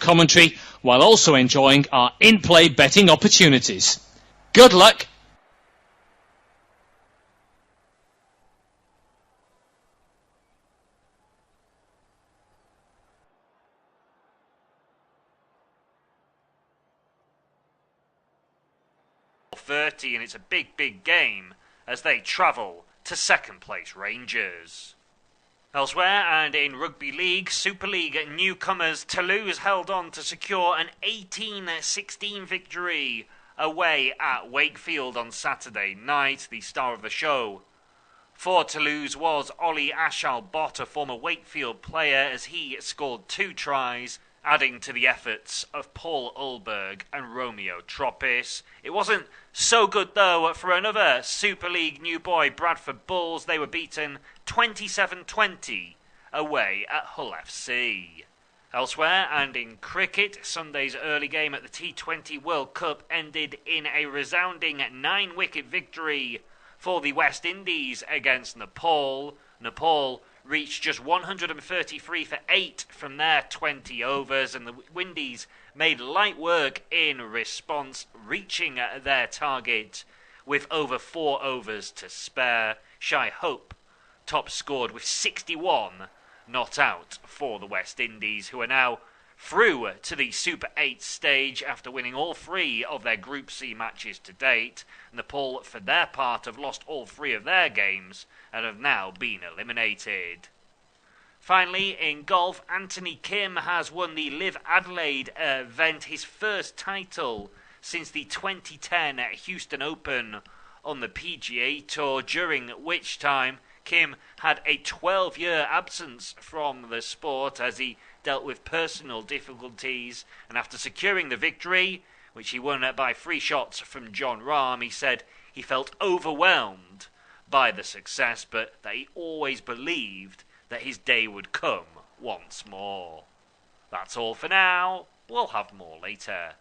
commentary while also enjoying our in-play betting opportunities. Good luck! And it's a big game as they travel to second place Rangers. Elsewhere, and in Rugby League, Super League newcomers Toulouse held on to secure an 18-16 victory away at Wakefield on Saturday night, the star of the show. For Toulouse was Ollie Ashal-Bott, a former Wakefield player, as he scored 2 tries, adding to the efforts of Paul Ulberg and Romeo Troppis. It wasn't so good, though, for another Super League new boy, Bradford Bulls. They were beaten 27-20 away at Hull FC. Elsewhere, and in cricket, Sunday's early game at the T20 World Cup ended in a resounding 9-wicket victory for the West Indies against Nepal. Nepal reached just 133 for 8 from their 20 overs, and the Windies made light work in response, reaching their target with over 4 overs to spare. Shai Hope top scored with 61 not out for the West Indies, who are now through to the Super 8 stage after winning all 3 of their Group C matches to date. Nepal, for their part, have lost all 3 of their games and have now been eliminated. Finally, in golf, Anthony Kim has won the Live Adelaide event, his first title since the 2010 Houston Open on the PGA Tour, during which time Kim had a 12-year absence from the sport as he dealt with personal difficulties, and after securing the victory, which he won by 3 shots from Jon Rahm, he said he felt overwhelmed by the success, but that he always believed that his day would come once more. That's all for now. We'll have more later.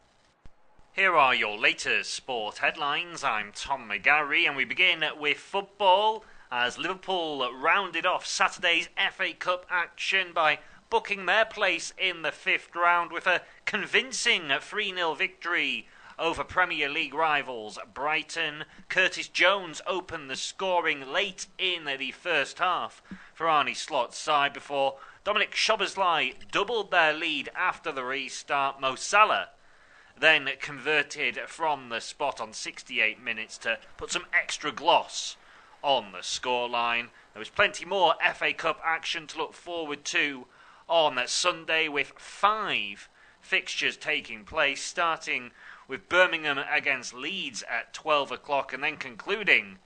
Here are your latest sport headlines. I'm Tom McGarry, and we begin with football as Liverpool rounded off Saturday's FA Cup action by booking their place in the 5th round with a convincing 3-0 victory over Premier League rivals Brighton. Curtis Jones opened the scoring late in the first half for Arne Slot's side before Dominic Szoboszlai doubled their lead after the restart. Mo Salah then converted from the spot on 68 minutes to put some extra gloss on the scoreline. There was plenty more FA Cup action to look forward to on Sunday, with 5 fixtures taking place, starting with Birmingham against Leeds at 12 o'clock and then concluding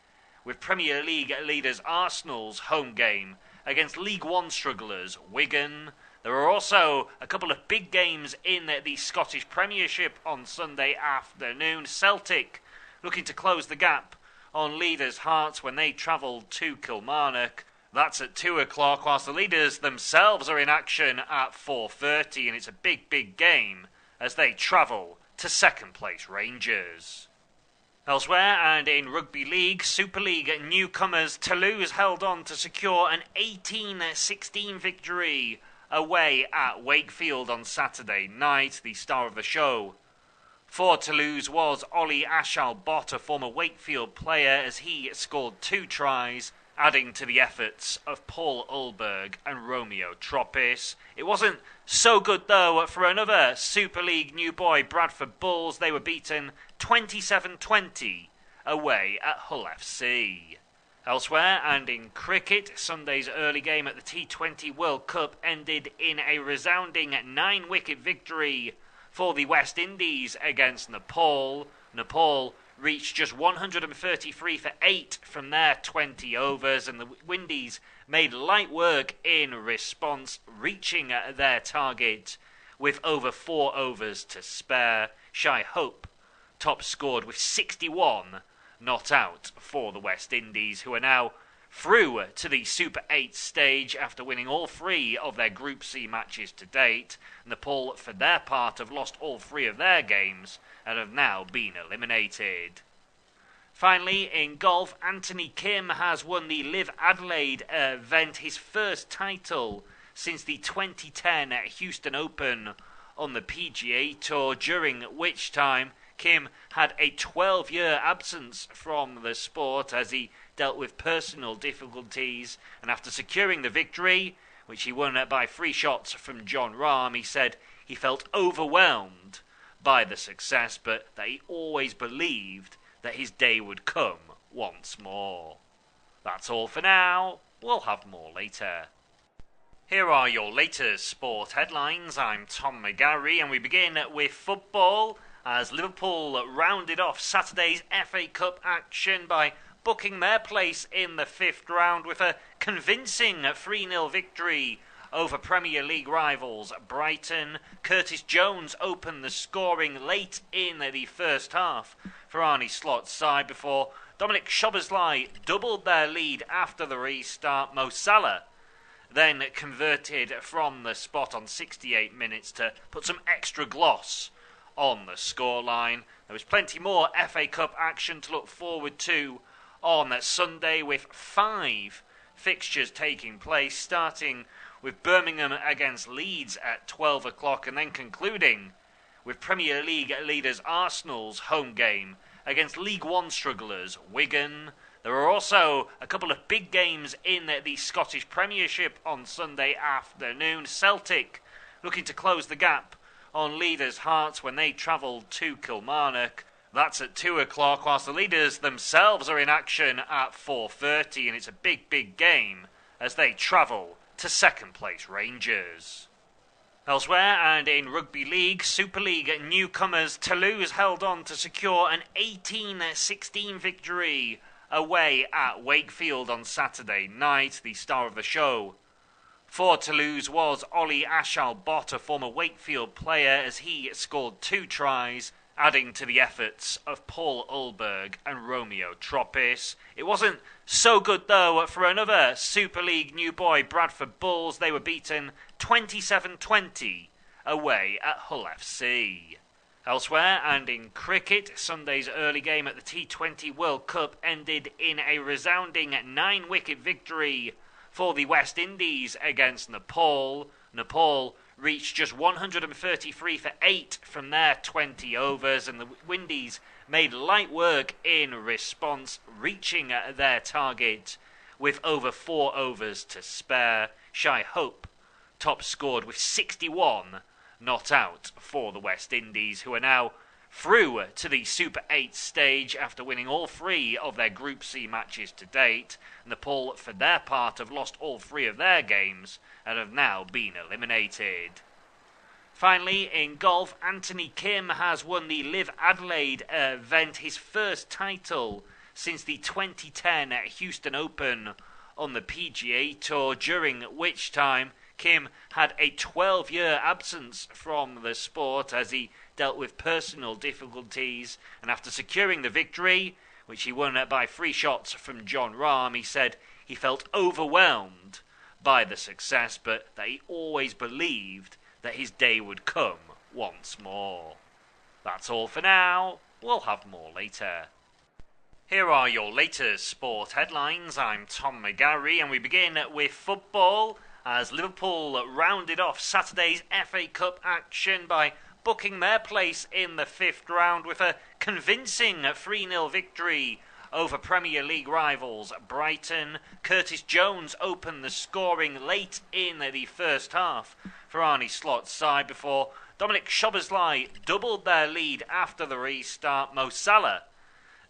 with Premier League leaders Arsenal's home game against League One strugglers Wigan. There are also a couple of big games in the Scottish Premiership on Sunday afternoon. Celtic looking to close the gap on leaders' Hearts when they travel to Kilmarnock. That's at 2 o'clock, whilst the leaders themselves are in action at 4:30, and it's a big game as they travel to second place Rangers. Elsewhere, and in Rugby League, Super League newcomers Toulouse held on to secure an 18-16 victory away at Wakefield on Saturday night, the star of the show. For Toulouse was Ollie Ashal-Bott, a former Wakefield player, as he scored 2 tries, adding to the efforts of Paul Ulberg and Romeo Troppis. It wasn't so good, though, for another Super League new boy, Bradford Bulls. They were beaten 27-20 away at Hull FC. Elsewhere, and in cricket, Sunday's early game at the T20 World Cup ended in a resounding 9-wicket victory for the West Indies against Nepal. Nepal reached just 133 for 8 from their 20 overs, and the Windies made light work in response, reaching their target with over 4 overs to spare. Shai Hope top scored with 61 not out for the West Indies, who are now through to the Super 8 stage after winning all 3 of their Group C matches to date. Nepal, for their part, have lost all 3 of their games and have now been eliminated. Finally, in golf, Anthony Kim has won the Live Adelaide event, his first title since the 2010 Houston Open on the PGA Tour, during which time Kim had a 12-year absence from the sport as he dealt with personal difficulties, and after securing the victory, which he won by 3 shots from Jon Rahm, he said he felt overwhelmed by the success, but that he always believed that his day would come once more. That's all for now. We'll have more later. Here are your latest sport headlines. I'm Tom McGarry, and we begin with football as Liverpool rounded off Saturday's FA Cup action by booking their place in the 5th round with a convincing 3-0 victory over Premier League rivals Brighton. Curtis Jones opened the scoring late in the first half for Arne Slot's side before Dominic Szoboszlai doubled their lead after the restart. Mo Salah then converted from the spot on 68 minutes to put some extra gloss on the scoreline. There was plenty more FA Cup action to look forward to on Sunday, with 5 fixtures taking place, starting with Birmingham against Leeds at 12 o'clock and then concluding with Premier League leaders Arsenal's home game against League One strugglers Wigan. There are also a couple of big games in the Scottish Premiership on Sunday afternoon. Celtic looking to close the gap on leaders Hearts when they travel to Kilmarnock. That's at 2 o'clock, whilst the leaders themselves are in action at 4:30, and it's a big game as they travel to second place Rangers. Elsewhere, and in Rugby League, Super League newcomers Toulouse held on to secure an 18-16 victory away at Wakefield on Saturday night. The star of the show for Toulouse was Ollie Ashal-Bott, a former Wakefield player, as he scored 2 tries, adding to the efforts of Paul Ulberg and Romeo Troppis. It wasn't so good, though, for another Super League new boy, Bradford Bulls. They were beaten 27-20 away at Hull FC. Elsewhere, and in cricket, Sunday's early game at the T20 World Cup ended in a resounding 9-wicket victory for the West Indies against Nepal. Nepal reached just 133 for 8 from their 20 overs, and the Windies made light work in response, reaching their target with over 4 overs to spare. Shai Hope top scored with 61 not out for the West Indies, who are now through to the Super 8 stage after winning all 3 of their Group C matches to date. Nepal, for their part, have lost all 3 of their games and have now been eliminated. Finally, in golf, Anthony Kim has won the Live Adelaide event, his first title since the 2010 Houston Open on the PGA Tour, during which time Kim had a 12-year absence from the sport as he dealt with personal difficulties, and after securing the victory, which he won by 3 shots from Jon Rahm, he said he felt overwhelmed by the success, but that he always believed that his day would come once more. That's all for now. We'll have more later. Here are your latest sport headlines. I'm Tom McGarry, and we begin with football as Liverpool rounded off Saturday's FA Cup action by booking their place in the 5th round with a convincing 3-0 victory over Premier League rivals Brighton. Curtis Jones opened the scoring late in the first half for Arne Slot's side before Dominic Szoboszlai doubled their lead after the restart. Mo Salah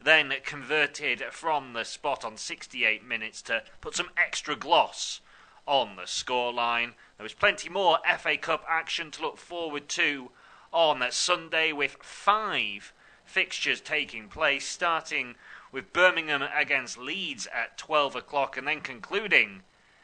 then converted from the spot on 68 minutes to put some extra gloss on the scoreline. There was plenty more FA Cup action to look forward to on Sunday, with 5 fixtures taking place, starting with Birmingham against Leeds at 12 o'clock and then concluding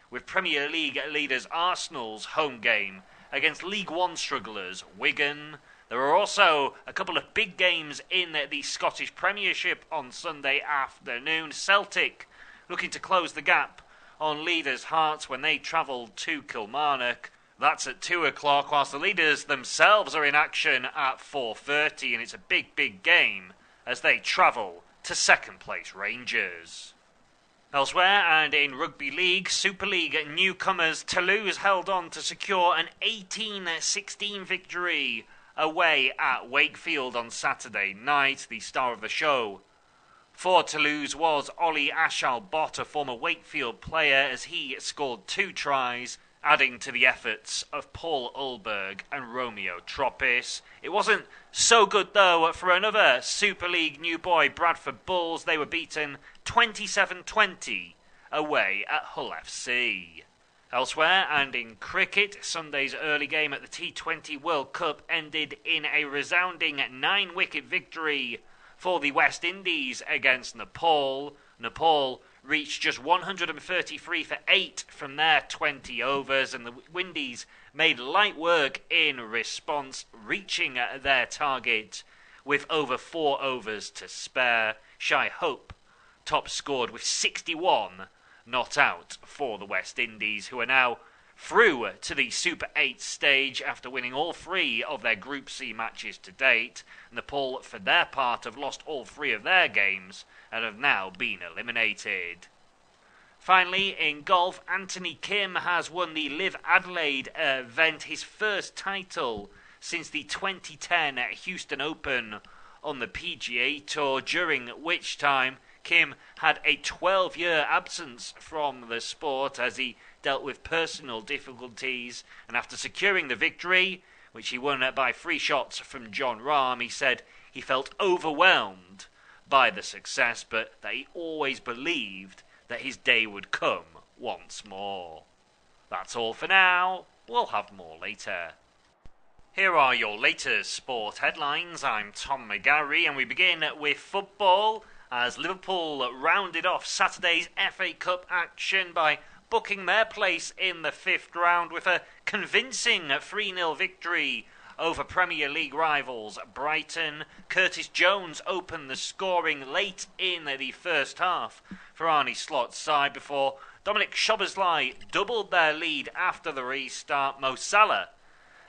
with Premier League leaders Arsenal's home game against League One strugglers Wigan. There are also a couple of big games in the Scottish Premiership on Sunday afternoon. Celtic looking to close the gap on leaders Hearts when they travel to Kilmarnock. That's at 2 o'clock, whilst the leaders themselves are in action at 4:30, and it's a big game as they travel to second place Rangers. Elsewhere and in Rugby League, Super League newcomers Toulouse held on to secure an 18-16 victory away at Wakefield on Saturday night, the star of the show. For Toulouse was Ollie Ashal-Bott, a former Wakefield player, as he scored 2 tries, adding to the efforts of Paul Ulberg and Romeo Troppis. It wasn't so good, though, for another Super League new boy, Bradford Bulls. They were beaten 27-20 away at Hull FC. Elsewhere and in cricket, Sunday's early game at the T20 World Cup ended in a resounding 9-wicket victory for the West Indies against Nepal. Nepal reached just 133 for 8 from their 20 overs, and the Windies made light work in response, reaching their target with over 4 overs to spare. Shai Hope top scored with 61 not out for the West Indies, who are now through to the Super 8 stage after winning all 3 of their Group C matches to date. Nepal, for their part, have lost all 3 of their games and have now been eliminated. Finally, in golf, Anthony Kim has won the Live Adelaide event, his first title since the 2010 Houston Open on the PGA Tour, during which time Kim had a 12-year absence from the sport as he dealt with personal difficulties, and after securing the victory, which he won by 3 shots from Jon Rahm, he said he felt overwhelmed by the success, but that he always believed that his day would come once more. That's all for now. We'll have more later. Here are your latest sport headlines. I'm Tom McGarry, and we begin with football as Liverpool rounded off Saturday's FA Cup action by booking their place in the 5th round with a convincing 3-0 victory over Premier League rivals Brighton. Curtis Jones opened the scoring late in the first half for Arne Slot's side before Dominic Szoboszlai doubled their lead after the restart. Mo Salah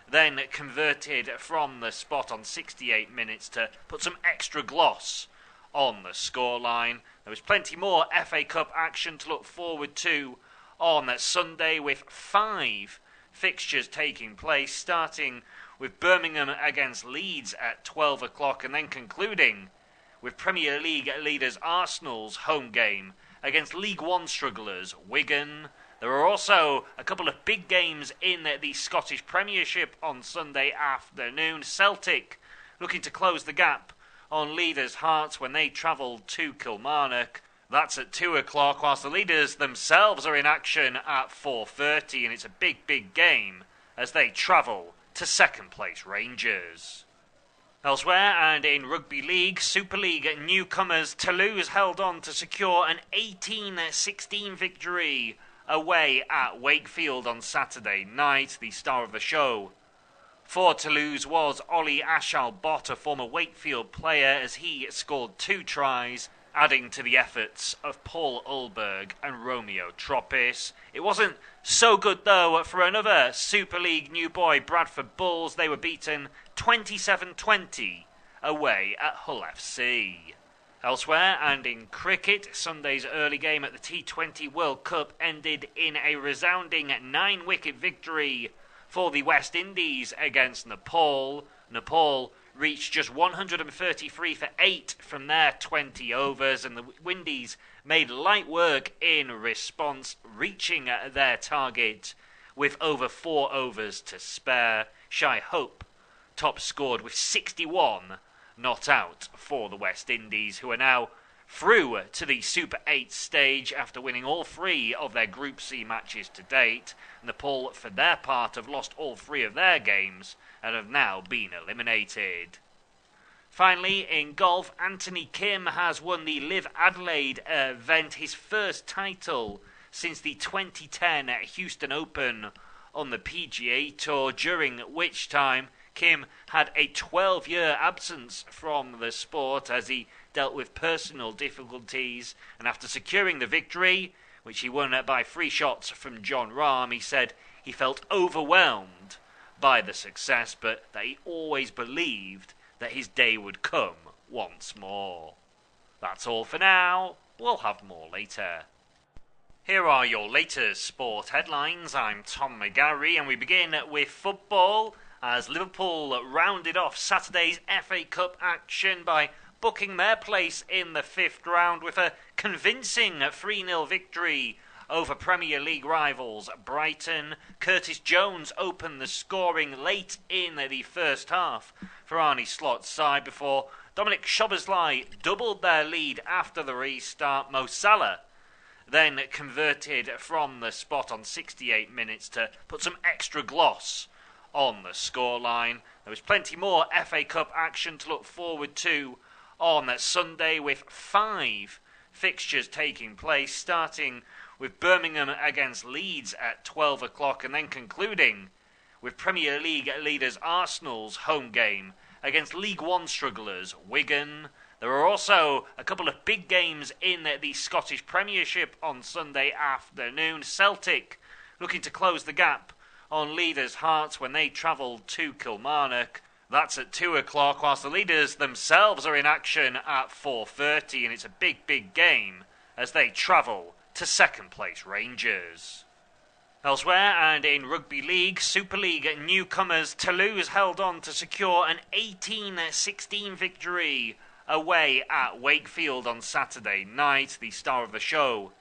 then converted from the spot on 68 minutes to put some extra gloss on the scoreline. There was plenty more FA Cup action to look forward to on Sunday, with 5 fixtures taking place, starting with Birmingham against Leeds at 12 o'clock and then concluding with Premier League leaders Arsenal's home game against League One strugglers Wigan. There are also a couple of big games in the Scottish Premiership on Sunday afternoon. Celtic looking to close the gap on leaders' Hearts when they travel to Kilmarnock. That's at 2 o'clock, whilst the leaders themselves are in action at 4:30, and it's a big game as they travel to second-place Rangers. Elsewhere and in Rugby League, Super League newcomers Toulouse held on to secure an 18-16 victory away at Wakefield on Saturday night, the star of the show. For Toulouse was Ollie Ashal-Bott, a former Wakefield player, as he scored 2 tries, adding to the efforts of Paul Ulberg and Romeo Troppis. It wasn't so good, though, for another Super League new boy, Bradford Bulls. They were beaten 27-20 away at Hull FC. Elsewhere and in cricket, Sunday's early game at the T20 World Cup ended in a resounding 9-wicket victory for the West Indies against Nepal. Nepal reached just 133 for 8 from their 20 overs, and the Windies made light work in response, reaching their target with over 4 overs to spare. Shai Hope top scored with 61 not out for the West Indies, who are now through to the Super 8 stage after winning all 3 of their Group C matches to date. Nepal, for their part, have lost all 3 of their games and have now been eliminated. Finally, in golf, Anthony Kim has won the Live Adelaide event, his first title since the 2010 Houston Open on the PGA Tour, during which time Kim had a 12-year absence from the sport as he dealt with personal difficulties, and after securing the victory, which he won by 3 shots from Jon Rahm, he said he felt overwhelmed by the success, but that he always believed that his day would come once more. That's all for now. We'll have more later. Here are your latest sport headlines. I'm Tom McGarry, and we begin with football as Liverpool rounded off Saturday's FA Cup action by booking their place in the fifth round with a convincing 3-0 victory over Premier League rivals Brighton. Curtis Jones opened the scoring late in the first half for Arne Slot's side before Dominic Szoboszlai doubled their lead after the restart. Mo Salah then converted from the spot on 68 minutes to put some extra gloss on the scoreline. There was plenty more FA Cup action to look forward to on Sunday, with 5 fixtures taking place, starting with Birmingham against Leeds at 12 o'clock and then concluding with Premier League leaders Arsenal's home game against League One strugglers Wigan. There are also a couple of big games in the Scottish Premiership on Sunday afternoon. Celtic looking to close the gap on leaders Hearts when they travel to Kilmarnock. That's at 2 o'clock, whilst the leaders themselves are in action at 4:30, and it's a big game as they travel to second place Rangers. Elsewhere, and in Rugby League, Super League newcomers Toulouse held on to secure an 18-16 victory away at Wakefield on Saturday night. The star of the show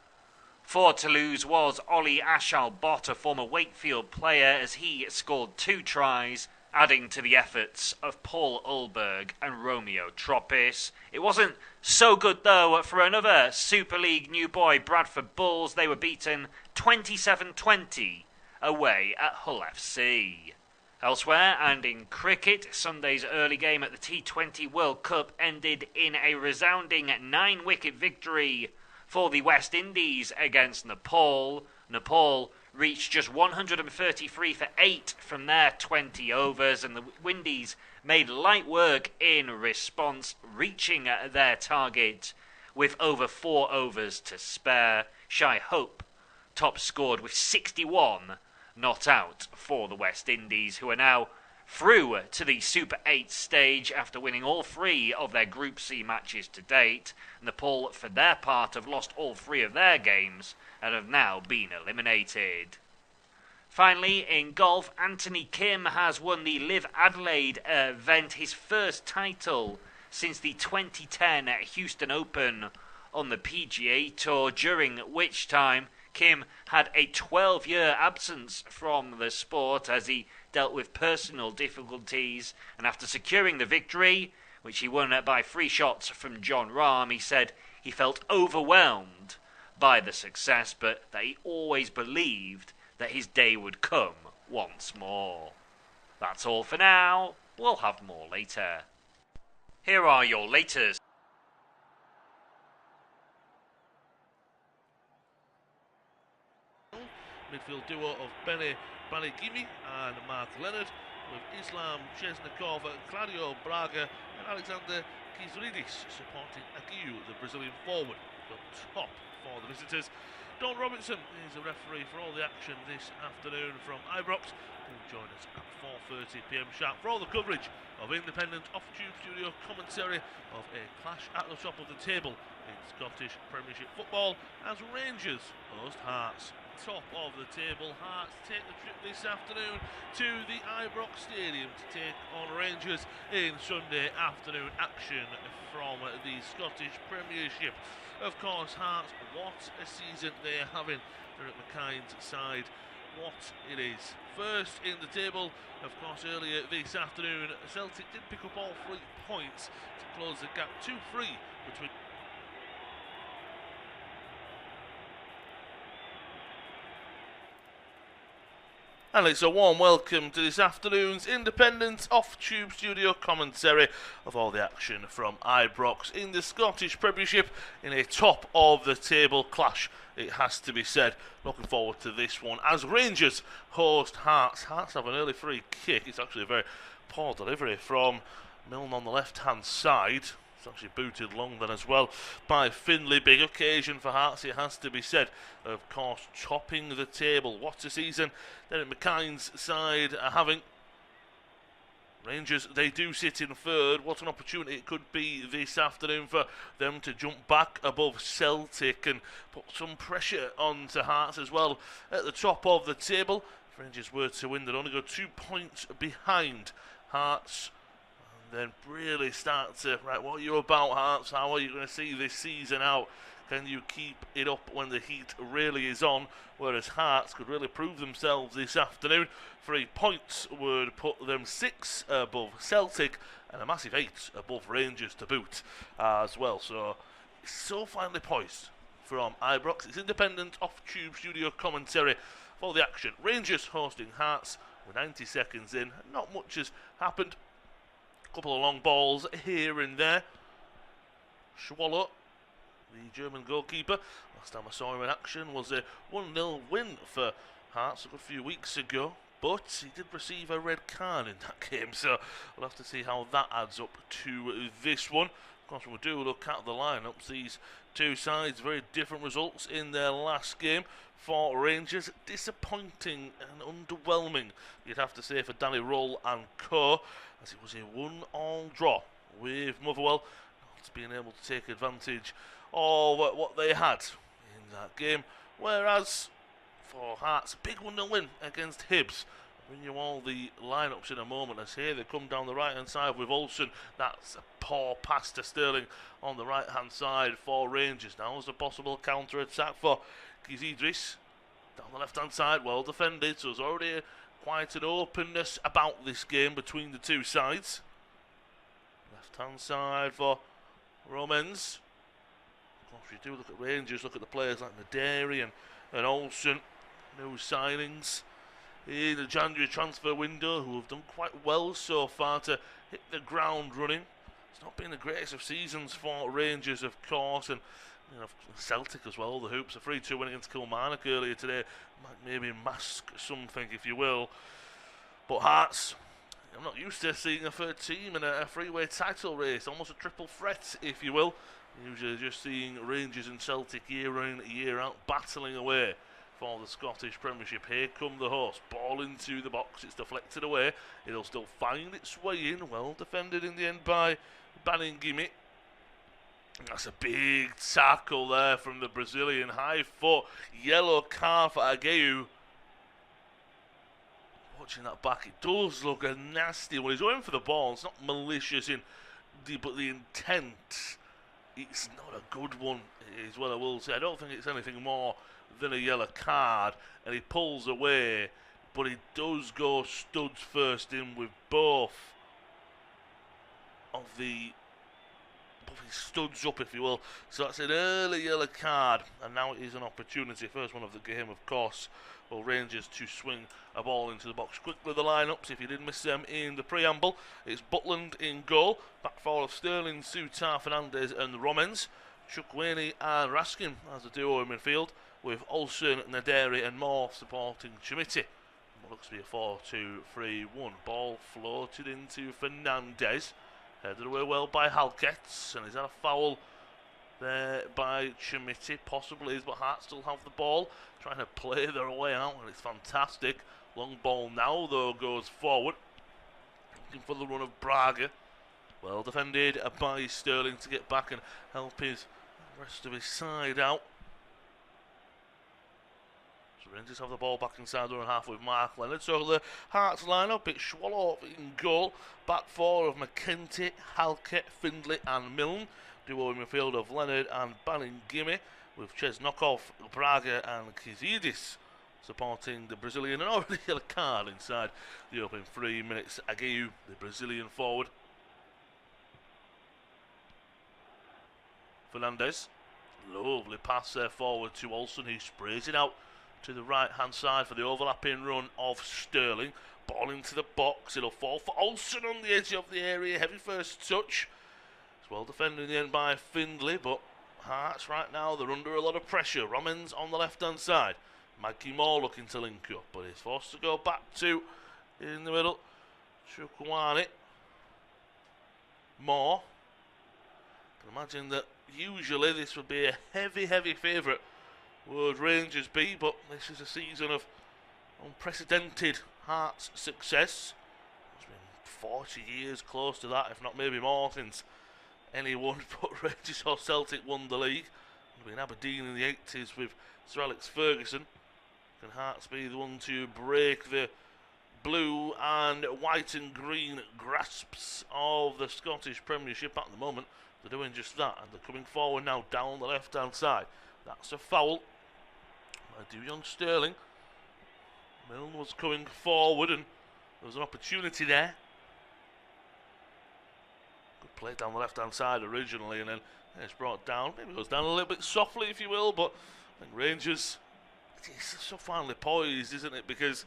for Toulouse was Ollie Ashal-Bott, a former Wakefield player, as he scored 2 tries, adding to the efforts of Paul Ulberg and Romeo Troppis. It wasn't so good, though, for another Super League new boy, Bradford Bulls. They were beaten 27-20 away at Hull FC. Elsewhere, and in cricket, Sunday's early game at the T20 World Cup ended in a resounding 9-wicket victory for the West Indies against Nepal. Nepal reached just 133 for 8 from their 20 overs, and the Windies made light work in response, reaching their target with over 4 overs to spare. Shai Hope top scored with 61 not out for the West Indies, who are now through to the Super 8 stage after winning all 3 of their Group C matches to date. Nepal, for their part, have lost all 3 of their games and have now been eliminated. Finally, in golf, Anthony Kim has won the Live Adelaide event, his first title since the 2010 Houston Open on the PGA Tour, during which time Kim had a 12-year absence from the sport as he dealt with personal difficulties, and after securing the victory, which he won by 3 shots from Jon Rahm, he said he felt overwhelmed by the success, but that he always believed that his day would come once more. That's all for now. We'll have more later. Here are your latest midfield duo of Benny Banigimi and Mark Leonard, with Islam Chesnikov, Claudio Braga and Alexander Kizridis supporting Aguiu, the Brazilian forward. Up top for the visitors, Don Robinson is the referee for all the action this afternoon from Ibrox, who will join us at 4:30pm sharp for all the coverage of independent off-tube studio commentary of a clash at the top of the table in Scottish Premiership football as Rangers host Hearts. Top of the table, Hearts take the trip this afternoon to the Ibrox Stadium to take on Rangers in Sunday afternoon action from the Scottish Premiership. Of course, Hearts, what a season they are having. They're at McKine's side. What it is. First in the table, of course, earlier this afternoon, Celtic did pick up all 3 points to close the gap 2-3 between. And it's a warm welcome to this afternoon's independent off-tube studio commentary of all the action from Ibrox in the Scottish Premiership in a top-of-the-table clash, it has to be said. Looking forward to this one as Rangers host Hearts. Hearts have an early free kick. It's actually a very poor delivery from Milne on the left-hand side. It's actually booted long then as well by Finlay. Big occasion for Hearts, it has to be said. Of course, topping the table. What a season. Then at McKine's side are having. Rangers, they do sit in third. What an opportunity it could be this afternoon for them to jump back above Celtic and put some pressure onto Hearts as well at the top of the table. If Rangers were to win, they'd only go 2 points behind Hearts. And then really start to, right, what are you about, Hearts? How are you going to see this season out? Can you keep it up when the heat really is on? Whereas Hearts could really prove themselves this afternoon. 3 points would put them 6 above Celtic and a massive 8 above Rangers to boot as well. So it's so finely poised from Ibrox. It's independent off-tube studio commentary for the action. Rangers hosting Hearts with 90 seconds in. Not much has happened. A couple of long balls here and there. Swallow, the German goalkeeper, last time I saw him in action was a 1-0 win for Hearts a good few weeks ago, but he did receive a red card in that game, so we'll have to see how that adds up to this one. Of course, when we do look at the lineups, these two sides, very different results in their last game. For Rangers, disappointing and underwhelming, you'd have to say, for Danny Roll and co, as it was a 1-1 draw with Motherwell, not being able to take advantage of what they had in that game. Whereas for Hearts, a big 1-0 win against Hibs. I'll bring you all the lineups in a moment, as here they come down the right hand side with Olsen. That's a poor pass to Sterling on the right hand side for Rangers. Now there's a possible counter attack for Kizidris down the left hand side, well defended, so there's already quite an openness about this game between the two sides. Left hand side for Romans. Of course, we do look at Rangers, look at the players like Naderi and Olsen, no signings in the January transfer window, who have done quite well so far to hit the ground running. It's not been the greatest of seasons for Rangers, of course, and you know, Celtic as well. The Hoops, a 3-2 win against Kilmarnock earlier today, might maybe mask something, if you will. But Hearts, I'm not used to seeing a third team in a three-way title race, almost a triple threat, if you will. Usually just seeing Rangers and Celtic year in, year out, battling away for the Scottish Premiership. Here come the hosts, ball into the box, it's deflected away, it'll still find its way in, well defended in the end by Baningimi. That's a big tackle there from the Brazilian, high foot, yellow card for Ageu. Watching that back, it does look a nasty one. He's going for the ball, it's not malicious but the intent, it's not a good one, is what I will say. I don't think it's anything more than a yellow card, and he pulls away, but he does go studs first in with both of his studs up, if you will. So that's an early yellow card, and now it is an opportunity, first one of the game, of course, for Rangers to swing a ball into the box. Quickly the lineups, if you did miss them in the preamble. It's Butland in goal, back four of Sterling, Sutar, Fernandez and Romens, Chukwueze and Raskin as a duo in midfield, with Olsen, Naderi and Moore supporting Chimiti. What looks to be a 4-2-3-1. Ball floated into Fernandez, headed away well by Halkett, and is that a foul there by Chimiti? Possibly is, but Hearts still have the ball, trying to play their way out, and it's fantastic. Long ball now though goes forward, looking for the run of Braga. Well defended by Sterling to get back and help his rest of his side out. So Rangers have the ball back inside their own half with Mark Leonard. So the Hearts lineup, it's Swallow in goal, back four of McKenty, Halkett, Findlay and Milne. Duo in midfield of Leonard and Baningimi, with Chesnokov, Braga and Kizidis supporting the Brazilian, and already a card inside the opening 3 minutes. Ageu, the Brazilian forward. Fernandez, lovely pass there forward to Olsen, who sprays it out to the right hand side for the overlapping run of Sterling. Ball into the box, it'll fall for Olsen on the edge of the area, heavy first touch. It's well defended in the end by Findlay, but Hearts right now, they're under a lot of pressure. Romans on the left hand side, Maggie Moore looking to link up, but he's forced to go back to, in the middle, Chukwueze. Moore. I can imagine that usually this would be a heavy favourite, would Rangers be, but this is a season of unprecedented Hearts success. There's been 40 years, close to that, if not maybe more, since anyone but Rangers or Celtic won the league. It'll be in Aberdeen in the 80s with Sir Alex Ferguson. Can Hearts be the one to break the blue and white and green grasps of the Scottish Premiership at the moment? They're doing just that, and they're coming forward now down the left-hand side. That's a foul. I do young Sterling. Milne was coming forward, and there was an opportunity there. Good play down the left-hand side originally, and then it's brought down. Maybe it goes down a little bit softly, if you will, but I think Rangers, it's so finely poised, isn't it? Because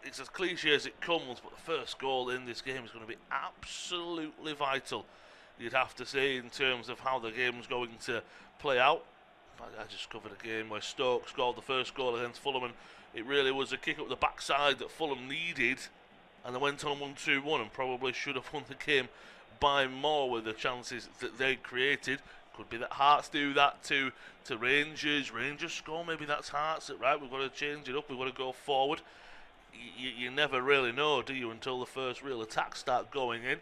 it's as cliche as it comes, but the first goal in this game is going to be absolutely vital, you'd have to say, in terms of how the game's going to play out. I just covered a game where Stoke scored the first goal against Fulham, and it really was a kick up the backside that Fulham needed, and they went on 1-2-1 and probably should have won the game by more with the chances that they created. Could be that Hearts do that to Rangers. Rangers score, maybe that's Hearts. Right, we've got to change it up, we've got to go forward. You never really know, do you, until the first real attacks start going in.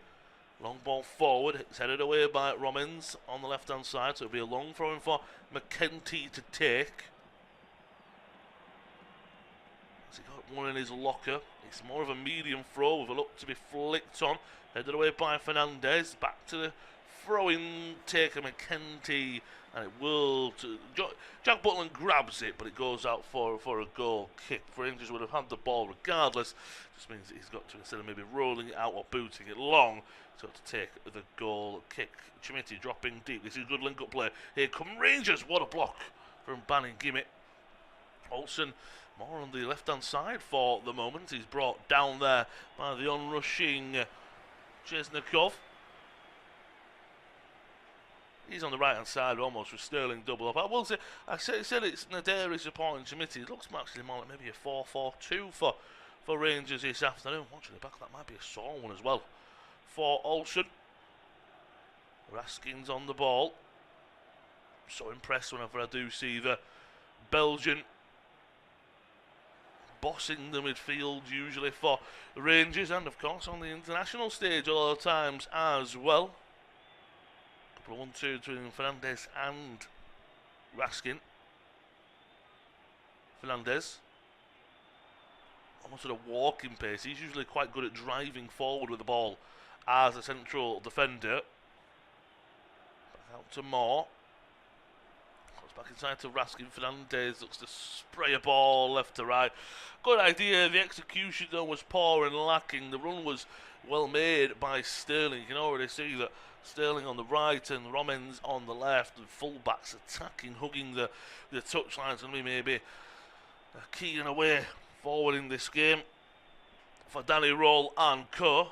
Long ball forward, it's headed away by Romans on the left-hand side, so it'll be a long throw in for McKenty to take. Has he got one in his locker? It's more of a medium throw with a look to be flicked on. Headed away by Fernandez, back to the throw-in taker McKenty, and it will Jack Butland grabs it, but it goes out for a goal kick. Rangers would have had the ball regardless. Just means that he's got to, instead of maybe rolling it out or booting it long, he's got to take the goal kick. Chimiti dropping deep. This is a good link-up play. Here come Rangers. What a block from Banning Gimmett. Olsen more on the left-hand side for the moment. He's brought down there by the onrushing Chesnikov. He's on the right-hand side almost with Sterling double up. I will say, I said it's Naderi supporting Chimiti. It looks actually more like maybe a 4-4-2 for Rangers this afternoon. Watching the back, that might be a sore one as well for Olsen. Raskin's on the ball. So impressed whenever I do see the Belgian bossing the midfield, usually for Rangers, and of course on the international stage a lot of times as well. 1-2 between Fernandez and Raskin. Fernandez almost at a walking pace. He's usually quite good at driving forward with the ball as a central defender. Back out to Moore. Comes back inside to Raskin. Fernandez looks to spray a ball left to right. Good idea. The execution though was poor and lacking. The run was well made by Sterling. You can already see that Sterling on the right and Romans on the left, and fullbacks attacking, hugging the touchline. It's going to be maybe a key and a way forward in this game for Danny Roll and co.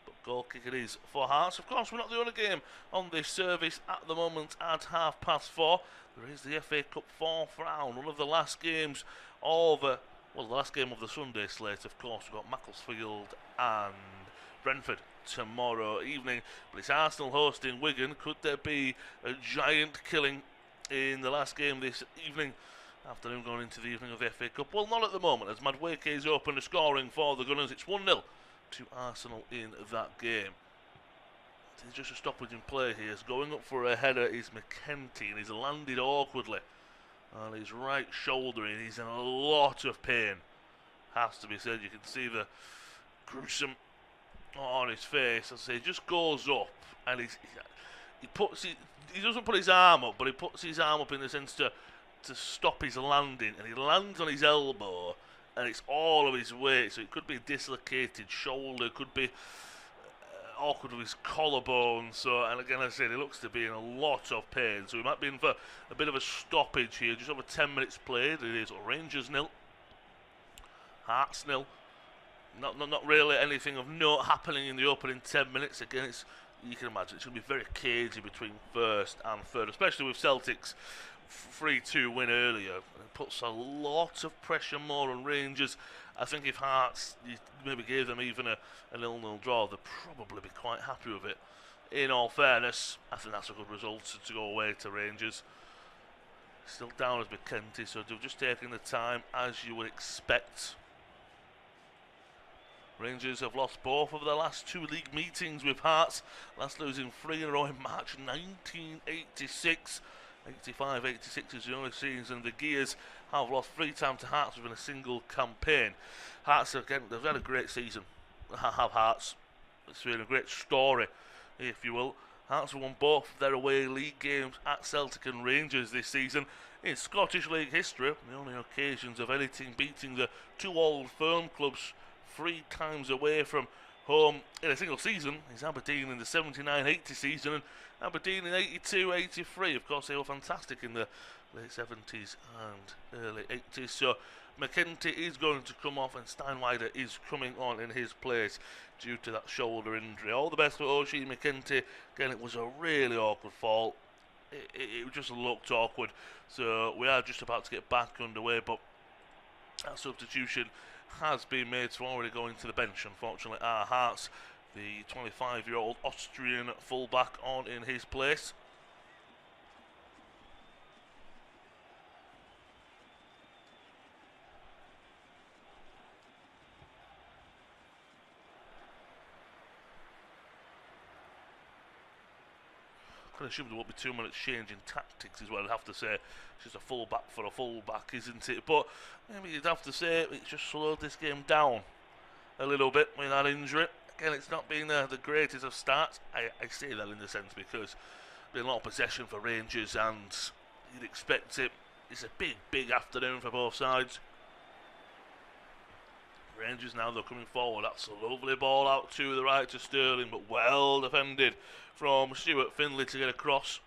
But goal kick it is for Hearts. Of course, we're not the only game on this service at the moment at 4:30. There is the FA Cup 4th round, one of the last games of the last game of the Sunday slate. Of course, we've got Macclesfield and Brentford tomorrow evening, but it's Arsenal hosting Wigan. Could there be a giant killing in the last game this afternoon going into the evening of the FA Cup? Well, not at the moment, as Madueke is open to scoring for the Gunners. It's 1-0 to Arsenal in that game. It's just a stoppage in play here. It's going up for a header is McKenty, and he's landed awkwardly on his right shoulder, and he's in a lot of pain, has to be said. You can see the gruesome on his face. As I say, he just goes up, and he doesn't put his arm up, but he puts his arm up in the sense to stop his landing, and he lands on his elbow, and it's all of his weight, so it could be a dislocated shoulder, could be awkward with his collarbone. So, and again, as I said, he looks to be in a lot of pain, so he might be in for a bit of a stoppage here. Just over 10 minutes played. It is Rangers 0, Hearts 0. Not really anything of note happening in the opening 10 minutes. Again, you can imagine it's going to be very cagey between first and third, especially with Celtic's 3-2 win earlier. It puts a lot of pressure more on Rangers. I think if Hearts maybe gave them even a 0-0 draw, they'd probably be quite happy with it. In all fairness, I think that's a good result to go away to Rangers. Still down as McKenty, so they've just taken the time as you would expect. Rangers have lost both of their last 2 league meetings with Hearts, last losing 3 in a row in March 1986. 85-86 is the only season the Gears have lost 3 times to Hearts within a single campaign. Hearts, again, they've had a great season. Have Hearts. It's been a great story, if you will. Hearts have won both their away league games at Celtic and Rangers this season. In Scottish League history, the only occasions of any team beating the 2 Old Firm clubs 3 times away from home in a single season is Aberdeen in the 79-80 season and Aberdeen in 82-83. Of course, they were fantastic in the late 70s and early 80s. So McKenty is going to come off and Steinweider is coming on in his place due to that shoulder injury. All the best for Oshie McKenty. Again, it was a really awkward fall. It just looked awkward. So we are just about to get back underway, but that substitution has been made to already going to the bench. Unfortunately, our Hearts, the 25-year-old Austrian fullback, on in his place. I can assume there won't be too much change in tactics is what I'd have to say. It's just a fullback for a fullback, isn't it? But maybe you'd have to say it's just slowed this game down a little bit with that injury. Again, it's not been the greatest of starts. I say that in the sense because there's been a lot of possession for Rangers and you'd expect it. It's a big afternoon for both sides. Rangers now, they're coming forward. That's a lovely ball out to the right to Sterling, but well defended from Stuart Findlay to get across.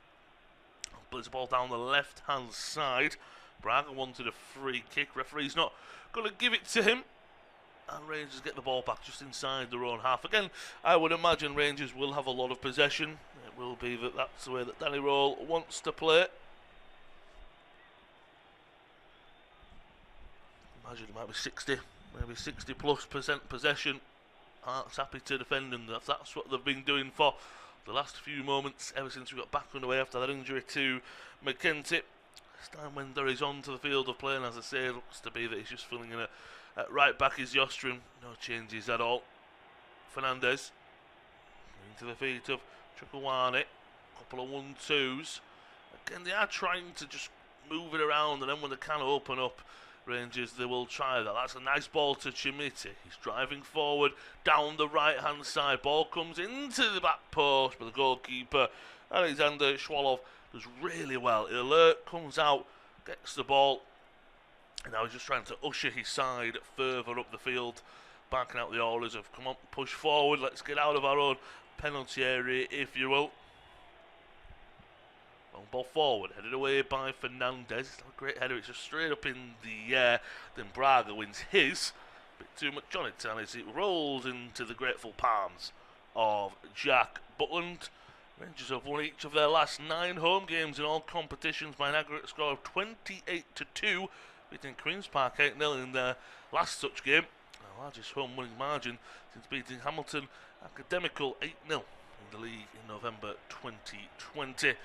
Plays the ball down the left-hand side. Braga wanted a free kick. Referee's not going to give it to him. And Rangers get the ball back just inside their own half. Again, I would imagine Rangers will have a lot of possession. It will be that's the way that Danny Roll wants to play. Imagine it might be 60, maybe 60+% possession. Hearts happy to defend, and that's what they've been doing for the last few moments ever since we got back underway after that injury to McKenty. Steinwender is onto the field of play, and as I say, it looks to be that he's just filling in at right back is Jostrom. No changes at all. Fernandez into the feet of Chukwueze. Couple of 1-2s. Again, they are trying to just move it around, and then when they can open up, Rangers, they will try that. That's a nice ball to Chimiti. He's driving forward down the right-hand side. Ball comes into the back post, but the goalkeeper, Alexander Schwalov, does really well. Alert comes out, gets the ball, and now he's just trying to usher his side further up the field, backing out the orders of, come on, push forward, let's get out of our own penalty area, if you will. Long ball forward, headed away by Fernandez. It's not a great header, it's just straight up in the air. Then Braga wins his. Bit too much on it, and as it rolls into the grateful palms of Jack Butland. Rangers have won each of their last 9 home games in all competitions by an aggregate score of 28-2, beating Queen's Park 8-0 in their last such game. The largest home winning margin since beating Hamilton Academical 8-0 in the league in November 2020.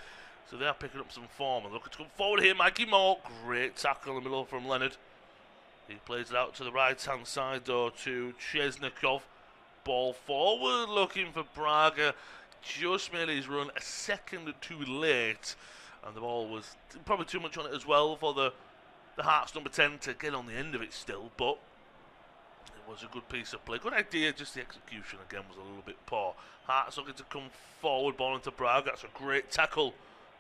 So they are picking up some form. And looking to come forward here, Mikey Moore. Great tackle in the middle from Leonard. He plays it out to the right-hand side, though, to Chesnikov. Ball forward, looking for Braga. Just made his run a second too late. And the ball was probably too much on it as well for the Hearts number 10 to get on the end of it still. But it was a good piece of play. Good idea, just the execution again was a little bit poor. Hearts looking to come forward, ball into Braga. That's a great tackle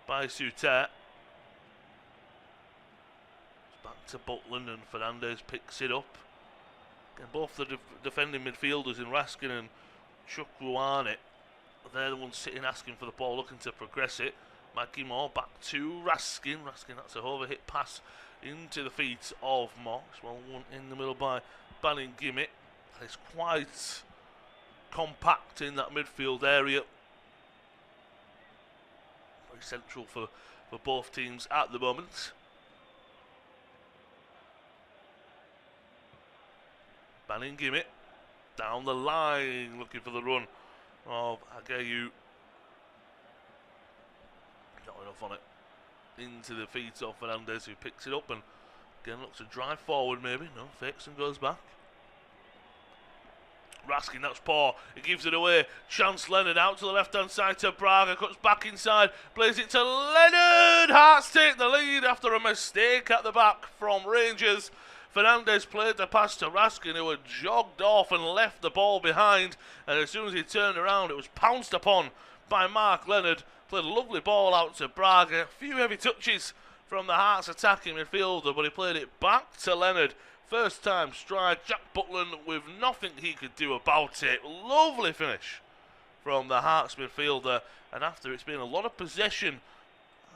by Suter. Back to Butland, and Fernandez picks it up. Again, both the defending midfielders in Raskin and Chukwueze, they're the ones sitting asking for the ball, looking to progress it. Maggie Moore back to Raskin. Raskin, that's a overhit pass into the feet of Moore. Well, one in the middle by Banning Gimmett. It's quite compact in that midfield area. Very central for both teams at the moment. Banning Gimmett down the line, looking for the run of Agayu. Not enough on it. Into the feet of Fernandez, who picks it up and again looks to drive forward maybe. No, fakes and goes back. Raskin, that's poor. He gives it away. Chance Leonard out to the left-hand side to Braga. Cuts back inside. Plays it to Leonard. Hearts take the lead after a mistake at the back from Rangers. Fernandez played the pass to Raskin, who had jogged off and left the ball behind. And as soon as he turned around, it was pounced upon by Mark Leonard. Played a lovely ball out to Braga. A few heavy touches from the Hearts attacking midfielder, but he played it back to Leonard. First time strike, Jack Butland with nothing he could do about it. Lovely finish from the Hearts midfielder. And after it's been a lot of possession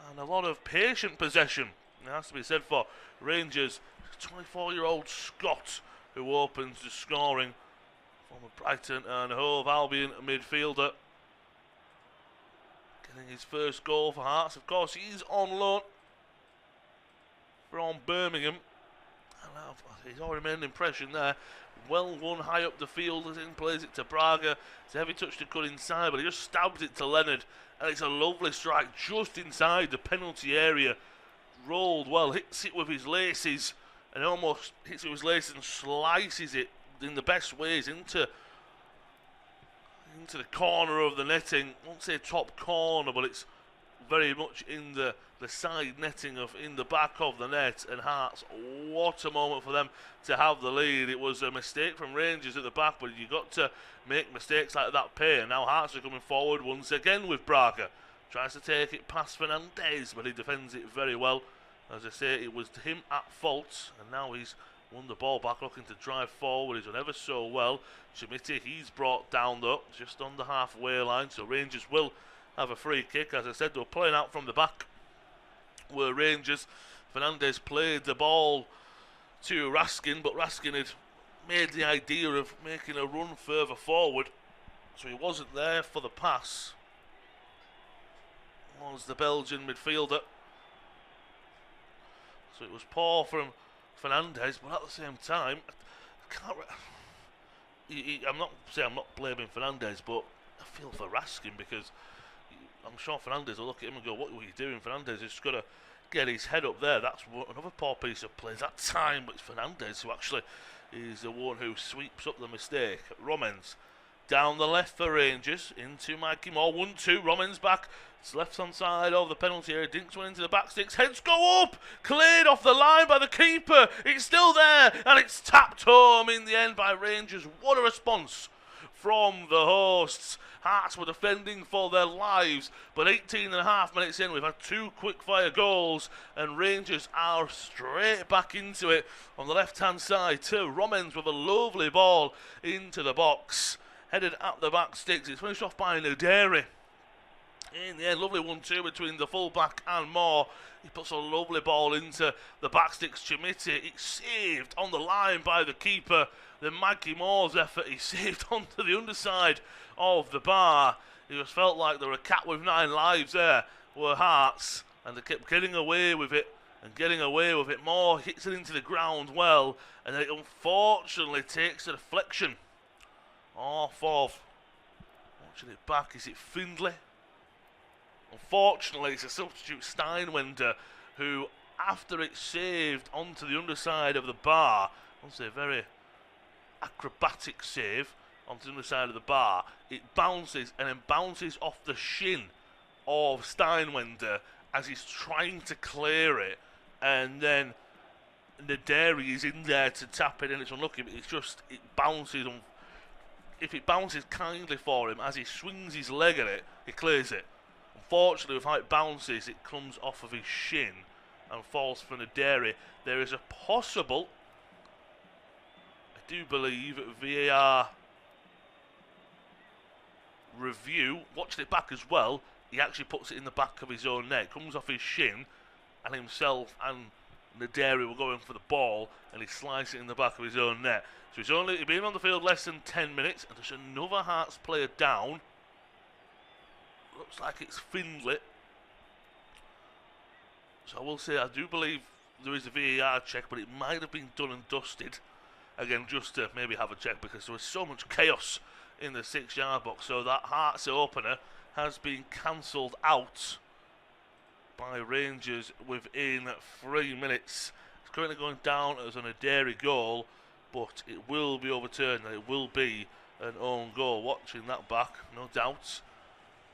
and a lot of patient possession, it has to be said for Rangers, 24-year-old Scott who opens the scoring from a Brighton and Hove Albion midfielder. Getting his first goal for Hearts. Of course, he's on loan from Birmingham. He's already made an impression there. Well won high up the field as he plays it to Braga. It's a heavy touch to cut inside, but he just stabs it to Leonard. And it's a lovely strike just inside the penalty area. Rolled well, hits it with his laces, and almost hits it with his laces and slices it in the best ways into the corner of the netting. I won't say top corner, but it's very much in the side netting of in the back of the net. And Hearts, what a moment for them to have the lead. It was a mistake from Rangers at the back, but you got to make mistakes like that pay. And now Hearts are coming forward once again with Braga. Tries to take it past Fernandez, but he defends it very well. As I say, it was him at fault, and now he's won the ball back, looking to drive forward. He's done ever so well. Chimiti, he's brought down though, just on the halfway line, so Rangers will have a free kick. As I said, they were playing out from the back, were Rangers. Fernandez played the ball to Raskin, but Raskin had made the idea of making a run further forward, so he wasn't there for the pass. Was the Belgian midfielder. So it was poor from Fernandez, but at the same time, I'm not blaming Fernandez, but I feel for Raskin, because I'm sure Fernandez will look at him and go, "What were you doing?" Fernandez has got to get his head up there. That's another poor piece of play that time, but it's Fernandez who actually is the one who sweeps up the mistake. Romans down the left for Rangers into Mikey Moore. 1-2. Romans back. It's left hand side of the penalty area. Dinks one into the back sticks. Heads go up. Cleared off the line by the keeper. It's still there, and it's tapped home in the end by Rangers. What a response from the hosts. Hearts were defending for their lives, but 18.5 minutes in, we've had two quick-fire goals, and Rangers are straight back into it on the left-hand side to Romans with a lovely ball into the box. Headed at the back sticks. It's finished off by Nuderi. In the end, lovely 1-2 between the full-back and Moore. He puts a lovely ball into the back sticks. Chimiti, it's saved on the line by the keeper. Then Mikey Moore's effort, he saved onto the underside of the bar. It just felt like there were a cat with 9 lives there, were Hearts, and they kept getting away with it and getting away with it. Moore hits it into the ground well, and then it unfortunately takes a deflection off of, watching it back, is it Findlay? Unfortunately, it's a substitute Steinwender who, after it's saved onto the underside of the bar, I'll say very acrobatic save onto the underside of the bar, it bounces and then bounces off the shin of Steinwender as he's trying to clear it, and then Nuderi is in there to tap it, and it's unlucky, but it bounces on. If it bounces kindly for him, as he swings his leg at it, he clears it. Unfortunately, with how it bounces, it comes off of his shin and falls for Nuderi. There is a possible, I do believe, VAR review. Watched it back as well. He actually puts it in the back of his own net. It comes off his shin, and himself and Nuderi were going for the ball, and he sliced it in the back of his own net. So he's only been on the field less than 10 minutes, and there's another Hearts player down. Looks like it's Findlay. So I will say, I do believe there is a VAR check, but it might have been done and dusted. Again, just to maybe have a check, because there was so much chaos in the 6-yard box. So that Hearts opener has been cancelled out by Rangers within 3 minutes. It's currently going down as an Nuderi goal, but it will be overturned, and it will be an own goal. Watching that back, no doubt.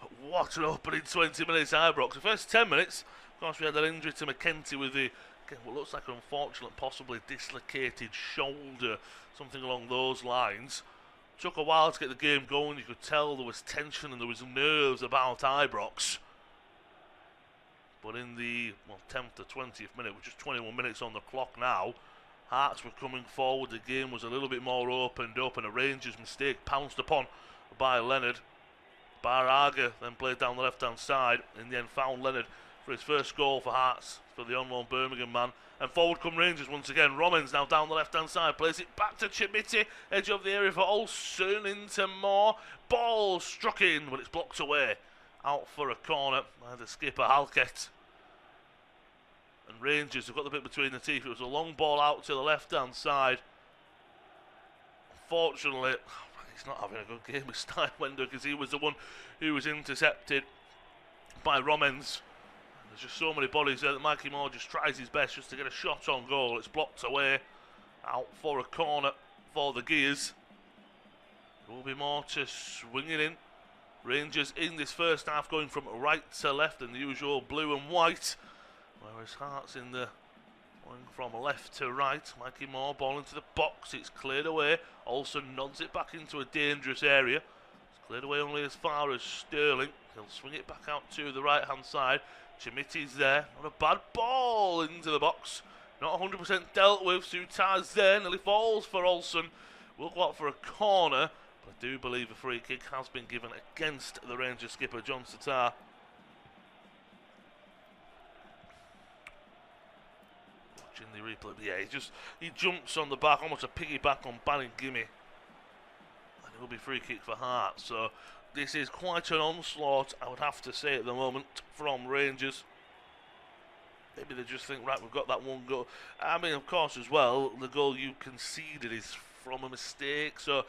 But what an opening 20 minutes, Ibrox. The first 10 minutes, of course, we had that injury to McKenty with what looks like an unfortunate, possibly dislocated shoulder, something along those lines. Took a while to get the game going. You could tell there was tension and there was nerves about Ibrox. But in the 10th to 20th minute, with just 21 minutes on the clock now, Hearts were coming forward. The game was a little bit more opened up, and a Rangers mistake pounced upon by Leonard. Baraga then played down the left-hand side. In the end, found Leonard for his first goal for Hearts, for the on-loan Birmingham man. And forward come Rangers once again. Romans now down the left-hand side. Plays it back to Chimiti. Edge of the area for Olsen into Moore. Ball struck in, but it's blocked away. Out for a corner by the skipper, Halkett. And Rangers have got the bit between the teeth. It was a long ball out to the left-hand side. Unfortunately, he's not having a good game with Steinwender, because he was the one who was intercepted by Romans. There's just so many bodies there that Mikey Moore just tries his best just to get a shot on goal. It's blocked away. Out for a corner for the Gears. There will be more to swing it in. Rangers in this first half going from right to left in the usual blue and white. Whereas Hearts in the going from left to right. Mikey Moore, ball into the box. It's cleared away. Olsen nods it back into a dangerous area. It's cleared away only as far as Sterling. He'll swing it back out to the right-hand side. Chimiti's there. Not a bad ball into the box. Not 100% dealt with. Sutaz there. Nearly falls for Olsen. Will go out for a corner. But I do believe a free kick has been given against the Rangers skipper, John Satar. Watching the replay. Yeah, he jumps on the back, almost a piggyback on Banning-Gimme. And it will be free kick for Hearts. So this is quite an onslaught, I would have to say, at the moment, from Rangers. Maybe they just think, right, we've got that one goal. I mean, of course, as well, the goal you conceded is from a mistake. So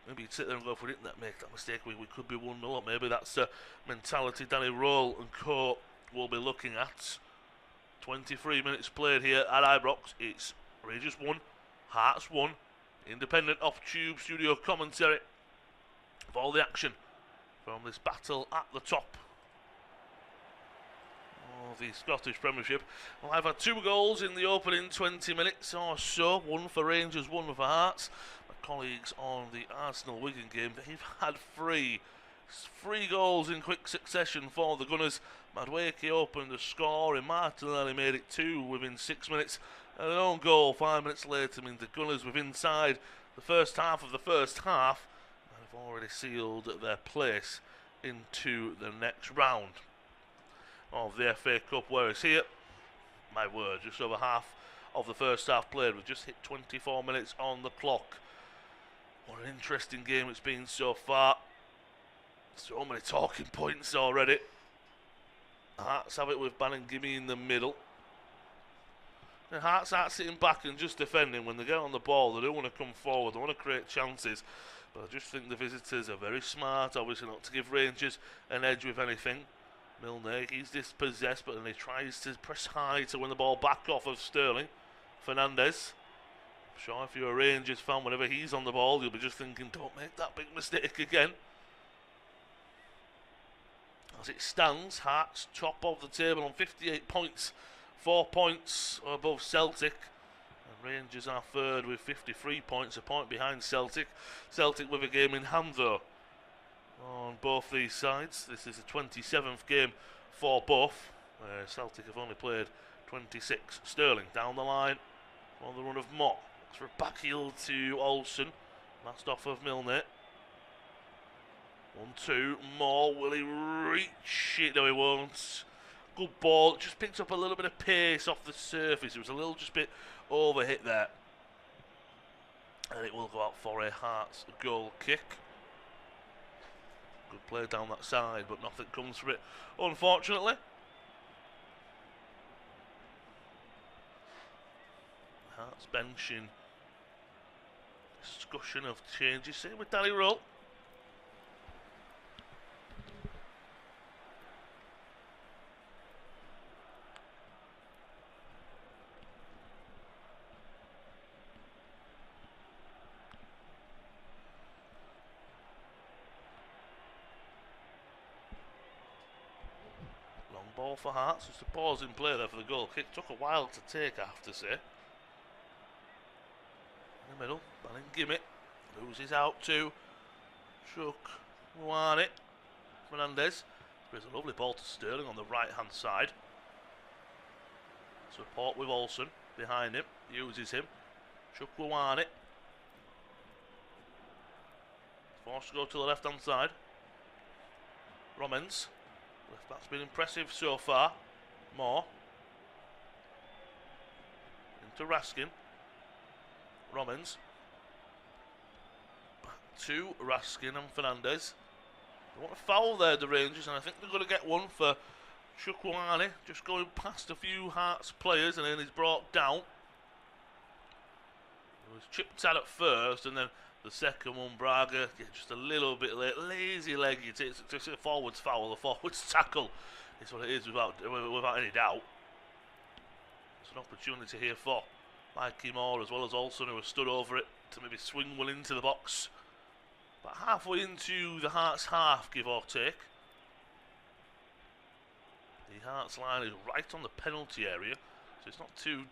maybe you'd sit there and go, if we didn't make that mistake, we could be 1-0. Maybe that's the mentality Danny Roll and co will be looking at. 23 minutes played here at Ibrox. It's Rangers 1, Hearts 1. Independent off-tube studio commentary of all the action from this battle at the top of the Scottish Premiership. Well, I've had 2 goals in the opening 20 minutes or so. 1 for Rangers, 1 for Hearts. My colleagues on the Arsenal-Wigan game, they've had 3 goals in quick succession for the Gunners. Madwaki opened the score, and Martinelli made it 2 within 6 minutes. And an own goal 5 minutes later means the Gunners were inside the first half of the first half and have already sealed their place into the next round of the FA Cup. Whereas here, my word, just over half of the first half played. We've just hit 24 minutes on the clock. What an interesting game it's been so far. So many talking points already. Hearts have it with Banning-Gimme in the middle. And Hearts aren't sitting back and just defending. When they get on the ball, they don't want to come forward, they want to create chances. But I just think the visitors are very smart, obviously not to give Rangers an edge with anything. Milner, he's dispossessed, but then he tries to press high to win the ball back off of Sterling. Fernandez. I'm sure if you're a Rangers fan, whenever he's on the ball, you'll be just thinking, don't make that big mistake again. As it stands, Hearts top of the table on 58 points, 4 points above Celtic. And Rangers are third with 53 points, a point behind Celtic. Celtic with a game in hand though on both these sides. This is the 27th game for both. Celtic have only played 26. Sterling down the line on the run of Mott. Looks for a back heel to Olsen. Last off of Milner. 1-2, Moore, will he reach it? No, he won't. Good ball, just picked up a little bit of pace off the surface. It was a little just bit overhit there. And it will go out for a Hearts goal kick. Good play down that side, but nothing comes from it, unfortunately. Hearts benching. Discussion of changes. Same with Danny Roll. Ball for Hearts. Just a pause in play there for the goal kick. Took a while to take, I have to say. In the middle, Gimme loses out to Chuck Wane. Fernandez plays a lovely ball to Sterling on the right hand side. Support with Olsen behind him, uses him. Chuck Wane forced to go to the left hand side. Romans, left back's been impressive so far. Moore into Raskin. Romans back to Raskin and Fernandez. They want a foul there, the Rangers, and I think they're going to get one for Chukwueze, just going past a few Hearts players, and then he's brought down. It was chipped at first, and then the second one, Braga, just a little bit late, lazy leg. It's just a forwards foul, a forwards tackle is what it is without any doubt. It's an opportunity here for Mikey Moore as well as Olsen, who has stood over it to maybe swing one into the box. But halfway into the Hearts half, give or take. The Hearts line is right on the penalty area, so it's not too,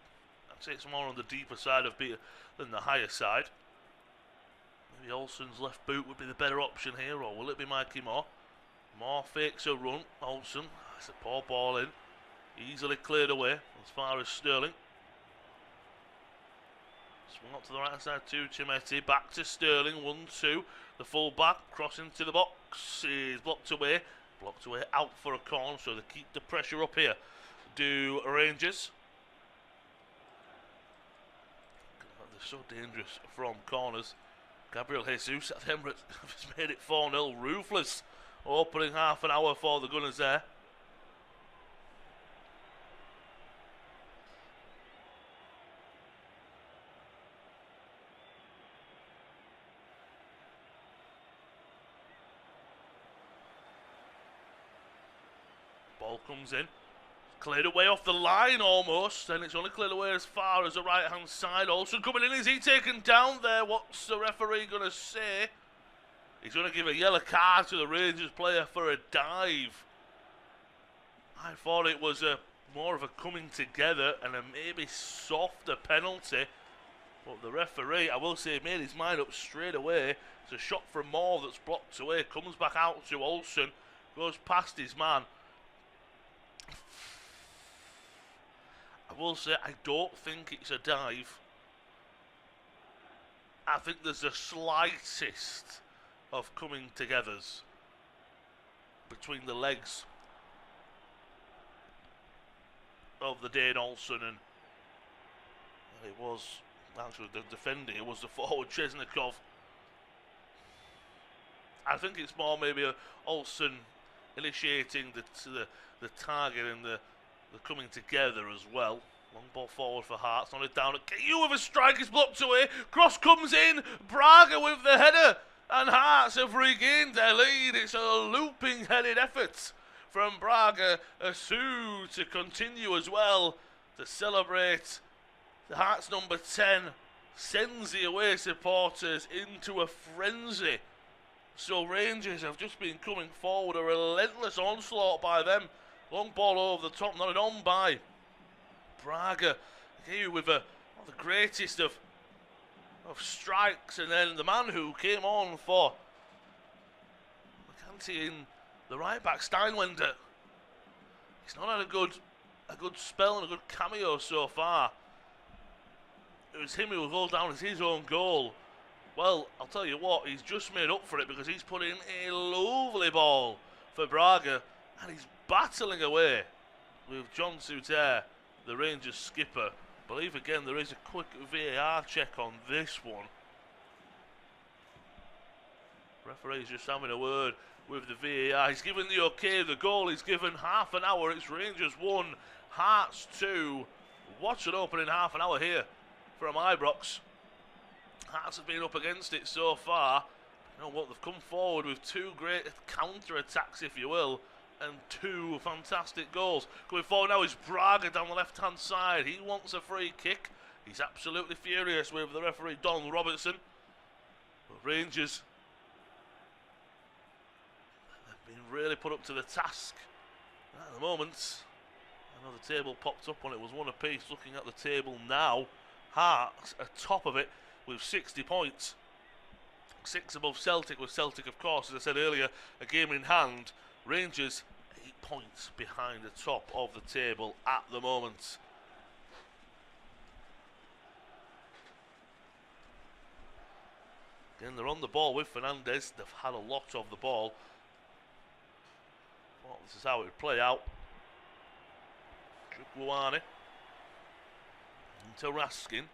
I'd say it's more on the deeper side of Peter than the higher side. Maybe Olsen's left boot would be the better option here, or will it be Mikey Moore? Moore fakes a run. Olsen, that's a poor ball in, easily cleared away as far as Sterling. Swung up to the right side to Chimetti, back to Sterling, 1-2. The full back crossing to the box is blocked away out for a corner, so they keep the pressure up here. Do Rangers. They're so dangerous from corners. Gabriel Jesus at Emirates has made it 4-0. Ruthless opening half an hour for the Gunners there. Ball comes in, cleared away off the line almost, and it's only cleared away as far as the right hand side. Olsen coming in, is he taken down there? What's the referee going to say? He's going to give a yellow card to the Rangers player for a dive. I thought it was more of a coming together and a maybe softer penalty, but the referee, I will say, made his mind up straight away. It's a shot from Moore that's blocked away, comes back out to Olsen, goes past his man. I will say, I don't think it's a dive. I think there's the slightest of coming togethers between the legs of the Dane Olsen, and it was actually the defending, it was the forward Chesnikov. I think it's more maybe a Olsen initiating the target and the coming together as well. Long ball forward for Hearts, on it down. You with a strike, is blocked away. Cross comes in. Braga with the header, and Hearts have regained their lead. It's a looping headed effort from Braga. Asu to continue as well to celebrate. The Hearts number 10 sends the away supporters into a frenzy. So Rangers have just been coming forward, a relentless onslaught by them. Long ball over the top, nodded on by Braga. Here with one of the greatest of strikes, and then the man who came on for McCanty in the right back, Steinwender. He's not had a good spell and a good cameo so far. It was him who was rolled down as his own goal. Well, I'll tell you what, he's just made up for it because he's put in a lovely ball for Braga, and he's battling away with John Souter, the Rangers skipper. I believe again there is a quick VAR check on this one. Referee's just having a word with the VAR. He's given the okay. The goal is given. Half an hour. It's Rangers 1, Hearts 2. What an opening half an hour here from Ibrox. Hearts have been up against it so far. You know what? They've come forward with two great counter-attacks, if you will, and two fantastic goals. Going forward now is Braga down the left-hand side. He wants a free kick. He's absolutely furious with the referee, Donald Robertson. But Rangers have been really put up to the task At the moment, I know the table popped up when it was one apiece. Looking at the table now, Hearts are top of it with 60 points. 6 above Celtic, with Celtic, of course, as I said earlier, a game in hand. Rangers 8 points behind the top of the table at the moment. Again, they're on the ball with Fernandez. They've had a lot of the ball. Well, this is how it would play out. Chukwuani into Raskin.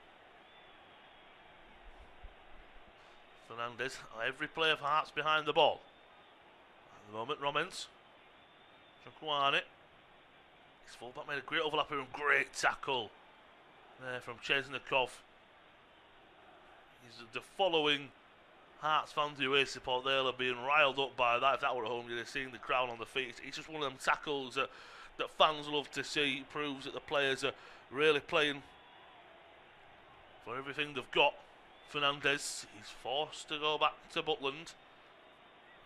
Fernandez, every play of Hearts behind the ball. At the moment, Romans. Chukwuani. His fullback made a great overlap here and great tackle there from Chesnikov. The following Hearts fans who away support, they'll have been riled up by that. If that were at home, you'd have seen the crowd on the feet. It's just one of them tackles that fans love to see. It proves that the players are really playing for everything they've got. Fernandez, he's forced to go back to Butland.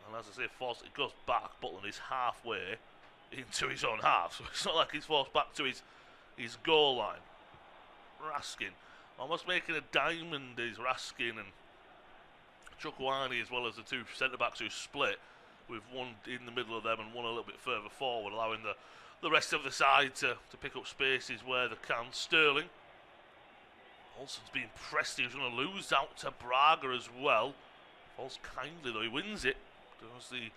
And as I say, forced, it goes back. Butland is halfway into his own half. So it's not like he's forced back to his goal line. Raskin, almost making a diamond is Raskin and Chukwuani, as well as the two centre-backs who split, with one in the middle of them and one a little bit further forward, allowing the rest of the side to pick up spaces where they can. Sterling, Olsen's being pressed. He's going to lose out to Braga as well. Falls kindly though, he wins it. Does the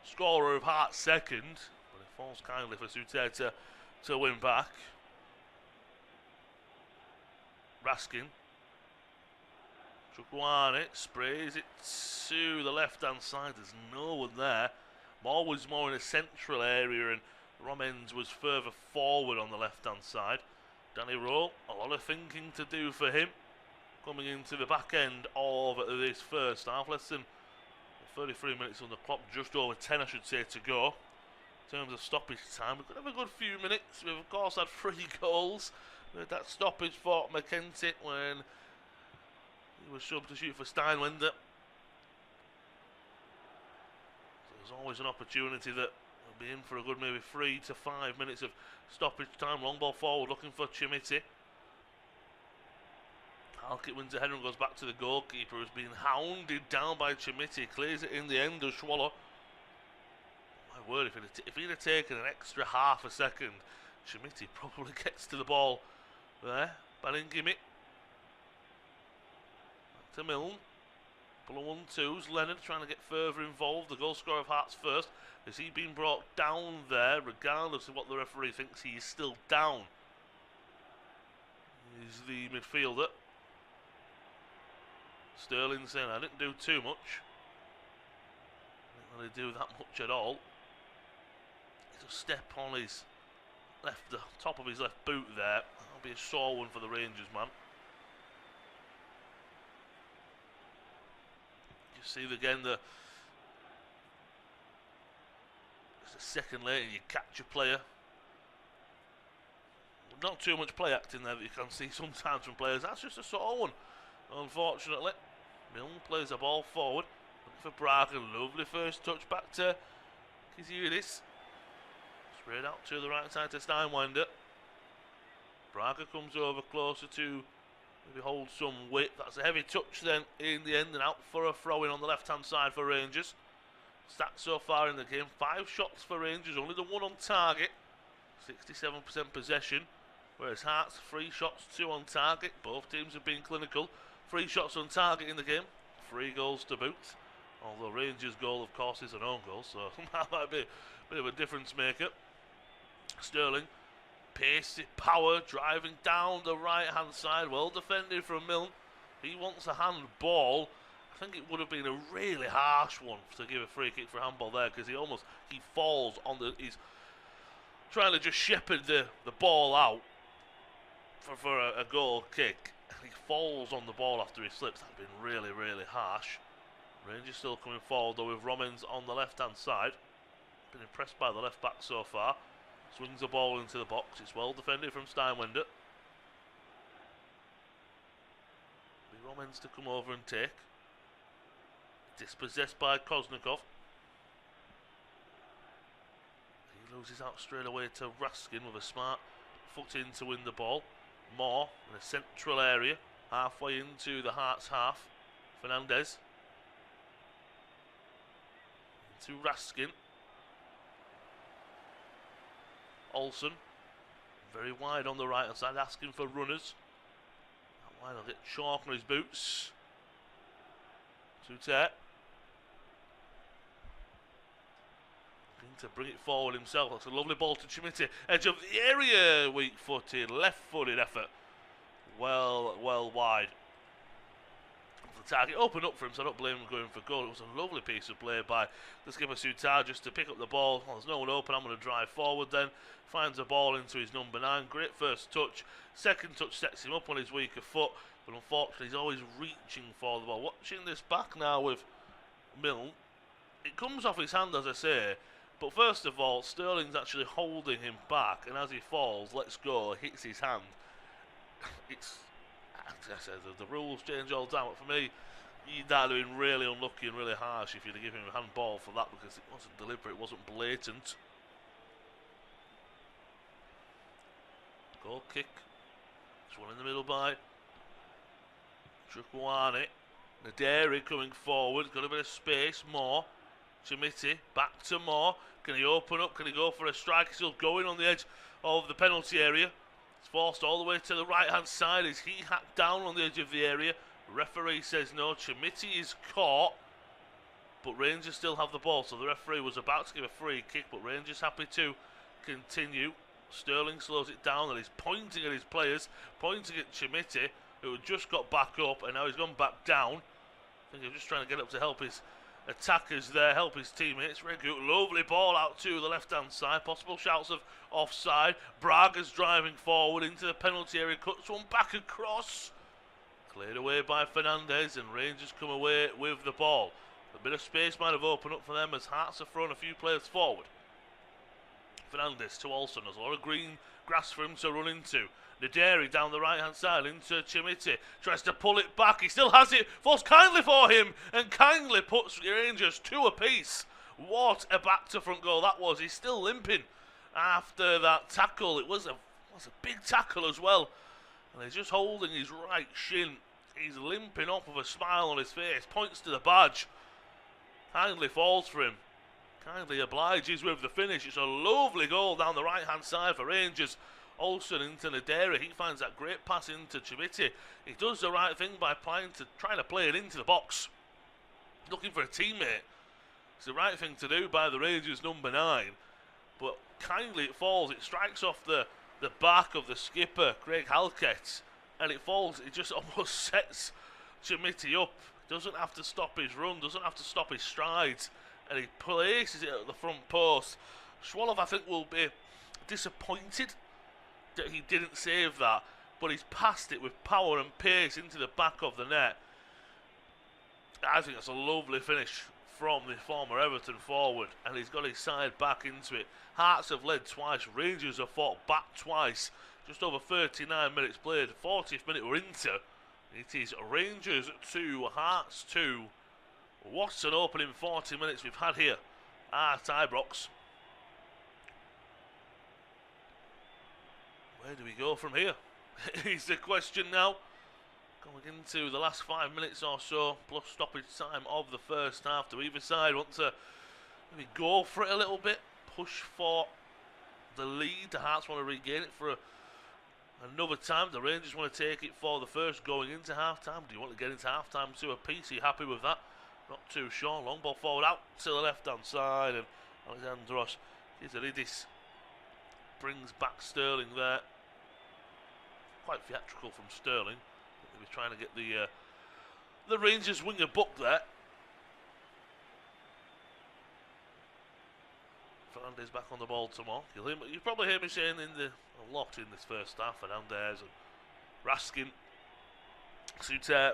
scorer of Hearts second, but it falls kindly for Suter to win back. Raskin. Chukwuani sprays it to the left-hand side. There's no one there. Moore was more in a central area and Romens was further forward on the left-hand side. Danny Rowe, a lot of thinking to do for him. Coming into the back end of this first half. Less than 33 minutes on the clock. Just over 10, I should say, to go. In terms of stoppage time, we could have a good few minutes. We've, of course, had 3 goals. We had that stoppage for McKenzie when he was substitute for Steinwender. So there's always an opportunity that we'll be in for a good maybe 3 to 5 minutes of stoppage time. Long ball forward looking for Chimiti. Halkett wins the header and goes back to the goalkeeper, who's been hounded down by Chimiti. Clears it in the end of Swallow. My word, if he'd have taken an extra half a second, Chimiti probably gets to the ball there. Bellingham to Milne. Couple of 1-2s. Leonard trying to get further involved. The goal scorer of Hearts first. Has he been brought down there? Regardless of what the referee thinks, he is still down. He's the midfielder. Sterling saying, I didn't do too much. Didn't really do that much at all. He's a step on his left, the top of his left boot there. That'll be a sore one for the Rangers man. You see again the second later you catch a player. Not too much play acting there that you can see sometimes from players. That's just a sore one, unfortunately. Milne plays the ball forward. Looking for Braga. Lovely first touch back to Kiziridis. Sprayed out to the right side to Steinwender. Braga comes over closer to maybe hold some weight. That's a heavy touch then in the end, and out for a throw-in on the left-hand side for Rangers. Stats so far in the game: 5 shots for Rangers, only the 1 on target. 67% possession, whereas Hearts 3 shots, 2 on target. Both teams have been clinical. 3 shots on target in the game, 3 goals to boot. Although Rangers' goal, of course, is an own goal, so that might be a bit of a difference maker. Sterling, pacey power, driving down the right-hand side. Well defended from Milne. He wants a handball. I think it would have been a really harsh one to give a free kick for handball there, because he falls on he's trying to just shepherd the ball out for a goal kick. He falls on the ball after he slips. That'd been really, really harsh. Rangers still coming forward though with Romens on the left-hand side. Been impressed by the left-back so far. Swings the ball into the box. It's well defended from Steinwender. Be Romens to come over and take. Dispossessed by Koznikov. He bounces out straight away to Raskin with a smart foot in to win the ball. Moore in a central area, halfway into the Hearts half. Fernandez into Raskin. Olsen very wide on the right hand side, asking for runners. That wide, will get chalk on his boots. Souter to bring it forward himself. That's a lovely ball to Chimiti. Edge of the area, weak-footed, left-footed effort. Well wide. The target opened up for him, so I don't blame him going for goal. It was a lovely piece of play by the skipper Souter just to pick up the ball. Well, there's no one open, I'm going to drive forward then. Finds the ball into his number 9. Great first touch. Second touch sets him up on his weaker foot, but unfortunately he's always reaching for the ball. Watching this back now with Milne, it comes off his hand, as I say. But first of all, Sterling's actually holding him back, and as he falls, lets go, hits his hand. It's, as I said, the rules change all the time. But for me, that'd have been really unlucky and really harsh if you'd have given him a handball for that, because it wasn't deliberate, it wasn't blatant. Goal kick. This one in the middle by Chukwuani. Naderi coming forward, got a bit of space, Moore. Chimiti, back to Moore. Can he open up? Can he go for a strike? He's still going on the edge of the penalty area. It's forced all the way to the right-hand side as he hacked down on the edge of the area. Referee says no. Chimiti is caught, but Rangers still have the ball. So the referee was about to give a free kick, but Rangers happy to continue. Sterling slows it down and he's pointing at his players, pointing at Chimiti, who had just got back up and now he's gone back down. I think he's just trying to get up to help his attackers there, help his teammates. Regu, lovely ball out to the left-hand side. Possible shouts of offside. Braga's driving forward into the penalty area, cuts one back across. Cleared away by Fernandez, and Rangers come away with the ball. A bit of space might have opened up for them as Hearts have thrown a few players forward. Fernandez to Olsen. There's a lot of green grass for him to run into. Naderi down the right hand side into Chimiti. Tries to pull it back. He still has it. Falls Kindly for him. And Kindly puts Rangers 2 apiece. What a back to front goal that was. He's still limping after that tackle. It was a big tackle as well. And he's just holding his right shin. He's limping up with a smile on his face. Points to the badge. Kindly falls for him. Kindly obliges with the finish. It's a lovely goal down the right hand side for Rangers. Olsen into Naderi. He finds that great pass into Chimiti. He does the right thing by trying to play it into the box. Looking for a teammate. It's the right thing to do by the Rangers number 9. But kindly it falls. It strikes off the back of the skipper, Craig Halkett. And it falls. It just almost sets Chimiti up. Doesn't have to stop his run. Doesn't have to stop his strides. And he places it at the front post. Schwolow, I think, will be disappointed that he didn't save that, but he's passed it with power and pace into the back of the net. I think that's a lovely finish from the former Everton forward, and he's got his side back into it. Hearts have led twice, Rangers have fought back twice. Just over 39 minutes played, 40th minute we're into. It is Rangers 2, Hearts 2. What an opening 40 minutes we've had here at Ibrox. Where do we go from here? Is the question now. Going into the last 5 minutes or so, plus stoppage time of the first half. Do either side want to maybe go for it a little bit? Push for the lead. The Hearts want to regain it for another time. The Rangers want to take it for the first going into half-time. Do you want to get into half-time 2 apiece? Are you happy with that? Not too sure. Long ball forward out to the left-hand side, and Alexandros Kizaridis brings back Sterling there. Quite theatrical from Sterling. He was trying to get the Rangers winger booked there. Fernandez back on the ball tomorrow. You probably hear me saying a lot in this first half. Fernandez and Raskin, Souter.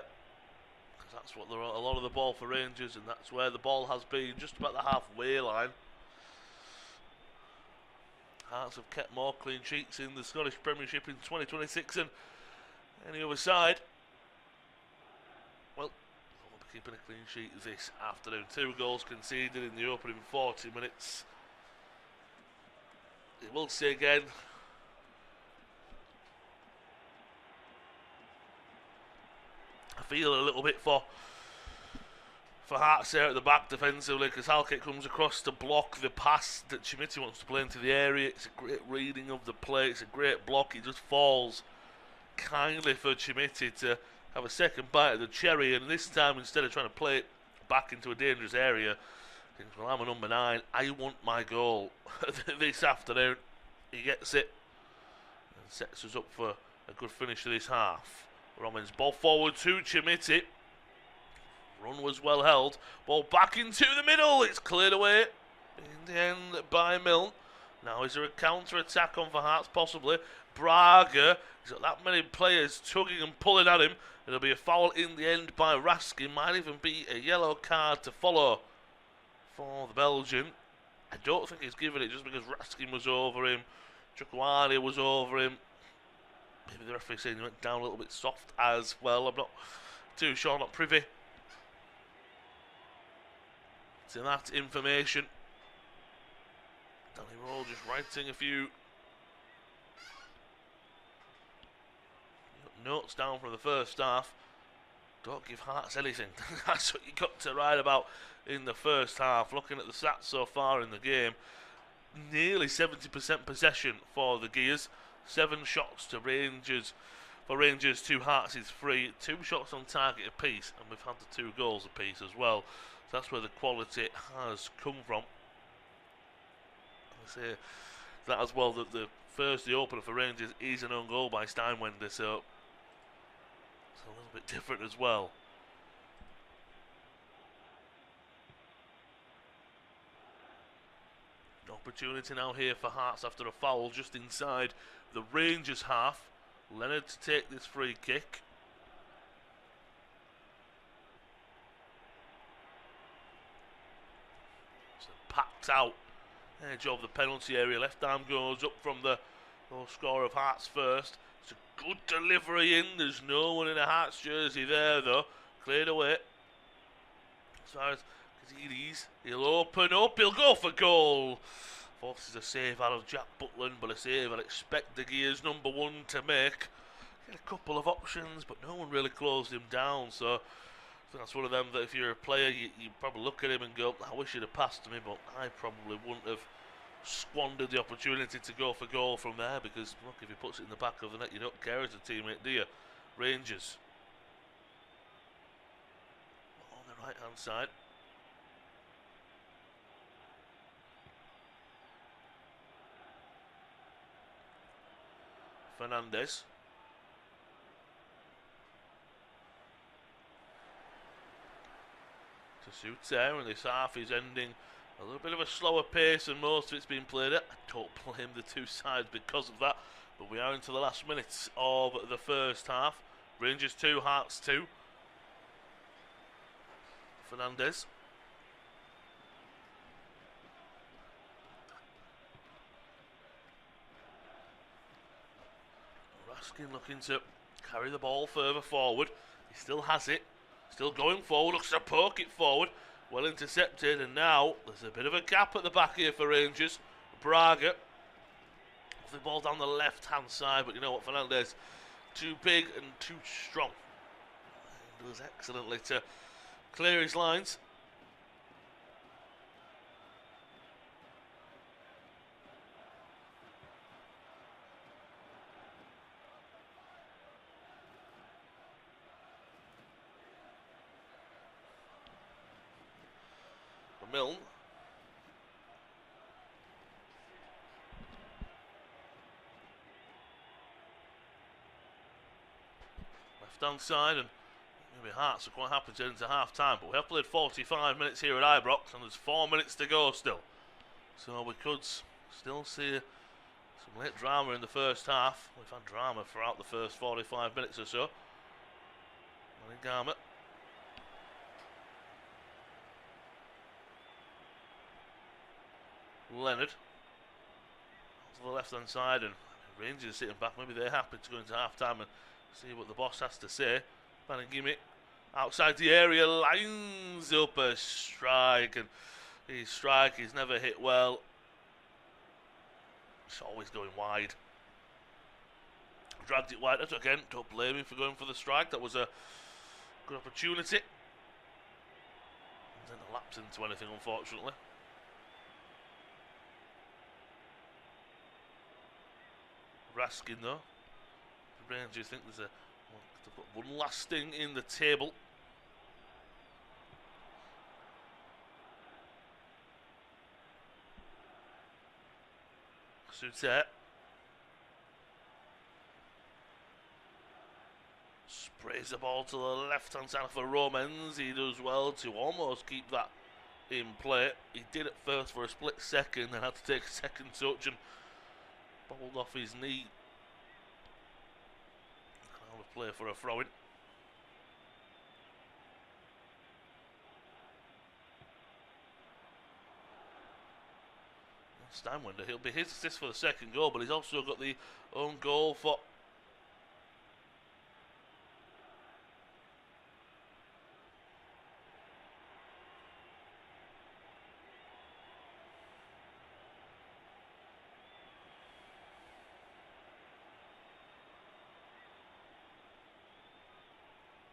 That's what a lot of the ball for Rangers, and that's where the ball has been, just about the halfway line. Hearts have kept more clean sheets in the Scottish Premiership in 2026 than any other side. Well, we'll be keeping a clean sheet this afternoon. 2 goals conceded in the opening 40 minutes. will say again, I feel a little bit for Hearts there at the back defensively, because Halkett comes across to block the pass that Chimiti wants to play into the area. It's a great reading of the play, it's a great block. It just falls kindly for Chimiti to have a second bite of the cherry, and this time, instead of trying to play it back into a dangerous area, thinks, well, I'm a number 9, I want my goal this afternoon. He gets it and sets us up for a good finish to this half. Romans ball forward to Chimiti. Run was well held. Ball back into the middle. It's cleared away in the end by Milne. Now is there a counter-attack on for Hearts? Possibly. Braga. He's got that many players tugging and pulling at him. It'll be a foul in the end by Raskin. Might even be a yellow card to follow for the Belgian. I don't think he's given it just because Raskin was over him. Chukwani was over him. Maybe the referee saying he went down a little bit soft as well. I'm not too sure, not privy to that information. Danny Roll just writing a few notes down from the first half. Don't give Hearts anything. That's what you got to write about in the first half. Looking at the stats so far in the game, nearly 70% possession for the Gears. 7 shots to Rangers. For Rangers, 2 Hearts is 3. 2 shots on target apiece, and we've had the 2 goals apiece as well. So that's where the quality has come from. I say that as well, that the opener for Rangers is an own goal by Steinwender, so it's a little bit different as well. Opportunity now here for Hearts after a foul just inside the Rangers half. Leonard to take this free kick. So packed out edge of the penalty area. Left arm goes up from the goal scorer of Hearts first. It's a good delivery in. There's no one in a Hearts jersey there though. Cleared away. As far as Kazidis, he'll open up. He'll go for goal. Forces a save out of Jack Butland, but a save I'll expect the Gears number 1 to make. Get a couple of options, but no one really closed him down. So I think that's one of them that if you're a player, you probably look at him and go, I wish he'd have passed to me, but I probably wouldn't have squandered the opportunity to go for goal from there, because look, if he puts it in the back of the net, you don't care as a teammate, do you? Rangers on the right hand side. Fernandez. To suit there, and this half is ending a little bit of a slower pace than most of it's been played at. I don't blame the 2 sides because of that, but we are into the last minutes of the first half. Rangers 2, Hearts 2. Fernandez. Raskin looking to carry the ball further forward. He still has it. Still going forward. Looks to poke it forward. Well intercepted. And now there's a bit of a gap at the back here for Rangers. Braga. The ball down the left hand side. But you know what? Fernandez too big and too strong. He does excellently to clear his lines. Milne. Left hand side, and maybe Hearts are quite happy to enter half time, but we have played 45 minutes here at Ibrox and there's 4 minutes to go still. So we could still see some late drama in the first half. We've had drama throughout the first 45 minutes or so. Garment. Leonard to the left hand side, and Rangers sitting back. Maybe they're happy to go into half time and see what the boss has to say. Banagimi outside the area, lines up a strike, and his strike is never hit well. It's always going wide. Dragged it wide. Again, don't blame him for going for the strike. That was a good opportunity. Didn't lapse into anything, unfortunately. Raskin, though. The Rangers think they've got one last thing in the table. Suter. Sprays the ball to the left-hand side for Romans. He does well to almost keep that in play. He did at first for a split second, then had to take a second touch and bobbled off his knee. Now a play for a throw-in. Steinwender, he'll be his assist for the second goal, but he's also got the own goal for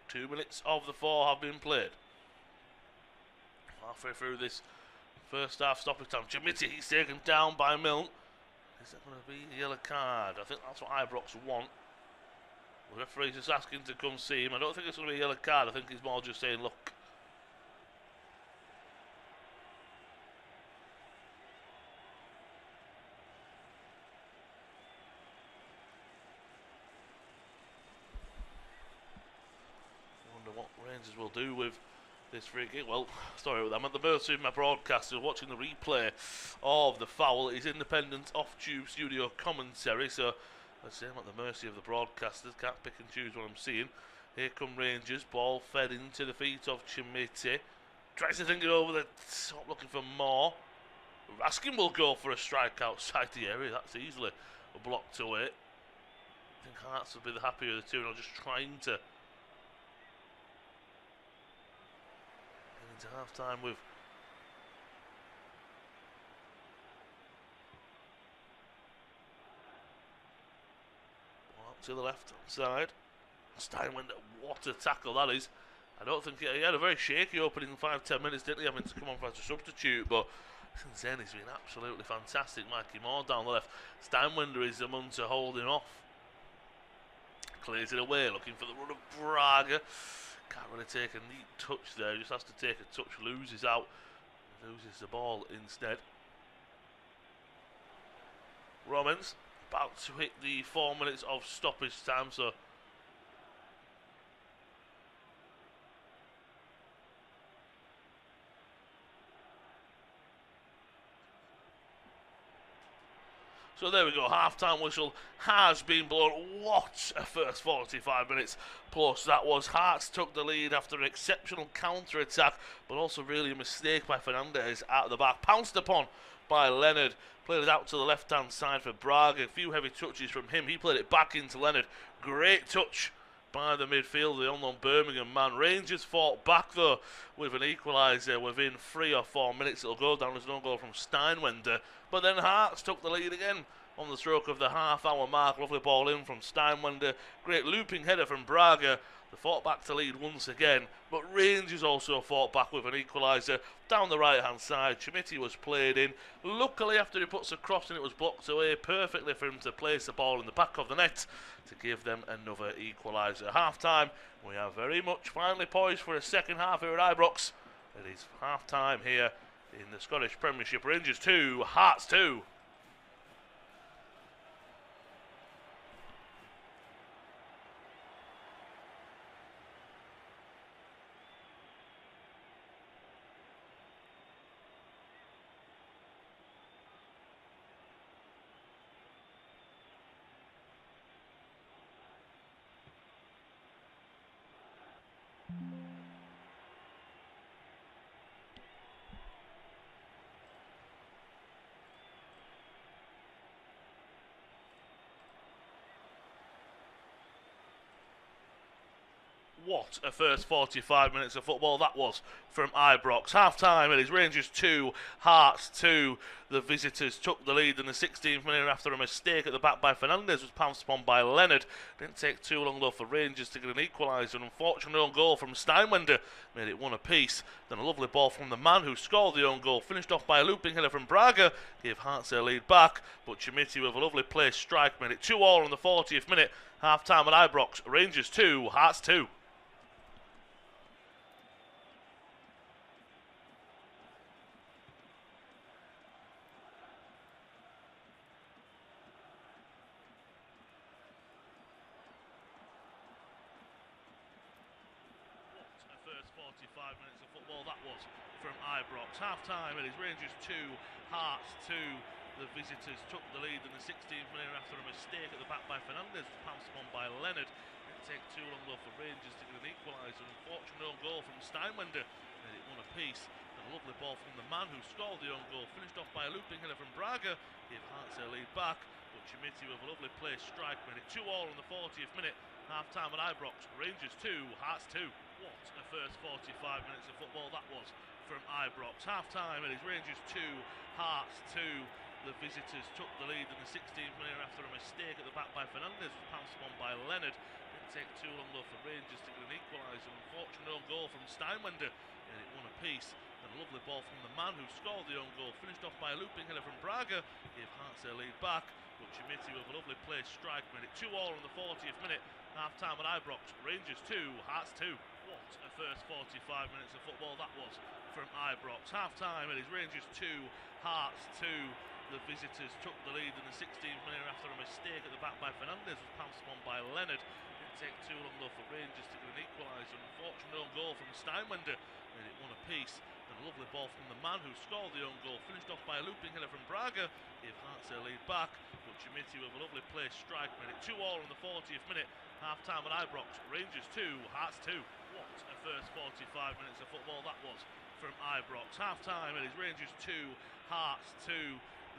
2 minutes of the 4 have been played. Halfway through this first half stoppage time. GMT, he's taken down by Milne. Is that going to be a yellow card? I think that's what Ibrox want. The referee's just asking to come see him. I don't think it's going to be a yellow card. I think he's more just saying, look. I wonder what Rangers will do with this free kick. Well, sorry, I'm at the mercy of my broadcaster watching the replay of the foul. It's independent off-tube studio commentary, so I say I'm at the mercy of the broadcasters. Can't pick and choose what I'm seeing. Here come Rangers. Ball fed into the feet of GMT. Tries to think it over the top, looking for more. Raskin will go for a strike outside the area. That's easily a block away. I think Hearts will be the happier of the two, and I'm just trying to into half time with to the left hand side. Steinwender, what a tackle that is. I don't think he had a very shaky opening 5-10 minutes, didn't he, having to come on as a substitute, but since then he's been absolutely fantastic. Mikey Moore down the left. Steinwender is the one to hold him off. Clears it away, looking for the run of Braga. Can't really take a neat touch there, just has to take a touch, loses out, loses the ball instead. Romans about to hit the 4 minutes of stoppage time, so there we go, half-time whistle has been blown. What a first 45 minutes plus that was. Hearts took the lead after an exceptional counter-attack, but also really a mistake by Fernandez out of the back. Pounced upon by Leonard. Played it out to the left-hand side for Braga. A few heavy touches from him. He played it back into Leonard. Great touch by the midfield, the unknown Birmingham man. Rangers fought back though with an equaliser within 3 or 4 minutes. It'll go down as no goal from Steinwender, but then Hearts took the lead again on the stroke of the half-hour mark. Lovely ball in from Steinwender. Great looping header from Braga. They fought back to lead once again, but Rangers also fought back with an equaliser down the right-hand side. GMT was played in. Luckily, after he puts a cross in, it was blocked away perfectly for him to place the ball in the back of the net to give them another equaliser. Half-time, we are very much finally poised for a second half here at Ibrox. It is half-time here in the Scottish Premiership. Rangers 2, Hearts 2. What a first 45 minutes of football that was from Ibrox. Half-time, it is Rangers 2, Hearts 2. The visitors took the lead in the 16th minute after a mistake at the back by Fernandez, was pounced upon by Leonard. Didn't take too long though for Rangers to get an equaliser. An unfortunate own goal from Steinwender made it one apiece. Then a lovely ball from the man who scored the own goal, finished off by a looping header from Braga, gave Hearts their lead back, but Chimiti with a lovely placed strike made it 2-2 in the 40th minute. Half-time at Ibrox, Rangers 2, Hearts 2. First 45 minutes of football that was from Ibrox. Half-time, it is Rangers 2, Hearts 2. The visitors took the lead in the 16th minute after a mistake at the back by Fernandez, was pounced upon by Leonard. Didn't take too long though for Rangers to get an equaliser. An unfortunate own goal from Steinwender made it one apiece. And a lovely ball from the man who scored the own goal, finished off by a looping header from Braga, gave Hearts their lead back, but Chimiti with a lovely placed strike made it 2-2 in the 40th minute. Half-time at Ibrox, Rangers 2, Hearts 2. What a first 45 minutes of football that was from Ibrox. Half-time, it is Rangers 2, Hearts 2. The visitors took the lead in the 16th minute after a mistake at the back by Fernandez, was pounced upon by Leonard. Didn't take too long though for Rangers to get an equaliser. An unfortunate own goal from Steinwender made it one apiece. And a lovely ball from the man who scored the own goal, finished off by a looping header from Braga, gave Hearts their lead back, but Chimiti with a lovely placed strike made it 2-2 in the 40th minute. Half-time at Ibrox, Rangers 2, Hearts 2. What a first 45 minutes of football that was from Ibrox. Half-time, it is Rangers 2, Hearts 2. The visitors took the lead in the 16th minute after a mistake at the back by Fernandez, was pounced upon by Leonard. Didn't take too long though for Rangers to get an equaliser. An unfortunate own goal from Steinwender made it one apiece. Then a lovely ball from the man who scored the own goal, finished off by a looping header from Braga, gave Hearts their lead back, but Chimiti with a lovely placed strike made it 2-2 in the 40th minute. Half-time at Ibrox, Rangers 2, Hearts 2. What a first 45 minutes of football that was from Ibrox. Half-time, it is Rangers 2, Hearts 2.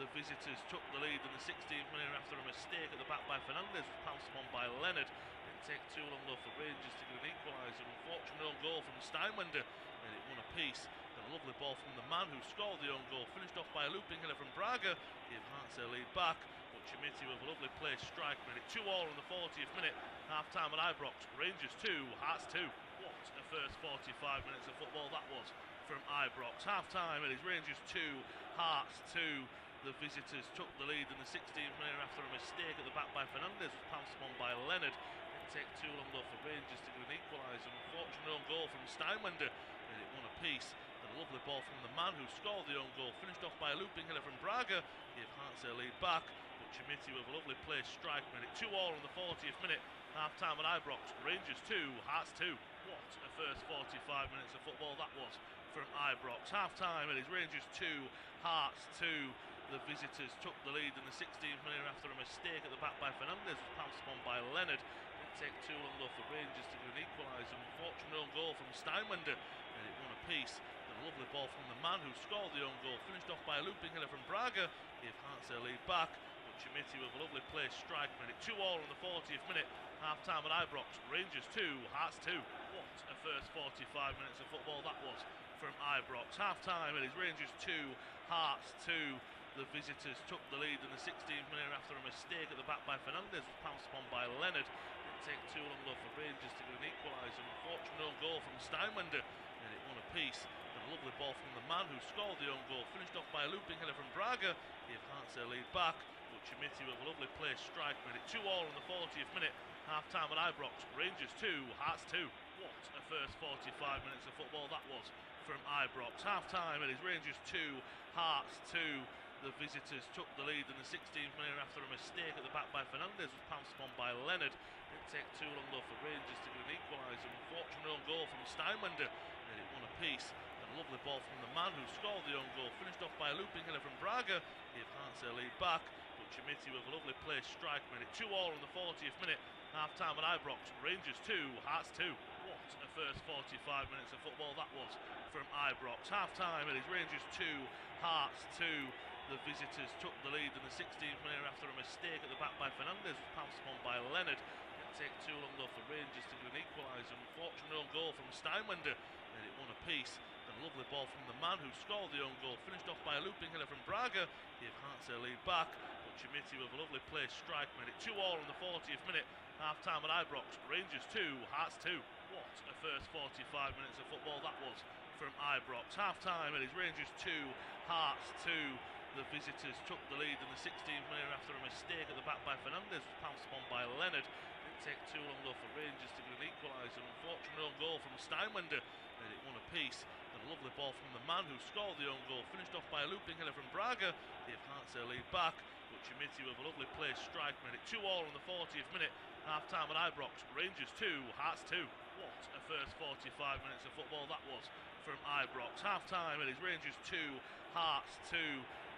The visitors took the lead in the 16th minute after a mistake at the back by Fernandez, was pounced upon by Leonard. Didn't take too long though for Rangers to get an equaliser. An unfortunate own goal from Steinwender made it one apiece. Then a lovely ball from the man who scored the own goal, finished off by a looping header from Braga, gave Hearts their lead back, but Chimiti with a lovely placed strike made it 2-2 in the 40th minute. Half-time at Ibrox, Rangers 2, Hearts 2. What a first 45 minutes of football that was from Ibrox. Half-time, it is Rangers 2, Hearts 2. The visitors took the lead in the 16th minute after a mistake at the back by Fernandez, was pounced upon by Leonard. Didn't take too long though for Rangers to get an equaliser. An unfortunate own goal from Steinwender made it one apiece. Then a lovely ball from the man who scored the own goal, finished off by a looping header from Braga, gave Hearts their lead back, but Chimiti with a lovely placed strike made it 2-2 in the 40th minute. Half-time at Ibrox, Rangers 2, Hearts 2. What a first 45 minutes of football that was from Ibrox. Half-time, it is Rangers 2, Hearts 2. The visitors took the lead in the 16th minute after a mistake at the back by Fernandez, was pounced upon by Leonard. Didn't take too long though for Rangers to get an equaliser. An unfortunate own goal from Steinwender made it one apiece. Then a lovely ball from the man who scored the own goal, finished off by a looping header from Braga, gave Hearts their lead back, but Chimiti with a lovely placed strike made it 2-2 in the 40th minute. Half-time at Ibrox, Rangers 2, Hearts 2. What a first 45 minutes of football that was from Ibrox. Half-time, it is Rangers 2, Hearts 2. The visitors took the lead in the 16th minute after a mistake at the back by Fernandez, was pounced upon by Leonard. Didn't take too long though for Rangers to get an equaliser. An unfortunate own goal from Steinwender made it one apiece. Then a lovely ball from the man who scored the own goal, finished off by a looping header from Braga, gave Hearts their lead back, but Chimiti with a lovely placed strike made it 2-2 in the 40th minute. Half-time at Ibrox, Rangers 2, Hearts 2. What a first 45 minutes of football that was from Ibrox. Half-time, it is Rangers 2, Hearts 2. The visitors took the lead in the 16th minute after a mistake at the back by Fernandez, was pounced upon by Leonard. Didn't take too long though for Rangers to get an equaliser. An unfortunate own goal from Steinwender made it one apiece. Then a lovely ball from the man who scored the own goal, finished off by a looping header from Braga, gave Hearts their lead back, but Chimiti with a lovely placed strike made it 2-2 in the 40th minute. Half-time at Ibrox, Rangers 2, Hearts 2. What a first 45 minutes of football that was from Ibrox. Half-time, it is Rangers 2, Hearts 2. The visitors took the lead in the 16th minute after a mistake at the back by Fernandez, was pounced upon by Leonard. Didn't Didn't take too long though for Rangers to get an equaliser. Unfortunate own goal from Steinwender, made it one apiece. And a lovely ball from the man who scored the own goal, finished off by a looping header from Braga, gave Hearts their lead back, but Chimiti with a lovely placed strike made it 2-all in the 40th minute. Half time at Ibrox, Rangers 2, Hearts 2. What a first 45 minutes of football that was from Ibrox. Half time it is Rangers 2, Hearts 2. The visitors took the lead in the 16th minute after a mistake at the back by Fernandez, was pounced upon by Leonard. Didn't take too long though for Rangers to get an equaliser. Unfortunate own goal from Steinwender, made it one apiece. And a lovely ball from the man who scored the own goal, finished off by a looping header from Braga, gave Hearts their lead back. But Chimiti with a lovely placed strike made it 2-all in the 40th minute. Half time at Ibrox, Rangers 2, Hearts 2. What a first 45 minutes of football that was from Ibrox. Half time it is Rangers 2, Hearts 2.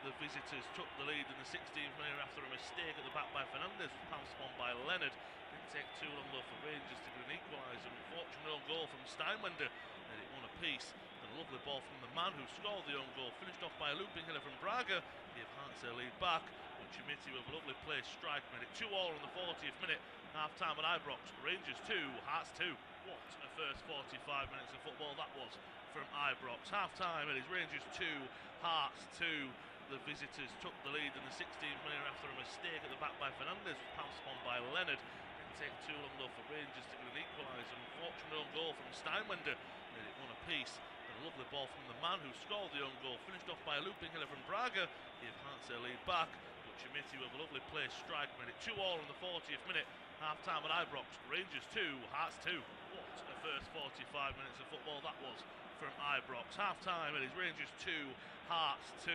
The visitors took the lead in the 16th minute after a mistake at the back by Fernandez, was pounced upon by Leonard. Didn't take too long though for Rangers to get an equaliser. Unfortunate own goal from Steinwender, made it one apiece. And a lovely ball from the man who scored the own goal, finished off by a looping header from Braga, gave Hearts their lead back. But Chimiti with a lovely placed strike made it 2-all in the 40th minute. Half time at Ibrox, Rangers 2, Hearts 2. What a first 45 minutes of football that was from Ibrox. Half time it is Rangers 2, Hearts 2. The visitors took the lead in the 16th minute after a mistake at the back by Fernandez, was pounced upon by Leonard. Didn't take too long though for Rangers to get an equaliser. Unfortunate own goal from Steinwender, made it one apiece. And a lovely ball from the man who scored the own goal, finished off by a looping header from Braga, gave Hearts their lead back. But Chimiti with a lovely placed strike made it 2-all in the 40th minute. Half time at Ibrox, Rangers 2, Hearts 2. What a first 45 minutes of football that was from Ibrox. Half time it is Rangers 2, Hearts 2.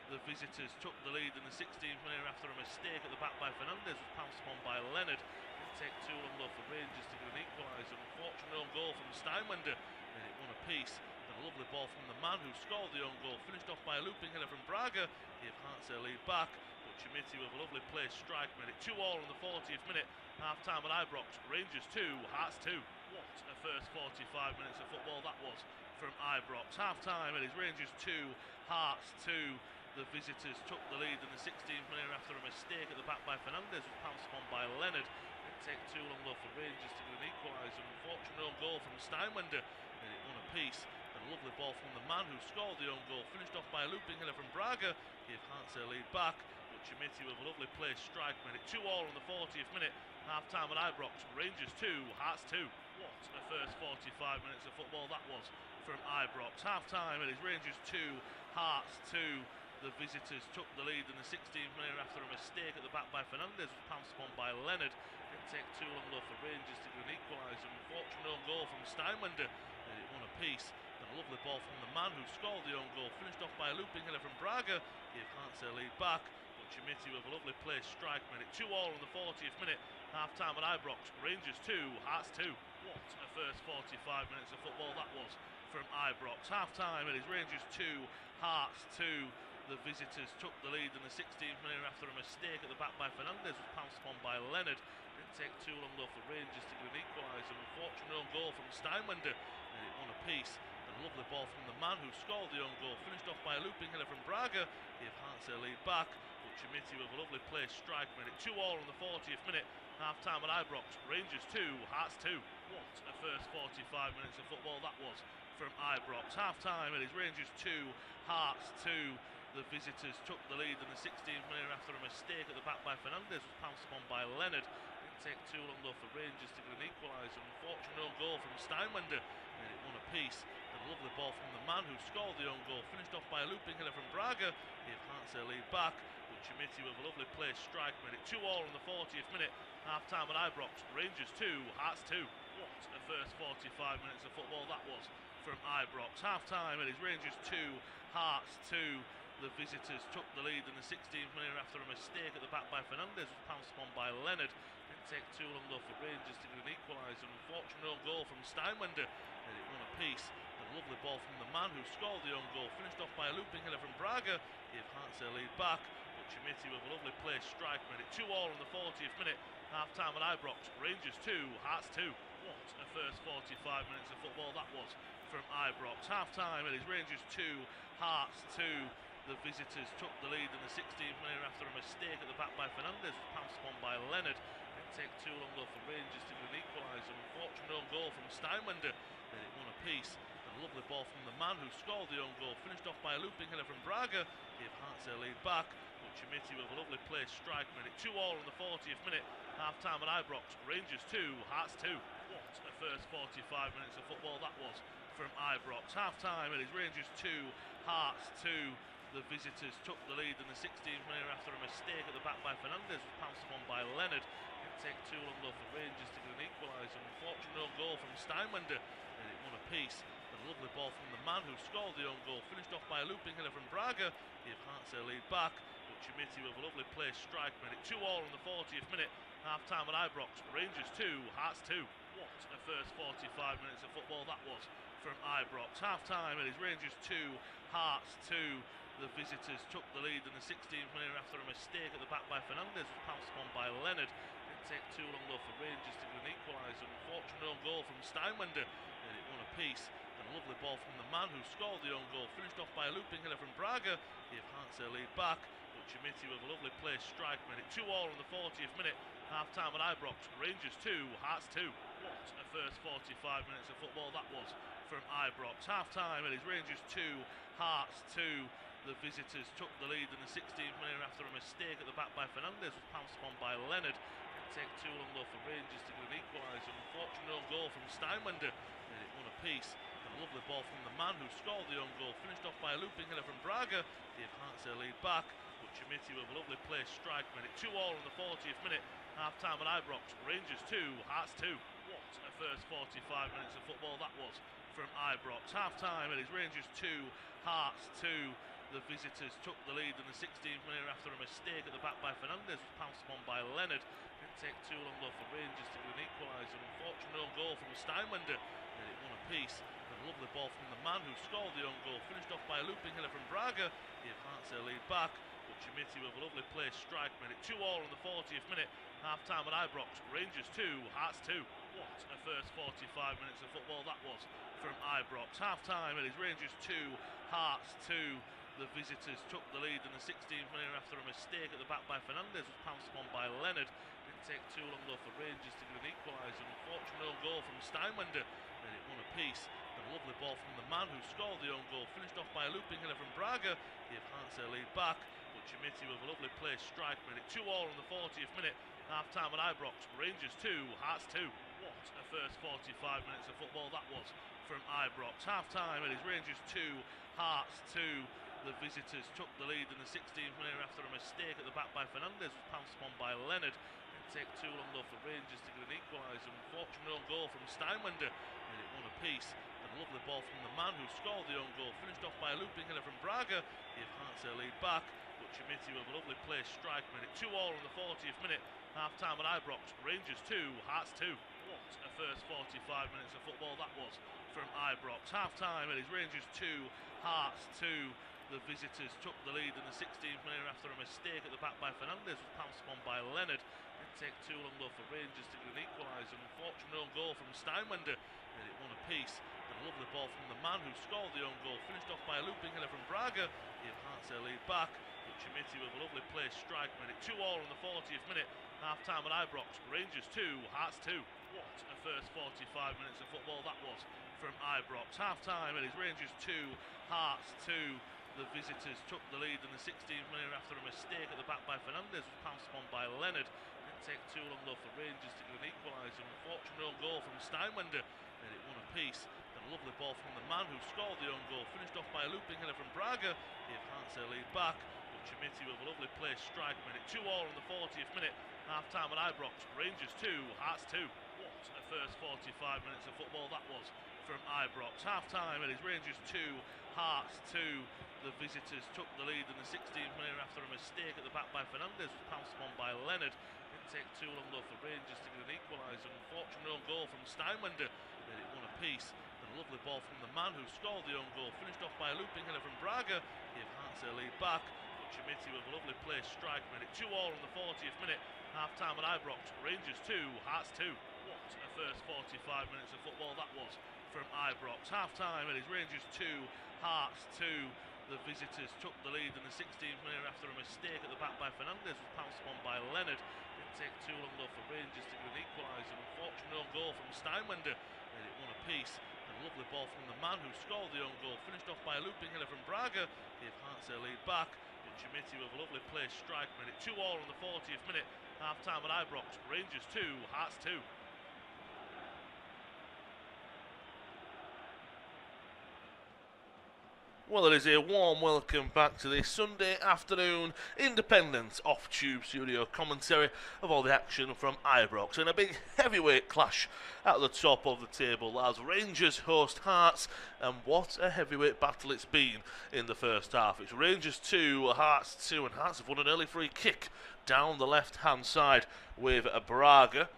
The visitors took the lead in the 16th minute after a mistake at the back by Fernandez, was pounced upon by Leonard. Didn't take too long though for Rangers to get an equaliser. Unfortunate own goal from Steinwender, made it one apiece. And a lovely ball from the man who scored the own goal, finished off by a looping header from Braga, gave Hearts their lead back. But Chimiti with a lovely placed strike made it 2-all in the 40th minute. Half time at Ibrox, Rangers 2, Hearts 2. What a first 45 minutes of football that was from Ibrox. Half time it is Rangers 2, Hearts 2. The visitors took the lead in the 16th minute after a mistake at the back by Fernandez, was pounced upon by Leonard. Didn't take too long though for Rangers to get an equaliser. Unfortunate own goal from Steinwender, made it one apiece. And a lovely ball from the man who scored the own goal, finished off by a looping header from Braga, gave Hearts their lead back. But Chimiti with a lovely placed strike made it 2-all in the 40th minute. Half time at Ibrox, Rangers 2, Hearts 2. What a first 45 minutes of football that was from Ibrox. Half time it is Rangers 2, Hearts 2. The visitors took the lead in the 16th minute after a mistake at the back by Fernandez, was pounced upon by Leonard. Didn't take too long though for Rangers to get an equaliser. Unfortunate own goal from Steinwender, made it one apiece. And a lovely ball from the man who scored the own goal, finished off by a looping header from Braga, gave Hearts their lead back. But Chimiti with a lovely placed strike made it 2-all in the 40th minute. Half time at Ibrox, Rangers 2, Hearts 2. What a first 45 minutes of football that was from Ibrox. Half time it is Rangers 2, Hearts 2. The visitors took the lead in the 16th minute after a mistake at the back by Fernandez, was pounced upon by Leonard. Didn't take too long though for Rangers to get an equaliser. Unfortunate own goal from Steinwender, made it one apiece. And a lovely ball from the man who scored the own goal, finished off by a looping header from Braga, gave Hearts their lead back. But Chimiti with a lovely placed strike made it 2-all in the 40th minute. Half time at Ibrox, Rangers 2, Hearts 2. What a first 45 minutes of football that was from Ibrox. Half time it is Rangers 2, Hearts 2. The visitors took the lead in the 16th minute after a mistake at the back by Fernandez, was pounced upon by Leonard. Didn't take too long though for Rangers to get an equaliser. Unfortunate own goal from Steinwender, made it one apiece. And a lovely ball from the man who scored the own goal, finished off by a looping header from Braga, gave Hearts their lead back. But Chimiti with a lovely placed strike made it 2-all in the 40th minute. Half time at Ibrox, Rangers 2, Hearts 2. What a first 45 minutes of football that was from Ibrox. Half time it is Rangers 2, Hearts 2. The visitors took the lead in the 16th minute after a mistake at the back by Fernandez, was pounced upon by Leonard. Didn't take too long though for Rangers to get an equaliser. Unfortunate own goal from Steinwender, made it one apiece. And a lovely ball from the man who scored the own goal, finished off by a looping header from Braga, gave Hearts their lead back. But Chimiti with a lovely placed strike made it 2-all in the 40th minute. Half time at Ibrox, Rangers 2, Hearts 2. What a first 45 minutes of football that was from Ibrox. Half time it is Rangers 2, Hearts 2. The visitors took the lead in the 16th minute after a mistake at the back by Fernandez, was pounced upon by Leonard. Didn't Didn't take too long though for Rangers to get an equaliser. Unfortunate own goal from Steinwender. Then it won a piece. A lovely ball from the man who scored the own goal, finished off by a looping header from Braga, gave Hearts their lead back, but Chimiti with a lovely place strike made it 2-2 in the 40th minute. Half time at Ibrox, Rangers 2, Hearts 2. What a first 45 minutes of football that was from Ibrox. Half time it is Rangers 2, Hearts 2. The visitors took the lead in the 16th minute after a mistake at the back by Fernandez, was pounced upon by Leonard. Didn't take too long though for Rangers to get an equaliser. Unfortunate own goal from Steinwender, and it won a piece. A lovely ball from the man who scored the own goal, finished off by a looping header from Braga, gave Hearts their lead back, but Chimiti with a lovely place strike made it 2-2 in the 40th minute. Half time at Ibrox, Rangers 2, Hearts 2. What a first 45 minutes of football that was from Ibrox. Half time it is Rangers 2, Hearts 2. The visitors took the lead in the 16th minute after a mistake at the back by Fernandez, was pounced upon by Leonard. Didn't take too long though for Rangers to get an equaliser. Unfortunate own goal from Steinwender, and it won a piece. And a lovely ball from the man who scored the own goal, finished off by a looping header from Braga, gave Hearts their lead back, but Chimiti with a lovely place strike made it 2-2 in the 40th minute. Half time at Ibrox, Rangers 2, Hearts 2. What a first 45 minutes of football that was from Ibrox. Half time it is Rangers 2, Hearts 2. The visitors took the lead in the 16th minute after a mistake at the back by Fernandez, was pounced upon by Leonard. Didn't take too long though for Rangers to get an equaliser. Unfortunate own goal from Steinwender, and it won a piece. And a lovely ball from the man who scored the own goal, finished off by a looping header from Braga, gave Hearts their lead back, but Chimiti with a lovely place strike made it 2-2 in the 40th minute. Half time at Ibrox, Rangers 2, Hearts 2. What a first 45 minutes of football that was from Ibrox. Half time it is Rangers 2, Hearts 2. The visitors took the lead in the 16th minute after a mistake at the back by Fernandez, was pounced upon by Leonard. Didn't take too long though for Rangers to get an equaliser. Unfortunate own goal from Steinwender, and it won a piece. And a lovely ball from the man who scored the own goal, finished off by a looping header from Braga, gave Hearts their lead back, but Chimiti with a lovely place strike made it 2-2 in the 40th minute. Half time at Ibrox, Rangers 2, Hearts 2. What a first 45 minutes of football that was from Ibrox. Half time it is Rangers 2, Hearts 2. The visitors took the lead in the 16th minute after a mistake at the back by Fernandez, was pounced upon by Leonard. Didn't take too long though for Rangers to get an equaliser. Unfortunate own goal from Steinwender, and it won a piece. And a lovely ball from the man who scored the own goal, finished off by a looping header from Braga, gave Hearts their lead back, but Chimiti with a lovely place strike made it 2-2 in the 40th minute. Half time at Ibrox, Rangers 2, Hearts 2. What a first 45 minutes of football that was from Ibrox. Half time it is Rangers 2, Hearts 2. The visitors took the lead in the 16th minute after a mistake at the back by Fernandez, was pounced upon by Leonard. Didn't take too long though for Rangers to get an equaliser. Unfortunate own goal from Steinwender, and it won a piece. And a lovely ball from the man who scored the own goal, finished off by a looping header from Braga, gave Hearts their lead back, but Chimiti with a lovely place strike made it 2-2 in the 40th minute. Half time at Ibrox, Rangers 2, Hearts 2. What a first 45 minutes of football that was from Ibrox. Half time it is Rangers 2, Hearts 2. The visitors took the lead in the 16th minute after a mistake at the back by Fernandez, was pounced upon by Leonard. Didn't take too long though for Rangers to get an equaliser. Unfortunate own goal from Steinwender, and it won a piece. And a lovely ball from the man who scored the own goal, finished off by a looping header from Braga, gave Hearts their lead back, but Chimiti with a lovely place strike made it 2-2 in the 40th minute. Half time at Ibrox, Rangers 2, Hearts 2. What a first 45 minutes of football that was from Ibrox. Half time it is Rangers 2, Hearts 2. The visitors took the lead in the 16th minute after a mistake at the back by Fernandez, was pounced upon by Leonard. Didn't take too long though for Rangers to get an equaliser. Unfortunate own goal from Steinwender, and it won a piece. And a lovely ball from the man who scored the own goal, finished off by a looping header from Braga, gave Hearts their lead back, but Chimiti with a lovely place strike made it 2-2 in the 40th minute. Half time at Ibrox, Rangers 2, Hearts 2. What a first 45 minutes of football that was from Ibrox. Half time it is Rangers 2, Hearts 2. The visitors took the lead in the 16th minute after a mistake at the back by Fernandez, was pounced upon by Leonard. Didn't take too long though for Rangers to get an equaliser. Unfortunate own goal from Steinwender, and it won a piece. And a lovely ball from the man who scored the own goal, finished off by a looping header from Braga, gave Hearts their lead back, but Chimiti with a lovely place strike made it 2-2 in the 40th minute. Half time at Ibrox, Rangers 2, Hearts 2. What a first 45 minutes of football that was from Ibrox. Half time it is Rangers 2, Hearts 2. the visitors took the lead in the 16th minute after a mistake at the back by Fernandez, was pounced upon by Leonard. Didn't take too long though for Rangers to get an equaliser. Unfortunately, no goal from Steinwender, made it one apiece. A lovely ball from the man who scored the own goal, finished off by a looping header from Braga, gave Hearts their lead back. But Chimiti with a lovely place strike made it 2-2 on the 40th minute. Half time at Ibrox. Rangers 2, Hearts 2. Well, it is a warm welcome back to this Sunday afternoon independent off-tube studio commentary of all the action from Ibrox, and a big heavyweight clash at the top of the table as Rangers host Hearts, and what a heavyweight battle it's been in the first half. It's Rangers 2, Hearts 2, and Hearts have won an early free kick down the left-hand side with a Braga.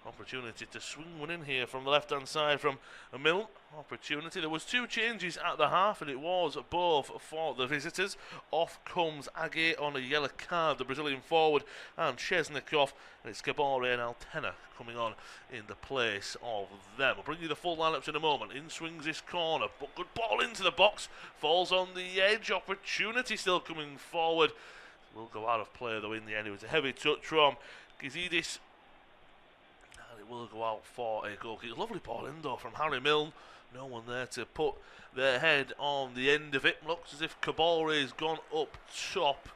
Opportunity to swing one in here from the left-hand side from Milne. Opportunity. There was 2 changes at the half, and it was both for the visitors. Off comes Age on a yellow card, the Brazilian forward, and Chesnikov, and it's Cabore and Altena coming on in the place of them. I'll bring you the full lineups in a moment. In swings this corner, but good ball into the box, falls on the edge. Opportunity still coming forward. Will go out of play though in the end. It was a heavy touch from Gizidis. It will go out for a goal kick. Lovely ball in though from Harry Milne. No one there to put their head on the end of it. Looks as if Cabore has gone up top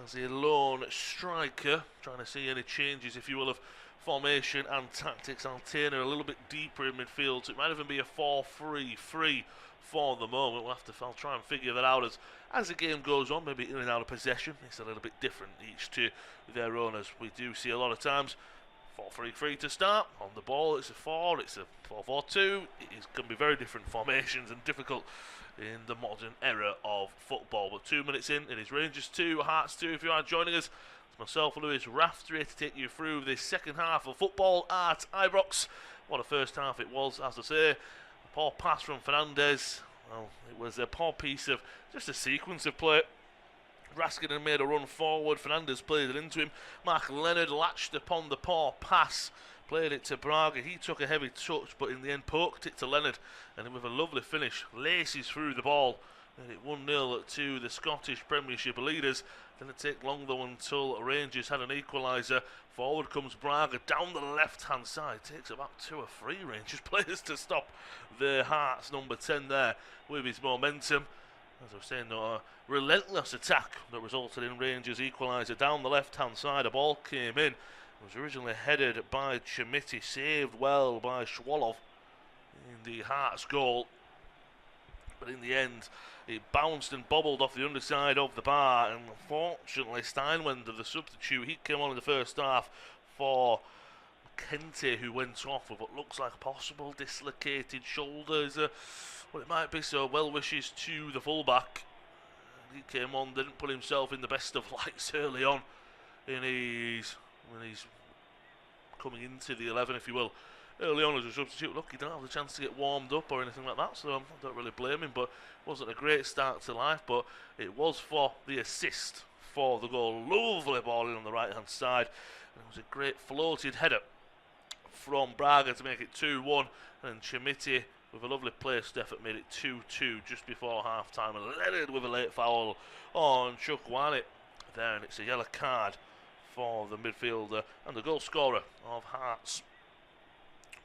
as a lone striker. Trying to see any changes, if you will, of formation and tactics. Altena a little bit deeper in midfield, so it might even be a 4-3-3 for the moment. I'll try and figure that out as the game goes on. Maybe in and out of possession. It's a little bit different each to their owners. We do see a lot of times 4-3-3 to start. On the ball it's a 4, it's a 4-4-2. It can be very different formations and difficult in the modern era of football. But 2 minutes in, it is Rangers 2, Hearts 2. If you are joining us, it's myself, Lewis Raftery, to take you through this second half of football at Ibrox. What a first half it was, as I say. A poor pass from Fernandez. Well, it was a poor piece of just a sequence of play. Raskin made a run forward. Fernandez played it into him. Mark Leonard latched upon the poor pass, played it to Braga. He took a heavy touch, but in the end poked it to Leonard, and with a lovely finish, laces through the ball. And it 1-0 to the Scottish Premiership leaders. Didn't take long though until Rangers had an equaliser. Forward comes Braga down the left-hand side. Takes about 2 or 3 Rangers players to stop the Hearts number 10 there with his momentum. As I was saying, a relentless attack that resulted in Rangers' equaliser down the left-hand side. A ball came in. It was originally headed by Chimiti, saved well by Schwolow in the Hearts goal. But in the end, it bounced and bobbled off the underside of the bar. And unfortunately, Steinwender, the substitute, he came on in the first half for Kente, who went off with what looks like possible dislocated shoulders. Well, it might be, so well wishes to the fullback. He came on, didn't put himself in the best of lights early on when he's coming into the 11, if you will. Early on as a substitute, look, he didn't have the chance to get warmed up or anything like that, so I don't really blame him. But it wasn't a great start to life, but it was for the assist for the goal. Lovely ball in on the right-hand side. And it was a great floated header from Braga to make it 2-1, and Chimiti with a lovely placed effort made it 2-2 just before half-time. And Leonard with a late foul on Chukwani there, and it's a yellow card for the midfielder and the goal scorer of Hearts.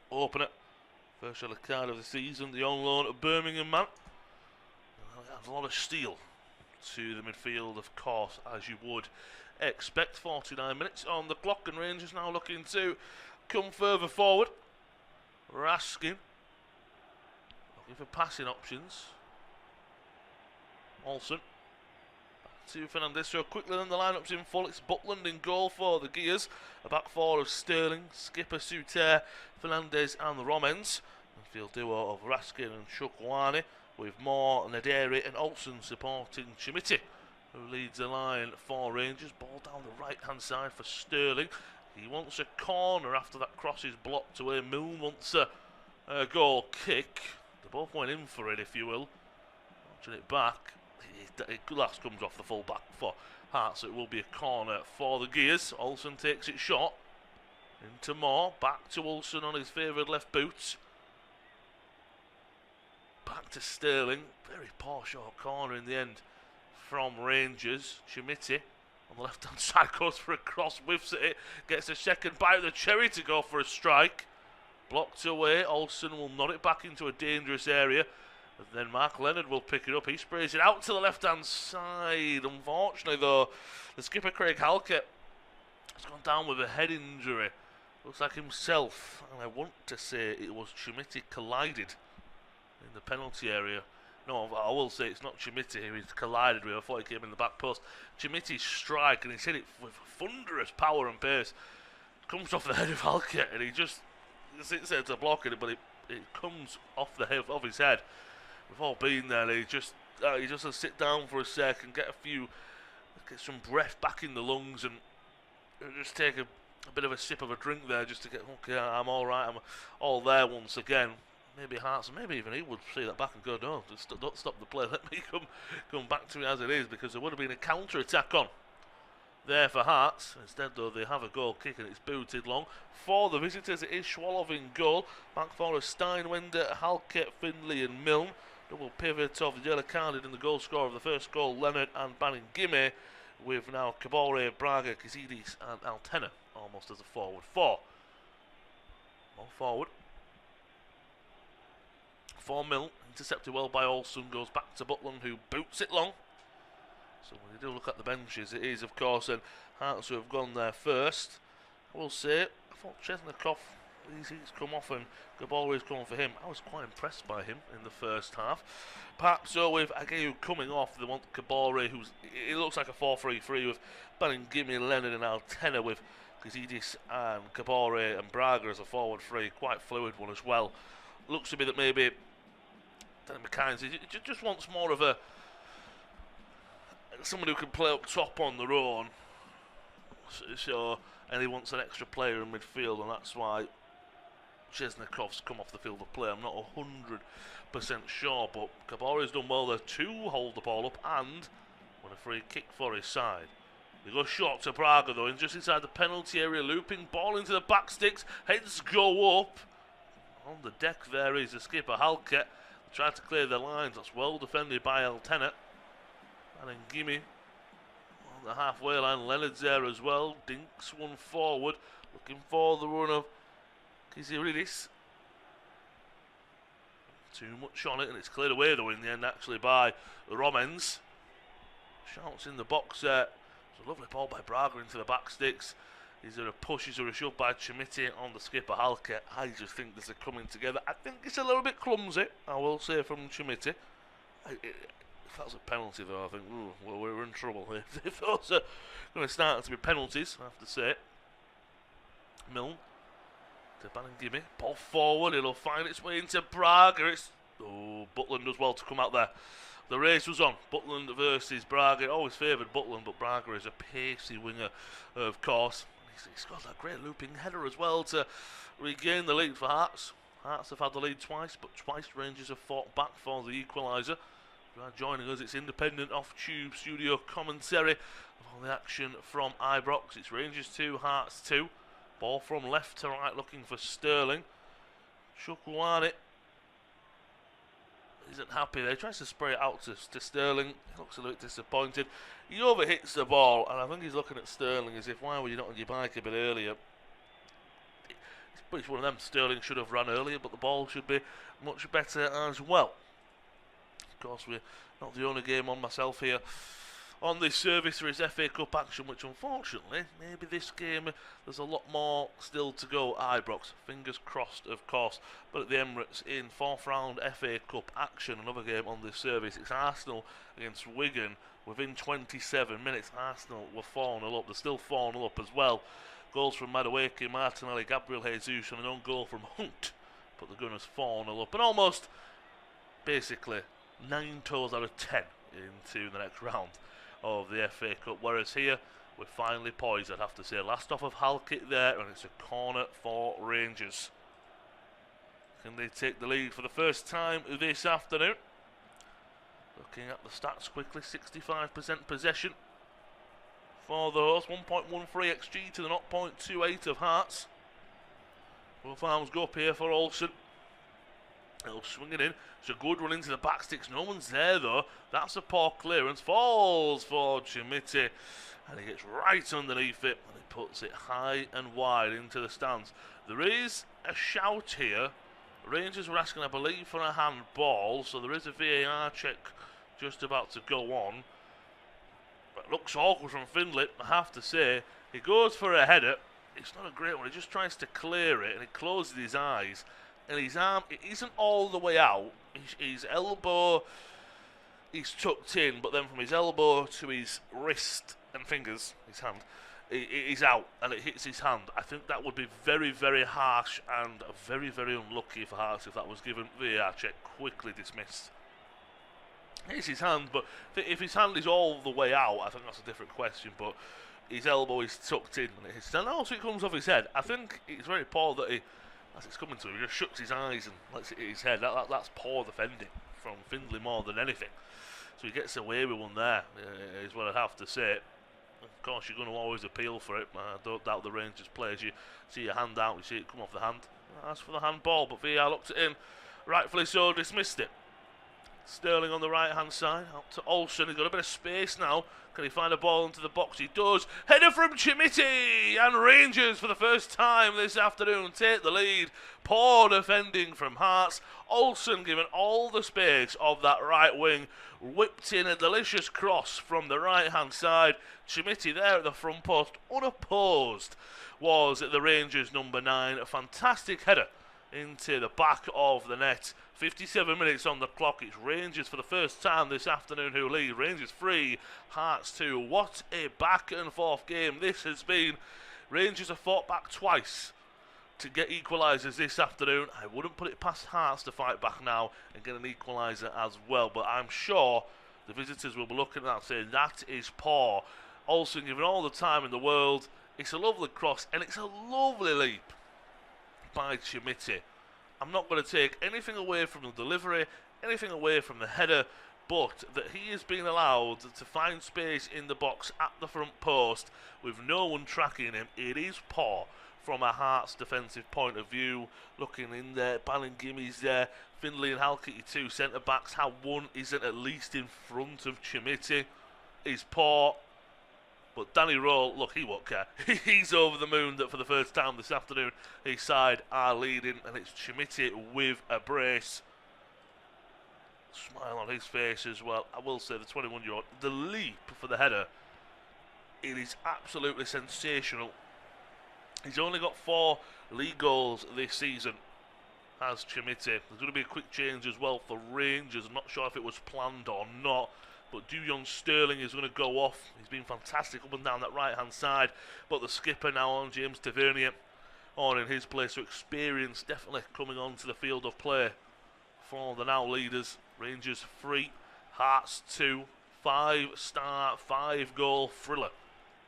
Opener, first yellow card of the season, the on loan of Birmingham man. A lot of steel to the midfield, of course, as you would expect. 49 minutes on the clock, and Rangers now looking to come further forward. Raskin looking for passing options. Olsen back to Fernandez. So quickly then the lineups in full. It's Butland in goal for the Gears. A back four of Sterling, Skipper, Suter, Fernandez and the Romans. Midfield duo of Raskin and Chukwani, with Moore, Naderi and Olsen supporting Chimiti, who leads the line for Rangers. Ball down the right hand side for Sterling. He wants a corner after that cross is blocked away. Milne wants a goal kick. They both went in for it, if you will. Watching it back, Glass comes off the full back for Hearts, so it will be a corner for the Gears. Olsen takes it short into Moore, back to Olsen on his favoured left boot. back to Sterling. Very poor short corner in the end from Rangers. Chimiti on the left-hand side goes for a cross, whiffs at it, gets a second bite of the cherry to go for a strike. Blocked away. Olsen will nod it back into a dangerous area. And then Mark Leonard will pick it up. He sprays it out to the left-hand side. Unfortunately, though, the skipper Craig Halkett has gone down with a head injury. Looks like himself. And I want to say it was Chimiti collided in the penalty area. No, I will say it's not Chimiti who he's collided with. I thought he came in the back post. Chimiti's strike, and he's hit it with thunderous power and pace. Comes off the head of Halkett, and he just sits there to block it, but it comes off the head of his head. We've all been there. He just has to sit down for a sec and get some breath back in the lungs, and just take a bit of a sip of a drink there, just to get okay. I'm all right. I'm all there once again. Maybe Hearts, maybe even he would see that back and go, no, just don't stop the play. Let me come back to it as it is, because there would have been a counter attack on there for Hearts. Instead, though, they have a goal kick and it's booted long. For the visitors, it is Schwalov in goal. Back for Steinwender, Halkett, Findlay and Milne. Double pivot of the yellow carded in the goal scorer of the first goal, Leonard and Baningime, with now Kabore, Braga, Kazidis and Altena almost as a forward four. More forward. 4 Milne, intercepted well by Olsen, goes back to Butland, who boots it long. So when you do look at the benches, it is, of course, and Hearts who have gone there first. I will say, I thought Chesnikov, he's come off and Gabore's come for him. I was quite impressed by him in the first half. Perhaps so with Ageu coming off, they want Kabore, it looks like a 4-3-3 with Baningime, Leonard and Altena, with Kazidis and Kabore and Braga as a forward three. Quite fluid one as well. Looks to me that maybe McKinsey just wants more of someone who can play up top on their own. So, and he wants an extra player in midfield, and that's why Chesnikov's come off the field of play. I'm not 100% sure, but Kabore's done well there to hold the ball up and win a free kick for his side. They go short to Braga though, and just inside the penalty area, looping ball into the back sticks, heads go up. On the deck there is the skipper Halkett. Tried to clear the lines. That's well defended by Altena. And then Gimme on the halfway line. Leonard's there as well. Dinks one forward. Looking for the run of Kiziridis. Too much on it, and it's cleared away though in the end actually by Romens. Shouts in the box there. It's a lovely ball by Braga into the back sticks. Is there a push? Is there a shove by Chimiti on the skipper Halkett? I just think this is coming together. I think it's a little bit clumsy, I will say, from Chimiti. If that's a penalty though, I think well, we're in trouble here. If those are going to start to be penalties, I have to say. Milne to Baningime. Ball forward, it'll find its way into Braga. Butland does well to come out there. The race was on. Butland versus Braga. Always favoured Butland, but Braga is a pacey winger, of course. He's got that great looping header as well to regain the lead for Hearts. Hearts have had the lead twice, but twice Rangers have fought back for the equaliser. If you are joining us, it's independent off-tube studio commentary of all the action from Ibrox. It's Rangers 2, Hearts 2. Ball from left to right looking for Sterling. Chukwuani isn't happy there. He tries to spray it out to Sterling. He looks a little bit disappointed. He overhits the ball, and I think he's looking at Sterling as if, why were you not on your bike a bit earlier? It's one of them. Sterling should have run earlier, but the ball should be much better as well. Of course, we're not the only game on myself here. On this service there is FA Cup action, which unfortunately, maybe this game, there's a lot more still to go. Ibrox, fingers crossed of course, but at the Emirates in 4th round FA Cup action, another game on this service. It's Arsenal against Wigan. Within 27 minutes, Arsenal were 4-0 up. They're still 4-0 up as well. Goals from Madueke, Martinelli, Gabriel Jesus, and an own goal from Hunt. Put the Gunners 4-0 up, and almost, basically, 9 toes out of 10 into the next round of the FA Cup, whereas here we're finally poised, I'd have to say. Last off of Halkett there, and it's a corner for Rangers. Can they take the lead for the first time this afternoon? Looking at the stats quickly, 65% possession for the host, 1.13 XG to the 0.28 of Hearts. Both arms go up here for Olsen. He'll swing it in. It's a good run into the back sticks. No one's there, though. That's a poor clearance. Falls for GMT. And he gets right underneath it. And he puts it high and wide into the stands. There is a shout here. Rangers were asking, I believe, for a handball. So there is a VAR check just about to go on. But it looks awkward from Findlay, I have to say. He goes for a header. It's not a great one. He just tries to clear it. And he closes his eyes. And his arm, it isn't all the way out. His elbow, he's tucked in, but then from his elbow to his wrist and fingers, his hand, he's out and it hits his hand. I think that would be very, very harsh and very, very unlucky for Hearts if that was given. VAR check quickly dismissed. It's his hand, but if his hand is all the way out, I think that's a different question. But his elbow is tucked in and it hits his hand. Also, it comes off his head. I think it's very poor that he, as it's coming to him, he just shuts his eyes and lets it hit his head. That's poor defending from Findlay more than anything. So he gets away with one there, is what I'd have to say. Of course, you're going to always appeal for it. I don't doubt the Rangers players. You see your hand out, you see it come off the hand. As for the handball, but VAR looked it in. Rightfully so, dismissed it. Sterling on the right-hand side, out to Olsen. He's got a bit of space now. Can he find a ball into the box? He does. Header from GMT! And Rangers, for the first time this afternoon, take the lead. Poor defending from Hearts. Olsen given all the space of that right wing. Whipped in a delicious cross from the right-hand side. GMT there at the front post, unopposed, was the Rangers' number 9. A fantastic header into the back of the net. 57 minutes on the clock. It's Rangers for the first time this afternoon who lead. Rangers 3, Hearts 2. What a back and forth game this has been. Rangers have fought back twice to get equalisers this afternoon. I wouldn't put it past Hearts to fight back now and get an equaliser as well. But I'm sure the visitors will be looking at that saying that is poor. Olsen given all the time in the world. It's a lovely cross and it's a lovely leap by GMT. I'm not going to take anything away from the delivery, anything away from the header, but that he is being allowed to find space in the box at the front post with no one tracking him. It is poor from a Hearts defensive point of view. Looking in there, Balingimi's there, Findlay and Halkett, 2 centre-backs. How one isn't at least in front of GMT is poor. But Danny Rowe, look, he won't care. He's over the moon that for the first time this afternoon, his side are leading, and it's GMT with a brace. Smile on his face as well. I will say the 21-year-old, the leap for the header, it is absolutely sensational. He's only got 4 league goals this season as GMT. There's going to be a quick change as well for Rangers. I'm not sure if it was planned or not. But Dujon Sterling is going to go off. He's been fantastic up and down that right-hand side. But the skipper now on, James Tavernier, on in his place. So experience definitely coming onto the field of play for the now leaders. Rangers 3, Hearts 2, 5-star, 5-goal thriller.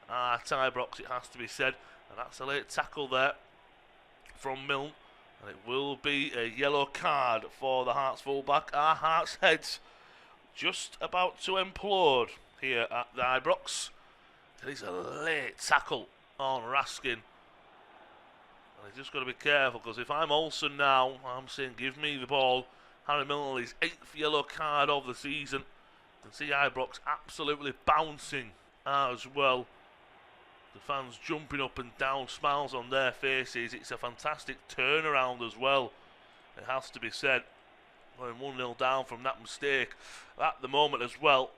Tybrox, it has to be said. And that's a late tackle there from Milne. And it will be a yellow card for the Hearts fullback. Our Hearts heads just about to implode here at the Ibrox. It is a late tackle on Raskin. And he's just got to be careful, because if I'm Olsen now, I'm saying give me the ball. Harry Milne, his 8th yellow card of the season. You can see Ibrox absolutely bouncing as well. The fans jumping up and down, smiles on their faces. It's a fantastic turnaround as well, it has to be said. Going 1-0 down from that mistake at the moment as well.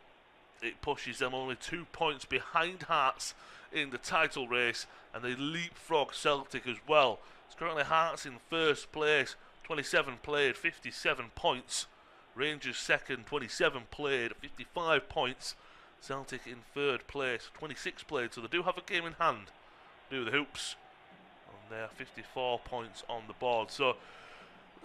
It pushes them only 2 points behind Hearts in the title race, and they leapfrog Celtic as well. It's currently Hearts in first place, 27 played, 57 points. Rangers second, 27 played, 55 points. Celtic in third place, 26 played, so they do have a game in hand, do the Hoops. And they are 54 points on the board. So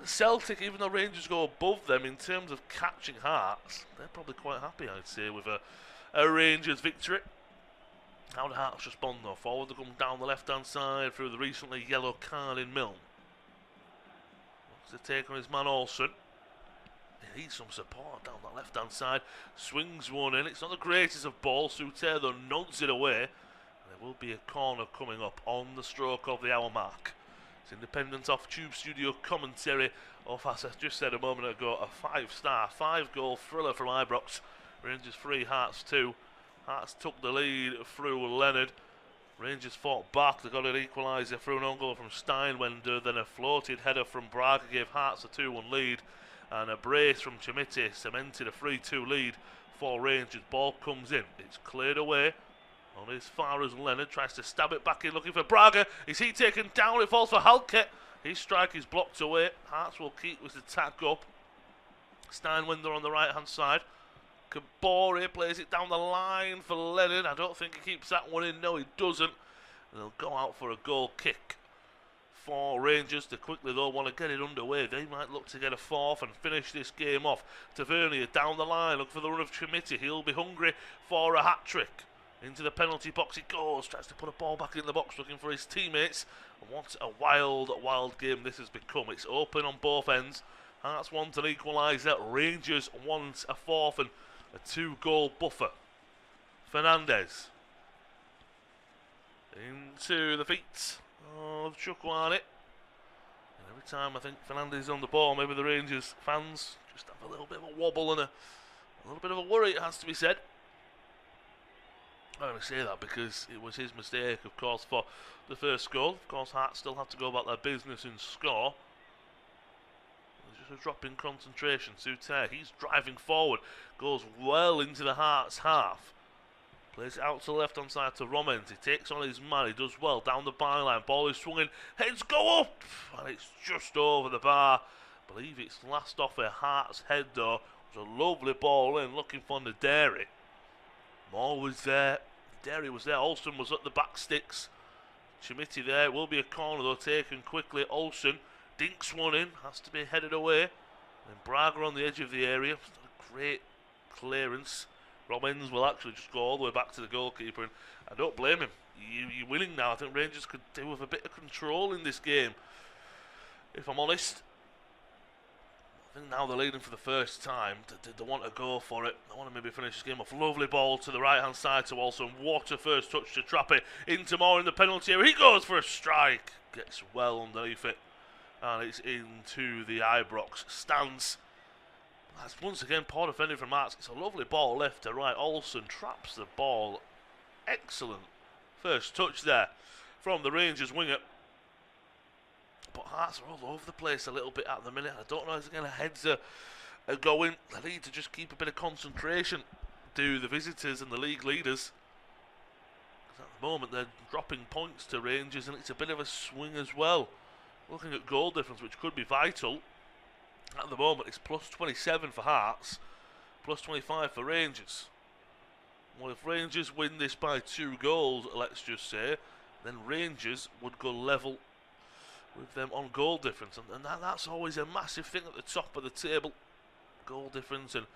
Celtic, even though Rangers go above them in terms of catching Hearts, they're probably quite happy, I'd say, with a Rangers victory. How do Hearts respond though? Forward, they come down the left-hand side through the recently yellow card in Milne. Looks to take on his man Olsen. He needs some support down that left-hand side. Swings one in. It's not the greatest of balls. Souter though nods it away. And there will be a corner coming up on the stroke of the hour mark. It's independent off Tube Studio commentary of, as I just said a moment ago, a 5-star, 5-goal thriller from Ibrox. Rangers 3, Hearts 2. Hearts took the lead through Leonard. Rangers fought back. They got an equaliser through an own goal from Steinwender. Then a floated header from Braga gave Hearts a 2-1 lead. And a brace from Chimiti cemented a 3-2 lead for Rangers. Ball comes in. It's cleared away. On as far as Leonard tries to stab it back in, looking for Braga. Is he taken down? It falls for Halkett. His strike is blocked away. Hearts will keep his attack up. Steinwender on the right-hand side. Kabore plays it down the line for Leonard. I don't think he keeps that one in. No, he doesn't. And they'll go out for a goal kick for Rangers. They quickly, though, want to get it underway. They might look to get a fourth and finish this game off. Tavernier down the line. Look for the run of Chimiti. He'll be hungry for a hat-trick. Into the penalty box he goes. Tries to put a ball back in the box, looking for his teammates. And what a wild, wild game this has become. It's open on both ends. Hearts want an equaliser. Rangers want a fourth and a 2-goal buffer. Fernandez into the feet of Chukwani. And every time I think Fernandez is on the ball, maybe the Rangers fans just have a little bit of a wobble and a little bit of a worry, it has to be said. I only say that because it was his mistake, of course, for the first goal. Of course, Hearts still have to go about their business and score. Just a drop in concentration. Suter, he's driving forward, goes well into the Hearts half. Plays it out to the left-hand side to Romans. He takes on his man. He does well down the byline. Ball is swung in. Heads go up, and it's just over the bar. I believe it's last off a Hearts head though. It was a lovely ball in, looking for Naderi. Moore was there. Derry was there. Olsen was at the back sticks. Chimiti there. It will be a corner though, taken quickly. Olsen dinks one in. Has to be headed away. And Braga on the edge of the area. A great clearance. Romans will actually just go all the way back to the goalkeeper. And I don't blame him. You're winning now. I think Rangers could do with a bit of control in this game, if I'm honest. I think now they're leading for the first time. They want to go for it. They want to maybe finish this game off. Lovely ball to the right-hand side to Olsen. What a first touch to trap it into Moore in the penalty area. He goes for a strike. Gets well underneath it. And it's into the Ibrox stands. That's once again poor defending from Hearts. It's a lovely ball left to right. Olsen traps the ball. Excellent first touch there from the Rangers winger. But Hearts are all over the place a little bit at the minute. I don't know if the heads are going. They need to just keep a bit of concentration. Do the visitors and the league leaders. Because at the moment they're dropping points to Rangers, and it's a bit of a swing as well. Looking at goal difference, which could be vital. At the moment it's plus 27 for Hearts, plus 25 for Rangers. Well, if Rangers win this by 2 goals, let's just say, then Rangers would go level with them on goal difference, and that's always a massive thing at the top of the table. Goal difference and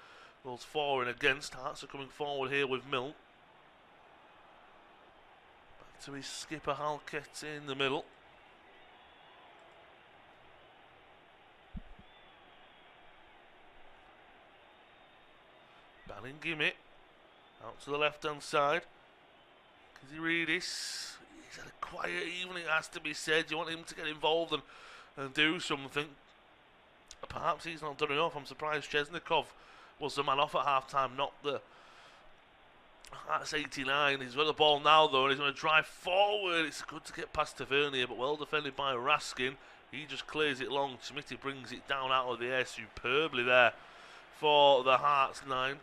goals for and against. Hearts are coming forward here with Mill. Back to his skipper Halkett in the middle. Gimme out to the left hand side. Kiziridis, he's had a quiet evening, it has to be said. You want him to get involved and do something. Perhaps he's not done enough. I'm surprised Chesnikov was the man off at half time, not the. That's 89. He's got the ball now though, and he's going to drive forward. It's good to get past Tavernier, but well defended by Raskin. He just clears it long. Chimiti brings it down out of the air superbly there for the Hearts 9.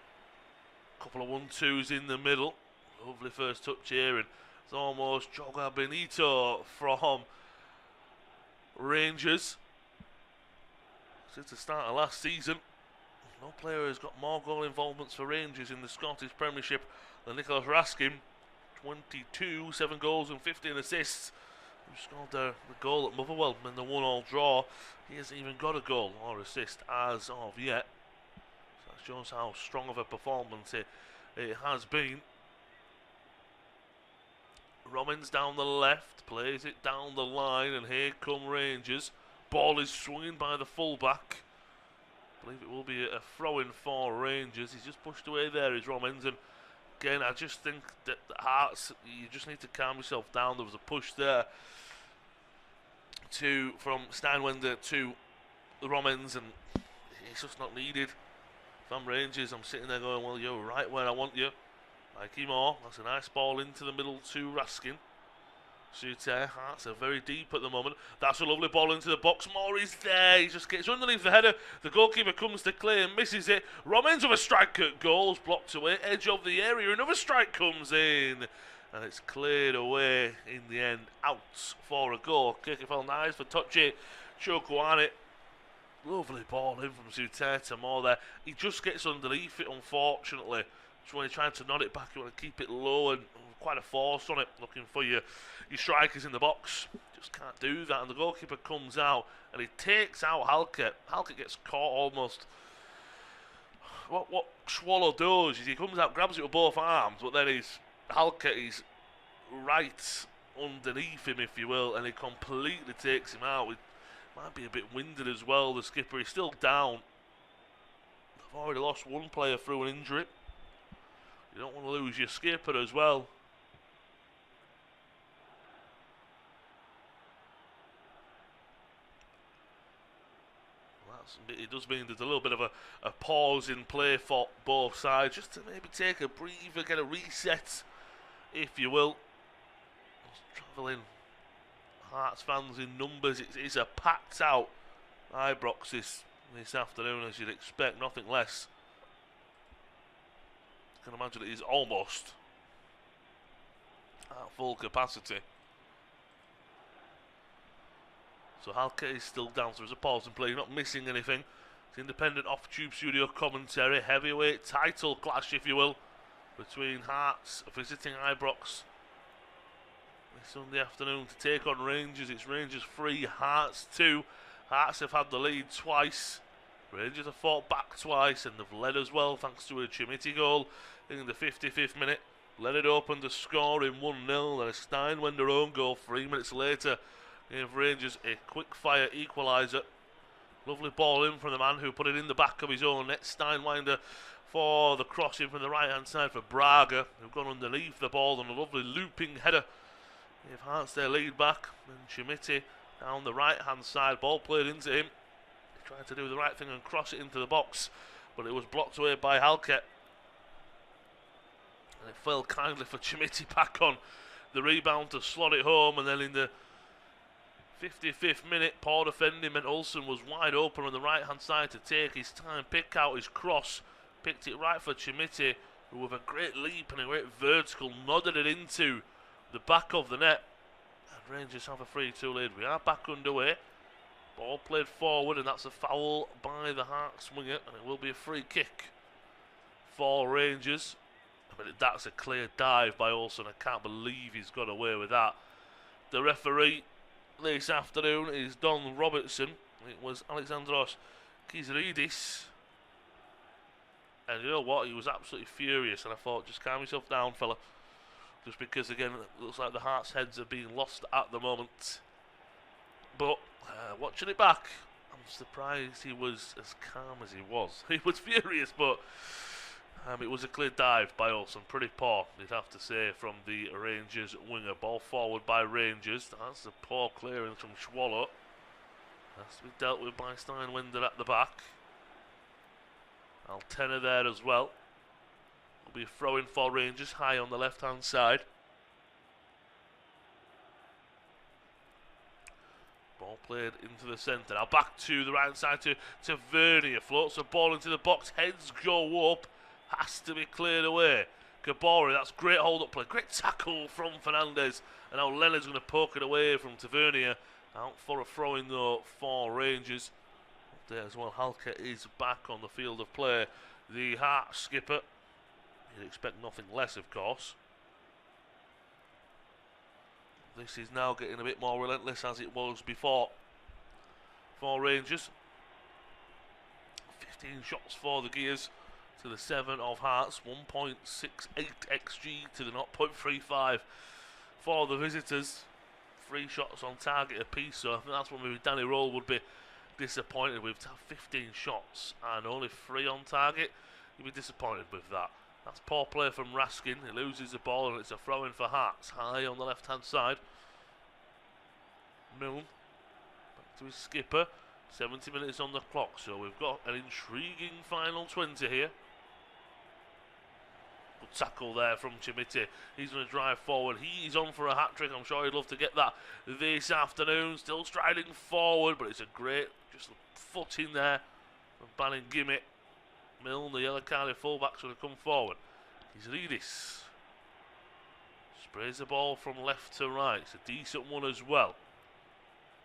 Couple of 1-2s in the middle. Lovely first touch here, and it's almost Joga Benito from Rangers. Since the start of last season, no player has got more goal involvements for Rangers in the Scottish Premiership than Nicholas Raskin. 22, 7 goals and 15 assists. He scored the goal at Motherwell in the 1-1 draw. He hasn't even got a goal or assist as of yet. Shows how strong of a performance it has been. Romans down the left, plays it down the line, and here come Rangers. Ball is swinging by the fullback. I believe it will be a throw-in for Rangers. He's just pushed away there, is Romans, and again, I just think that the Hearts, you just need to calm yourself down. There was a push there from Steinwender to the Romans, and it's just not needed. If I'm Rangers, I'm sitting there going, well, you're right where I want you. Mikey Moore, that's a nice ball into the middle to Raskin. Suter, Hearts are very deep at the moment. That's a lovely ball into the box. Moore is there. He just gets underneath the header. The goalkeeper comes to clear and misses it. Romans with a strike at goals, blocked away. Edge of the area. Another strike comes in. And it's cleared away in the end. Out for a goal. Kick fell nice for Tochi Chokuane. Lovely ball in from Suter to Moore there. He just gets underneath it, unfortunately. So when you're trying to nod it back, you want to keep it low and quite a force on it, looking for your strikers in the box. Just can't do that, and the goalkeeper comes out and he takes out Halkett. Halkett gets caught almost. What Swallow does is he comes out, grabs it with both arms, but then Halkett is right underneath him, if you will, and he completely takes him out. It might be a bit winded as well, the skipper. He's still down. They've already lost one player through an injury. You don't want to lose your skipper as well. It does mean there's a little bit of a pause in play for both sides, just to maybe take a breather, get a reset, if you will. Travelling Hearts fans in numbers. It's a packed out Ibrox this afternoon, as you'd expect, nothing less. I can imagine it is almost at full capacity. So Halkett is still down, so there's a pause in play. You're not missing anything. It's independent off-tube studio commentary. Heavyweight title clash, if you will, between Hearts visiting Ibrox this Sunday afternoon to take on Rangers. It's Rangers 3, Hearts 2. Hearts have had the lead twice. Rangers have fought back twice and they've led as well, thanks to a Chimiti goal in the 55th minute. Led it open to score in 1-0. Then a Steinwender own goal 3 minutes later gave Rangers a quick-fire equaliser. Lovely ball in from the man who put it in the back of his own net. Steinwender for the crossing from the right-hand side for Braga, who've gone underneath the ball and a lovely looping header. Give Hearts their lead back. And Chimiti down the right-hand side. Ball played into him. He tried to do the right thing and cross it into the box, but it was blocked away by Halkett. And it fell kindly for Chimiti back on the rebound to slot it home, and then in the 55th minute, poor defending meant Olsen was wide open on the right hand side to take his time, pick out his cross, picked it right for Chimiti, who with a great leap and a great vertical nodded it into the back of the net, and Rangers have a 3-2 lead. We are back underway. Ball played forward, and that's a foul by the Hearts winger, and it will be a free kick for Rangers. I mean, that's a clear dive by Olsen. I can't believe he's got away with that. The referee this afternoon is Don Robertson. It was Alexandros Kizridis, and you know what, he was absolutely furious, and I thought, just calm yourself down, fella, just because again it looks like the Hearts' heads are being lost at the moment. But watching it back, I'm surprised he was as calm as he was. He was furious, but it was a clear dive by Olsen. Pretty poor, you'd have to say, from the Rangers winger. Ball forward by Rangers. That's a poor clearance from Swallow. Has to be dealt with by Steinwender at the back. Altena there as well. Will be a throw in for Rangers, high on the left-hand side. Ball played into the centre. Now back to the right side to Vernier. Floats the ball into the box. Heads go up. Has to be cleared away. Kabori, that's great hold-up play. Great tackle from Fernandez. And now Leonard's going to poke it away from Tavernier. Out for a throw-in, though, for Rangers. Up there as well, Halkett is back on the field of play. The Hearts skipper. You'd expect nothing less, of course. This is now getting a bit more relentless as it was before for Rangers. 15 shots for the Gears to the 7 of Hearts. 1.68 XG to the 0.35 for the visitors. 3 shots on target apiece, so I think that's when maybe Danny Roll would be disappointed with. To have 15 shots and only 3 on target, you'd be disappointed with that. That's poor play from Raskin. He loses the ball and it's a throw-in for Hearts. High on the left-hand side. Milne to his skipper. 70 minutes on the clock, so we've got an intriguing final 20 here. Good tackle there from Chimiti. He's going to drive forward. He's on for a hat-trick. I'm sure he'd love to get that this afternoon. Still striding forward, but it's a great just foot in there from Banning-Gimmett. Milne, the yellow-carded fullback's going to come forward. Kizridis sprays the ball from left to right. It's a decent one as well.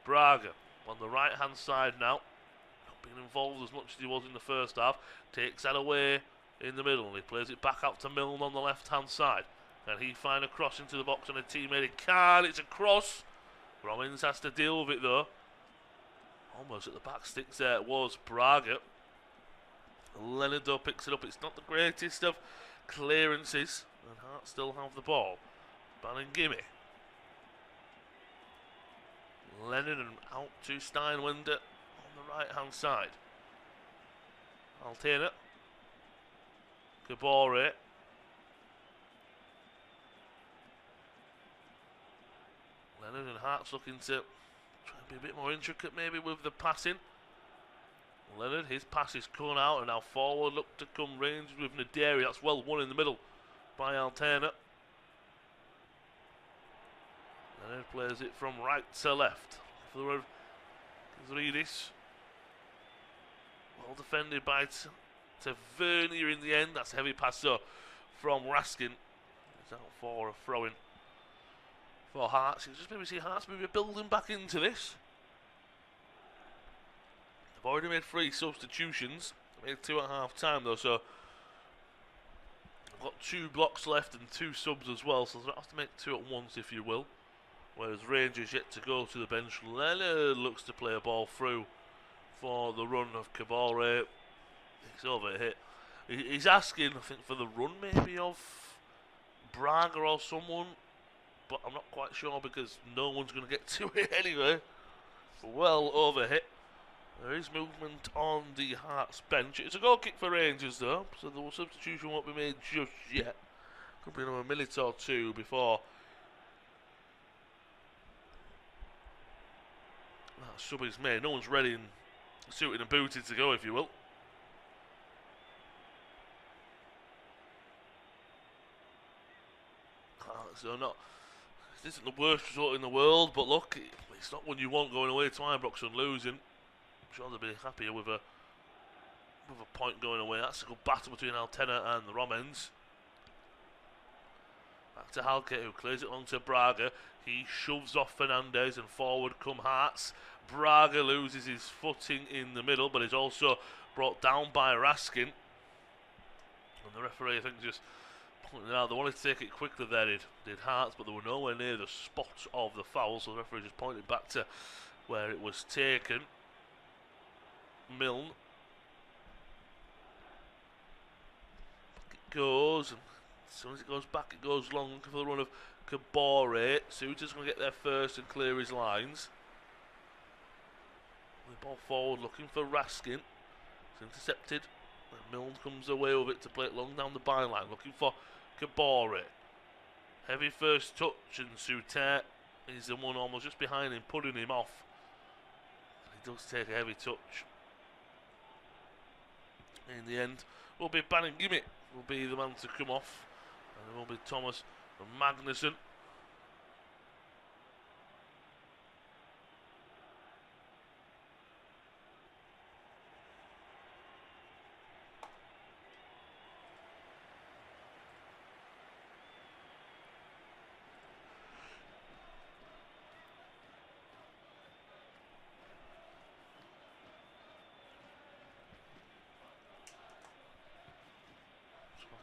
Braga on the right-hand side now. Not being involved as much as he was in the first half. Takes that away in the middle. And he plays it back out to Milne on the left-hand side. Can he find a cross into the box on a teammate? He can. It's a cross. Rollins has to deal with it though. Almost at the back sticks there. It was Braga. Leonard though picks it up. It's not the greatest of clearances. And Hearts still have the ball. Banning-Gimmett. Leonard and out to Steinwender on the right-hand side. Alternate. Kabore. Leonard and Hearts looking to try and be a bit more intricate maybe with the passing. Leonard, his pass is coming out and now forward look to come ranged with Naderi. That's well won in the middle by Alternate. Leonard plays it from right to left. For the road, Kizridis. Well defended by Tavernier in the end. That's a heavy pass though from Raskin. He's out for a throw-in for Hearts. You just maybe see Hearts maybe building back into this. They've already made 3 substitutions. They made 2 at half time though, so they've got 2 blocks left and 2 subs as well, so they don't have to make 2 at once if you will. Whereas Rangers yet to go to the bench. Leonard looks to play a ball through for the run of Kabore. He's overhit. He's asking, I think, for the run maybe of Braga or someone, but I'm not quite sure because no one's going to get to it anyway. Well overhit. There is movement on the Hearts bench. It's a goal kick for Rangers though, so the substitution won't be made just yet. Could be another minute or 2 before that sub is made. No one's ready and suited and booted to go, if you will. So this isn't the worst result in the world, but look, it's not one you want going away to Ibrox and losing. I'm sure they'll be happier with a point going away. That's a good battle between Altena and the Romans. Back to Halkett, who clears it along to Braga. He shoves off Fernandez and forward come Hearts. Braga loses his footing in the middle, but is also brought down by Raskin. And the referee, I think, just pointed out they wanted to take it quickly there, did Hearts, but they were nowhere near the spot of the foul, so the referee just pointed back to where it was taken. Milne. Back it goes, and as soon as it goes back, it goes long, looking for the run of Kabore. Suter's going to get there first and clear his lines. The ball forward, looking for Raskin. It's intercepted. And Milne comes away with it to play it long down the byline, looking for Kabore. Heavy first touch, and Suter is the one almost just behind him, putting him off. He does take a heavy touch. In the end, will be Banning-Gimmett will be the man to come off, and it will be Thomas Magnusson.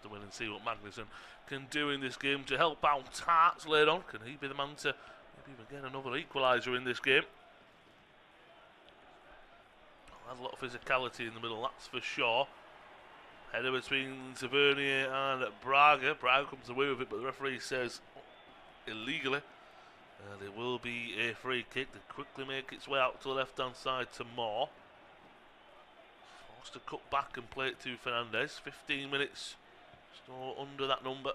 To win and see what Magnusson can do in this game to help out Hearts later on. Can he be the man to maybe even get another equaliser in this game? Has a lot of physicality in the middle, that's for sure. Header between Tavernier and Braga. Braga comes away with it, but the referee says illegally. There will be a free kick to quickly make its way out to the left-hand side to Moore. Forced to cut back and play it to Fernandez. 15 minutes. Still under that number.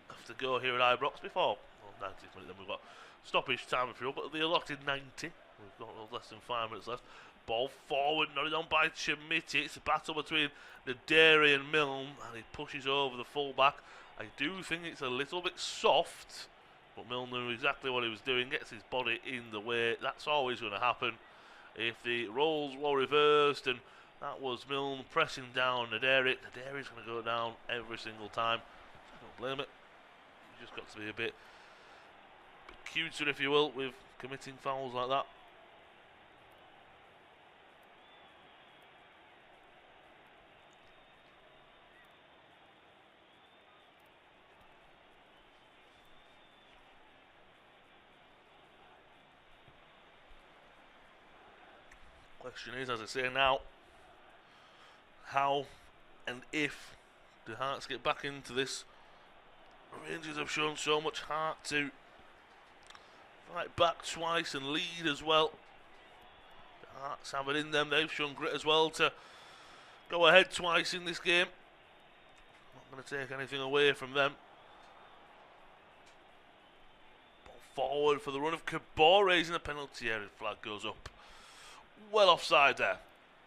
Have to go here at Ibrox before 90th minute. Then we've got stoppage time if you will, but the allotted 90 We've got less than 5 minutes left. Ball forward, nodded on by Chimiti. It's a battle between Naderi and Milne, and he pushes over the fullback. I do think it's a little bit soft, but Milne knew exactly what he was doing. Gets his body in the way. That's always going to happen. If the roles were reversed, and that was Milne pressing down Naderi. Naderi's going to go down every single time. I don't blame it. You've just got to be a bit cuter, if you will, with committing fouls like that. Question is, as I say now, how and if the Hearts get back into this. Rangers have shown so much heart to fight back twice and lead as well. The Hearts have it in them. They've shown grit as well to go ahead twice in this game. Not going to take anything away from them. Ball forward for the run of Cabor, raising a penalty area. Flag goes up. Well offside there.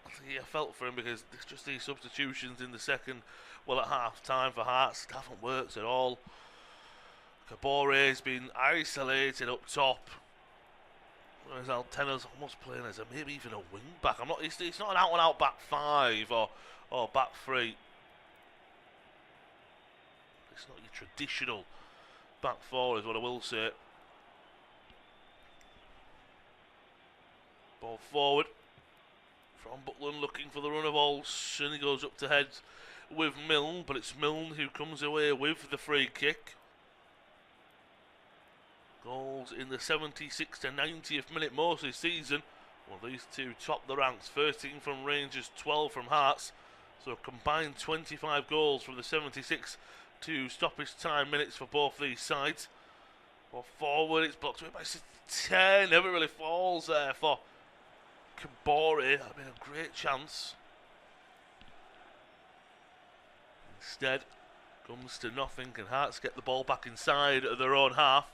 I felt for him because it's just these substitutions in the second, well, at half time for Hearts haven't worked at all. Cabore's been isolated up top, whereas Altena's almost playing as maybe even a wing back. It's not an out and out back five or back three. It's not your traditional back four, is what I will say. Ball forward from Butland, looking for the run of Olsen. He goes up to head with Milne, but it's Milne who comes away with the free kick. Goals in the 76th to 90th minute most this season. Well, these two top the ranks, 13 from Rangers, 12 from Hearts. So a combined 25 goals from the 76 to stoppage time minutes for both these sides. Well, forward, it's blocked away by 10. Never really falls there for Kabori. That'd been a great chance. Instead, comes to nothing. Can Hearts get the ball back inside of their own half?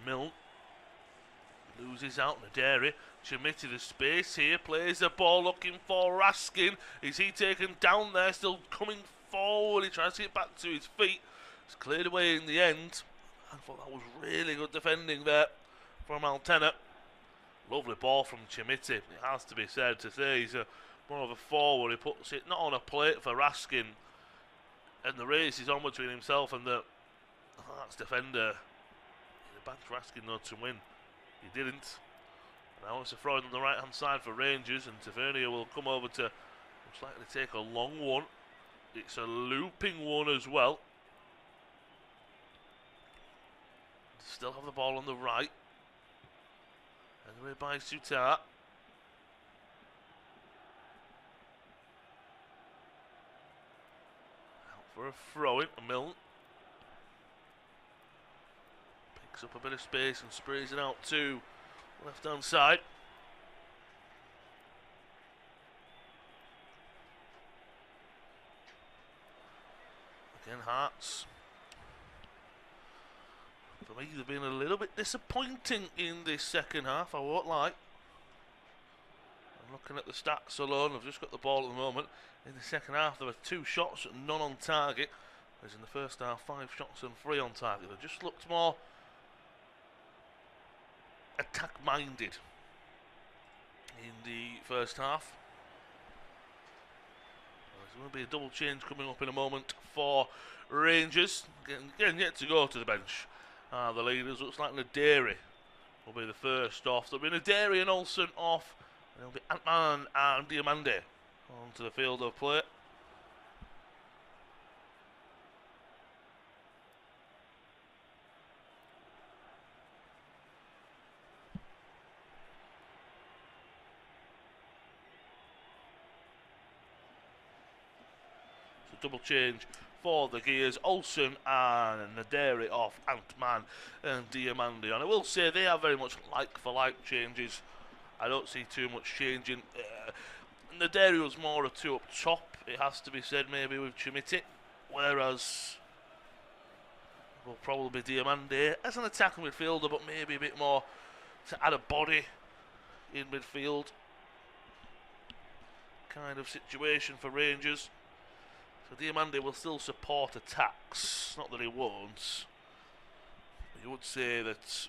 Milne loses out Naderi. Chimiti the space here, plays the ball looking for Raskin. Is he taken down there? Still coming forward. He tries to get back to his feet. It's cleared away in the end. I thought that was really good defending there from Altena. Lovely ball from Chimiti. It has to be said to say he's more of a forward. He puts it not on a plate for Raskin, and the race is on between himself and the Hearts defender. He backed Raskin though to win. He didn't. Now it's a throw on the right hand side for Rangers, and Tavernier will come over to most likely take a long one. It's a looping one as well. Still have the ball on the right. And away by Sutar. Out for a throw-in, Milne. Picks up a bit of space and sprays it out to left-hand side. Again, Hearts. For me, they've been a little bit disappointing in this second half, I won't lie. I'm looking at the stats alone. I've just got the ball at the moment. In the second half, there were 2 shots and none on target. Whereas in the first half, 5 shots and 3 on target. They just looked more attack-minded in the first half. There's going to be a double change coming up in a moment for Rangers. Again, yet to go to the bench. The leaders, looks like Naderi will be the first off. There'll be Naderi and Olsen off, and it'll be Antman and Diamande onto the field of play. So double change for the Gears, Olsen and Naderi off, Antman and Diamande. And I will say they are very much like for like changes. I don't see too much changing. Naderi was more a 2 up top, it has to be said, maybe with Chimiti. whereas will probably be Diamande as an attacking midfielder, but maybe a bit more to add a body in midfield kind of situation for Rangers. So Diamande will still support attacks, not that he won't. You would say that it's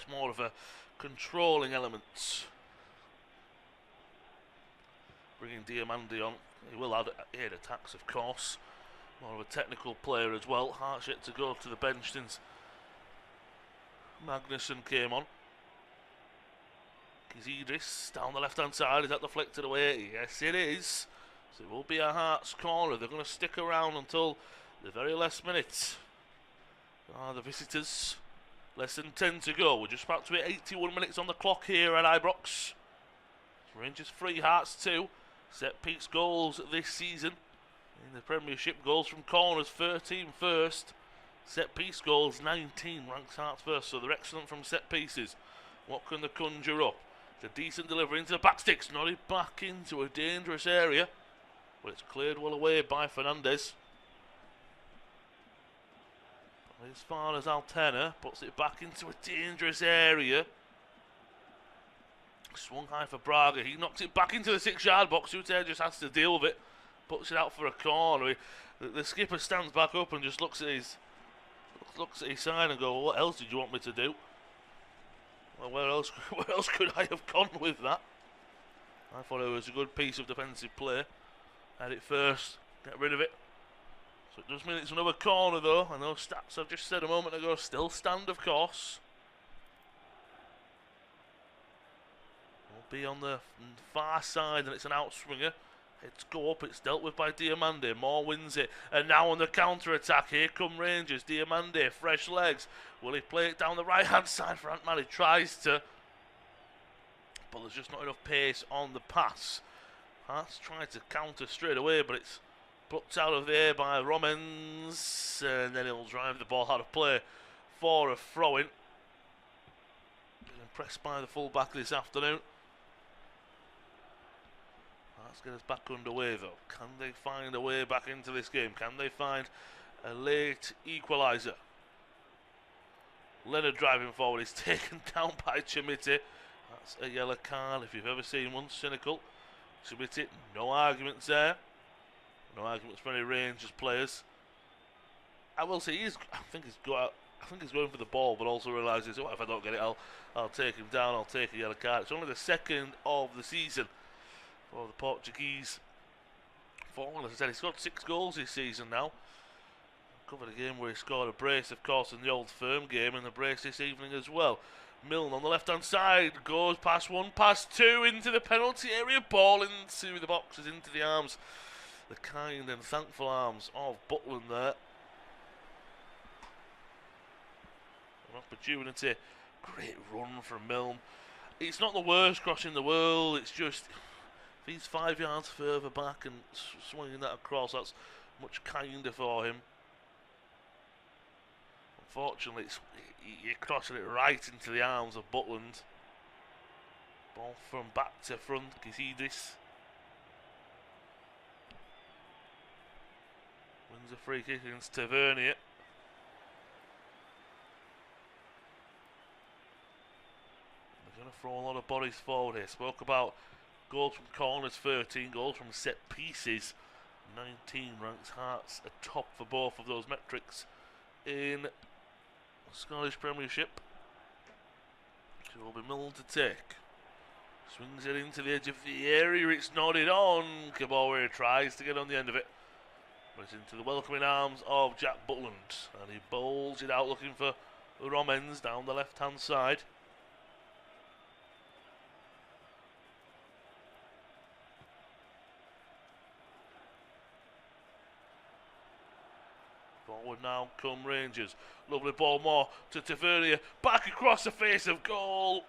more of a controlling element. Bringing Diamande on, he will aid attacks, of course. More of a technical player as well. Hart's yet to go to the bench since Magnussen came on. Kizidis down the left hand side. Is that deflected away? Yes, it is. So it will be a Hearts corner. They're going to stick around until the very last minute. The visitors. Less than 10 to go. We're just about to hit 81 minutes on the clock here at Ibrox. Rangers 3, Hearts 2. Set piece goals this season. In the Premiership, goals from corners 13 first. Set piece goals 19, ranks Hearts first. So they're excellent from set pieces. What can they conjure up? It's a decent delivery into the back sticks. Nodded back into a dangerous area. But it's cleared well away by Fernandez. As far as Alterna puts it back into a dangerous area. Swung high for Braga. He knocks it back into the 6-yard box. Ute just has to deal with it. Puts it out for a corner. The skipper stands back up and just looks at his side and goes, well, what else did you want me to do? Well, where else could I have gone with that? I thought it was a good piece of defensive play. Had it first, get rid of it. So it does mean it's another corner though, and those stats I've just said a moment ago still stand, of course. Will be on the far side, and it's an outswinger. It's go up, it's dealt with by Diamande. Moore wins it, and now on the counter-attack, here come Rangers. Diamande, fresh legs. Will he play it down the right-hand side for Ant-Man? He tries to, but there's just not enough pace on the pass. Hearts tried to counter straight away, but it's plucked out of there by Romans, and then he'll drive the ball out of play for a throw-in. Been impressed by the full-back this afternoon. Let's get us back underway though. Can they find a way back into this game? Can they find a late equaliser? Leonard driving forward is taken down by Chimiti. That's a yellow card if you've ever seen one. Cynical. Chimiti, no arguments there. No arguments for any Rangers players. I will say I think he's going for the ball, but also realises, oh, if I don't get it, I'll take him down. I'll take a yellow card. It's only the second of the season for the Portuguese forward. As I said, he scored 6 goals this season now. Covered a game where he scored a brace, of course, in the Old Firm game, and the brace this evening as well. Milne on the left-hand side goes past 1, past 2 into the penalty area. Ball into the boxes, into the arms, the kind and thankful arms of Butland there. An opportunity. Great run from Milne. It's not the worst cross in the world. It's just, if he's 5 yards further back and swinging that across, that's much kinder for him. Unfortunately, you're crossing it right into the arms of Butland. Ball from back to front, Kizidis. Wins a free kick against Tavernier. They're going to throw a lot of bodies forward here. Spoke about goals from corners 13, goals from set pieces 19, ranks Hearts atop for both of those metrics in Scottish Premiership. It will be Milne to take. Swings it into the edge of the area, it's nodded on. Kabore tries to get on the end of it, but it's into the welcoming arms of Jack Butland, and he bowls it out looking for Romens down the left hand side. Forward now come Rangers. Lovely ball more to Tavernier. Back across the face of goal.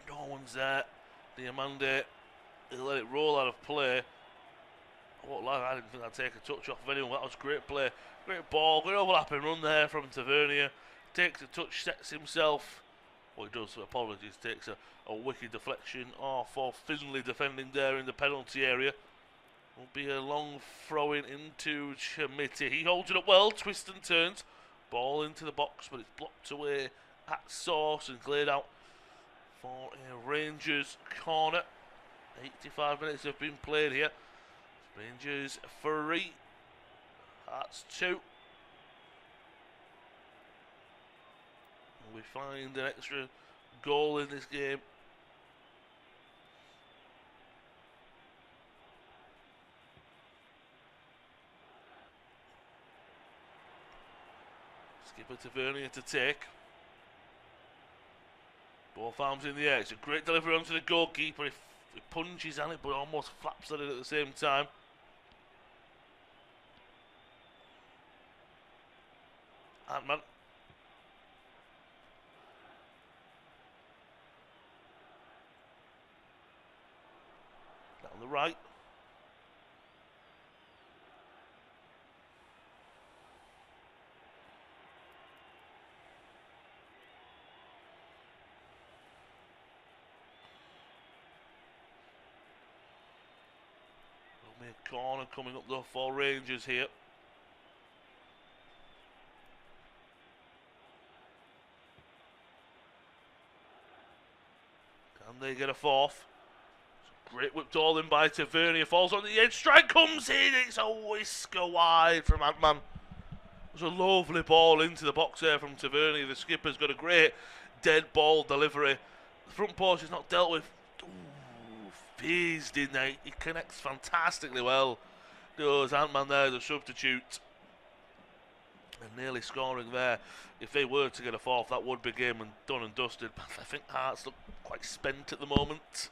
No one's there. Diamande, he'll let it roll out of play. I won't lie, I didn't think I'd take a touch off of anyone. That was great play. Great ball. Great overlapping run there from Tavernier. Takes a touch, sets himself. Well, he does, so apologies. Takes a wicked deflection off of Finlay defending there in the penalty area. Will be a long throw-in into Chimiti. He holds it up well, twists and turns. Ball into the box, but it's blocked away at source and cleared out for a Rangers corner. 85 minutes have been played here. Rangers 3. That's 2. We find an extra goal in this game. Skipper Tavernier to take. Both arms in the air. It's a great delivery onto the goalkeeper. He punches on it, but almost flaps at it at the same time. Ant-Man. Down the right. Corner coming up though for Rangers here. Can they get a fourth? Great whipped all in by Tavernier. Falls on the edge. Strike comes in. It's a whisker wide from Ant-Man. It was a lovely ball into the box there from Tavernier. The skipper's got a great dead ball delivery. The front post is not dealt with. Phased in there. He connects fantastically well. Does Ant-Man there, the substitute. And nearly scoring there. If they were to get a fourth, that would be game and done and dusted. But I think Hearts look quite spent at the moment.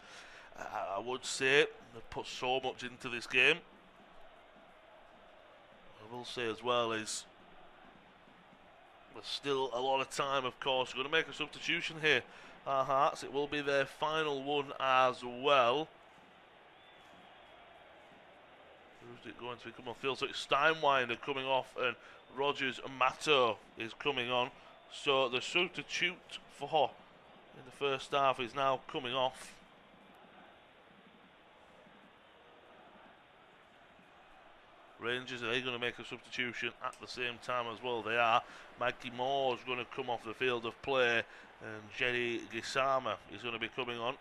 I would say they've put so much into this game. I will say as well is there's still a lot of time, of course. We're going to make a substitution here. Hearts, it will be their final one as well. Who's it going to come on field? So it's Steinwinder coming off and Rogers Mato is coming on. So the substitute for in the first half is now coming off. Rangers, are they going to make a substitution at the same time as well? They are. Mikey Moore's going to come off the field of play and Jerry Gisama is going to be coming on.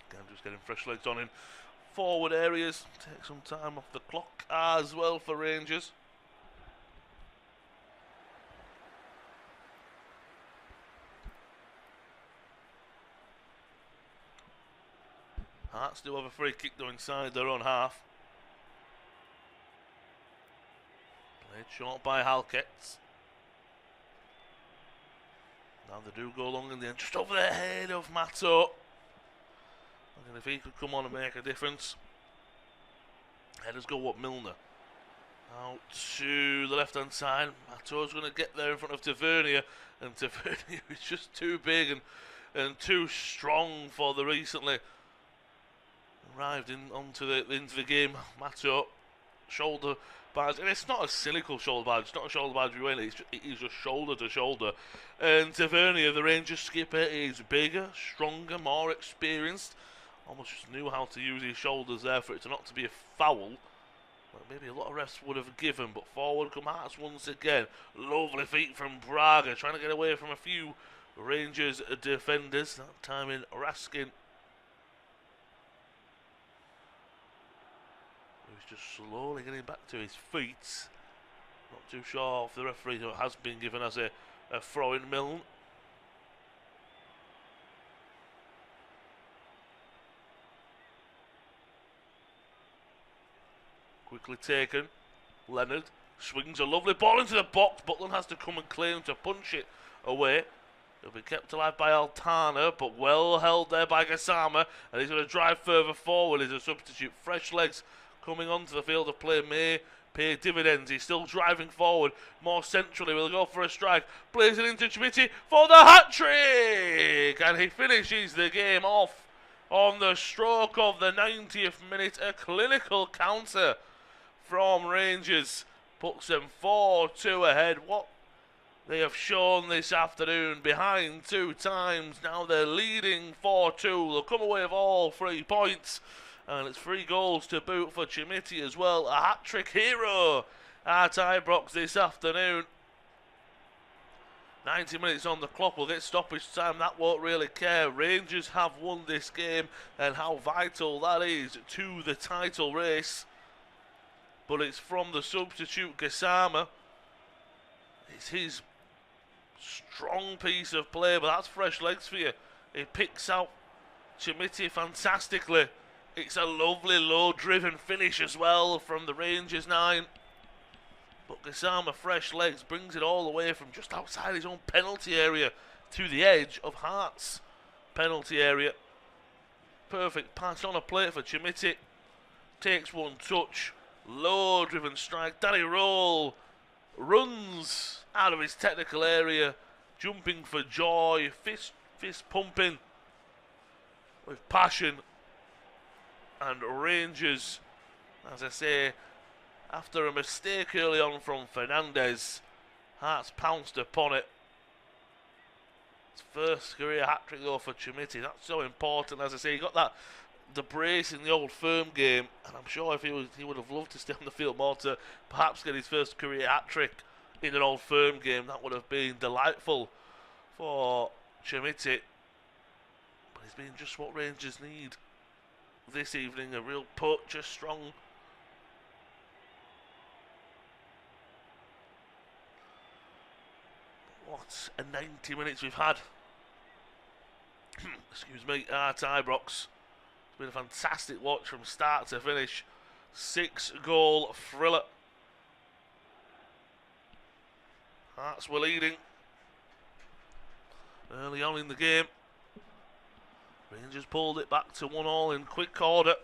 Again, just getting fresh legs on in forward areas. Take some time off the clock as well for Rangers. Hearts do have a free kick though inside their own half. Played short by Halkett. Now they do go long in the end, just over the head of Mato. And if he could come on and make a difference. Headers go up Milner. Out to the left hand side. Mato's going to get there in front of Tavernier. And Tavernier is just too big and too strong for the recently arrived into the game. Mato, shoulder badge, and it's not a cynical shoulder badge. It's not a shoulder badge really. It's just shoulder to shoulder. And Tavernier, the Rangers skipper, is bigger, stronger, more experienced. Almost just knew how to use his shoulders there for it to not to be a foul. Well, maybe a lot of refs would have given, but forward come Hearts once again. Lovely feet from Braga, trying to get away from a few Rangers defenders. That time in Raskin. Just slowly getting back to his feet. Not too sure if the referee has been given as a throw in Milne. Quickly taken. Leonard swings a lovely ball into the box. Butland has to come and claim to punch it away. It'll be kept alive by Altana, but well held there by Gassama. And he's going to drive further forward as a substitute. Fresh legs coming onto the field of play may pay dividends. He's still driving forward more centrally. We'll go for a strike. Plays it into Chmity for the hat-trick! And he finishes the game off on the stroke of the 90th minute. A clinical counter from Rangers puts them 4-2 ahead. What They have shown this afternoon, behind 2 times. Now they're leading 4-2. They'll come away with all 3 points. And it's 3 goals to boot for Chimiti as well. A hat-trick hero at Ibrox this afternoon. 90 minutes on the clock. We'll get stoppage time. That won't really care. Rangers have won this game, and how vital that is to the title race. But it's from the substitute Gassama. It's his strong piece of play, but that's fresh legs for you. He picks out Chimiti fantastically. It's a lovely low-driven finish as well from the Rangers 9. But Gassama, fresh legs, brings it all the way from just outside his own penalty area to the edge of Hearts' penalty area. Perfect pass on a plate for Chimiti. Takes one touch. Low-driven strike. Danny Roll runs out of his technical area, jumping for joy, fist pumping with passion. And Rangers, as I say, after a mistake early on from Fernandez, Hearts pounced upon it. It's first career hat-trick though for Chimiti. That's so important. As I say, he got the brace in the Old Firm game, and I'm sure if he would have loved to stay on the field more to perhaps get his first career hat-trick in an Old Firm game. That would have been delightful for Chimiti. But he's been just what Rangers need this evening. A real punch, a strong what a 90 minutes we've had. Excuse me, at Ibrox. It's been a fantastic watch from start to finish. 6-goal thriller. Hearts were leading early on in the game. Rangers pulled it back to 1-1 in quick order.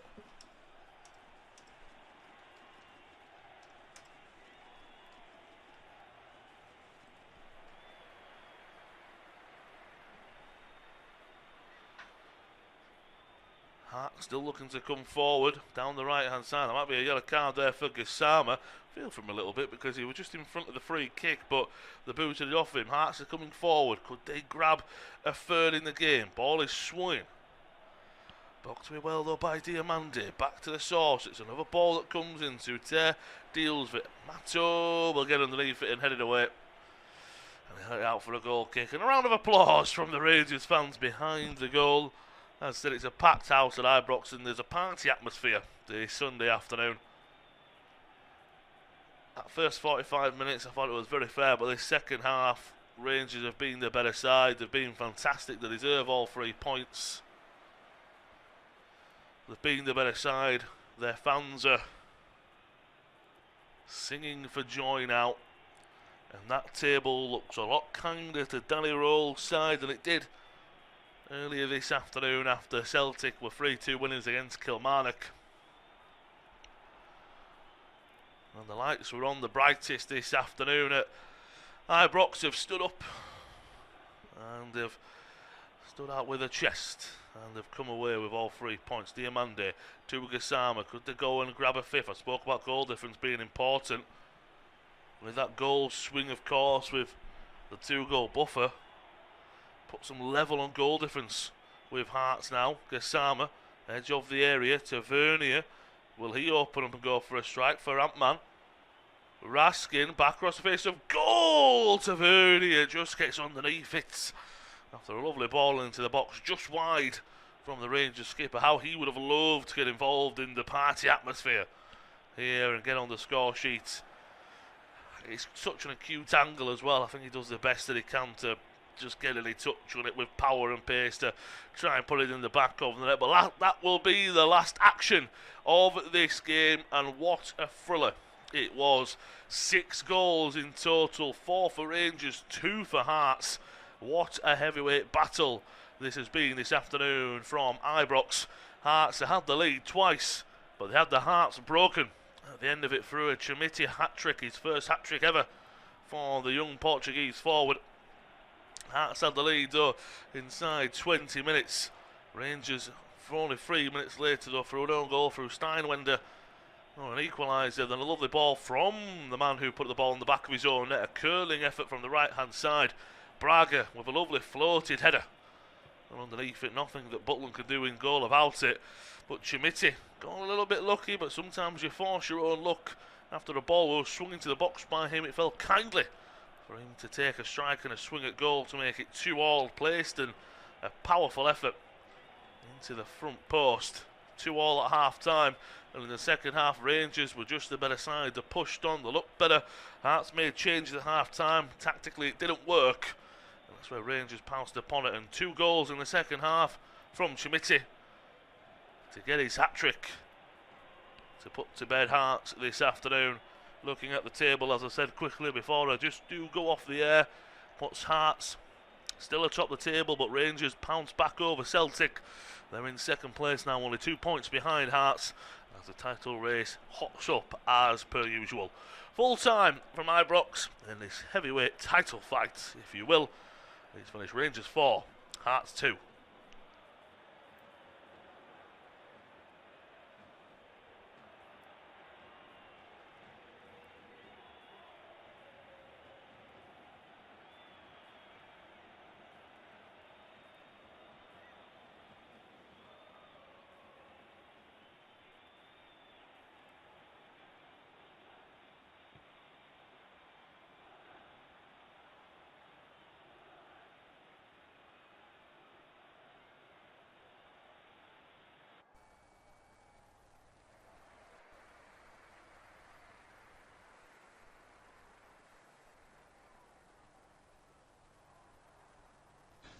Hart still looking to come forward down the right hand side. There might be a yellow card there for Gassama. Feel for him a little bit because he was just in front of the free kick, but they booted it off him. Hearts are coming forward. Could they grab a third in the game? Ball is swinging. Blocked me well though by Diamandi. Back to the source. It's another ball that comes into Ter. Deals with it. Mato will get underneath it and head it away. And they head it out for a goal kick. And a round of applause from the Rangers fans behind the goal. As I said, it's a packed house at Ibrox and there's a party atmosphere this Sunday afternoon. That first 45 minutes I thought it was very fair, but this second half, Rangers have been the better side. They've been fantastic. They deserve all 3 points. They've been the better side. Their fans are singing for joy now. And that table looks a lot kinder to Danny Roll's side than it did earlier this afternoon after Celtic were 3-2 winners against Kilmarnock. And the lights were on the brightest this afternoon at Ibrox. Have stood up and they've stood out with a chest and they've come away with all 3 points. Diamandi to Gassama. Could they go and grab a fifth? I spoke about goal difference being important. With that goal swing, of course, with the 2-goal buffer, put some level on goal difference with Hearts now. Gassama, edge of the area to Vernier. Will he open up and go for a strike for Ant-Man? Raskin back across the face of goal to Vernier. Just gets underneath it after a lovely ball into the box, just wide from the Rangers skipper. How he would have loved to get involved in the party atmosphere here and get on the score sheet. It's such an acute angle as well. I think he does the best that he can to just get any touch on it with power and pace to try and put it in the back of the net. But that will be the last action of this game, and what a thriller it was. 6 goals in total, 4 for Rangers, 2 for Hearts. What a heavyweight battle this has been this afternoon from Ibrox. Hearts had the lead twice, but they had the hearts broken at the end of it through a Chimiti hat-trick, his first hat-trick ever for the young Portuguese forward. Hearts had the lead though inside 20 minutes. Rangers for only 3 minutes later though through an own goal through Steinwender Oh, an equaliser, then a lovely ball from the man who put the ball in the back of his own net. A curling effort from the right-hand side. Braga with a lovely floated header. And underneath it, nothing that Butland could do in goal about it. But Chimiti got a little bit lucky, but sometimes you force your own luck. After the ball was swung into the box by him, it fell kindly for him to take a strike and a swing at goal to make it 2-2 placed, and a powerful effort into the front post. 2-2 at half-time, and in the second half, Rangers were just the better side. They pushed on, they looked better. Hearts made changes at half-time. Tactically, it didn't work. And that's where Rangers pounced upon it, and 2 goals in the second half from Chimiti to get his hat-trick to put to bed Hearts this afternoon. Looking at the table, as I said quickly before I just do go off the air, puts Hearts still atop the table, but Rangers pounce back over Celtic. They're in second place now, only 2 points behind Hearts, as the title race hots up as per usual. Full time from Ibrox in this heavyweight title fight, if you will. It's finished Rangers 4, Hearts 2.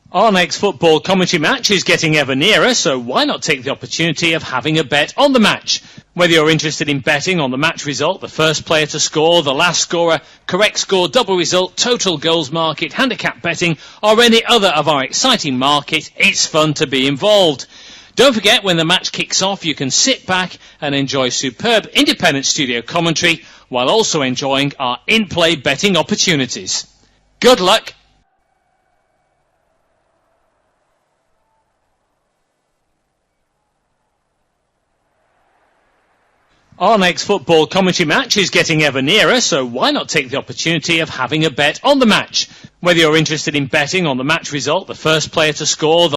Our next football commentary match is getting ever nearer, so why not take the opportunity of having a bet on the match? Whether you're interested in betting on the match result, the first player to score, the last scorer, correct score, double result, total goals market, handicap betting, or any other of our exciting market, it's fun to be involved. Don't forget, when the match kicks off, you can sit back and enjoy superb independent studio commentary while also enjoying our in-play betting opportunities. Good luck! Our next football commentary match is getting ever nearer, so why not take the opportunity of having a bet on the match? Whether you're interested in betting on the match result, the first player to score, the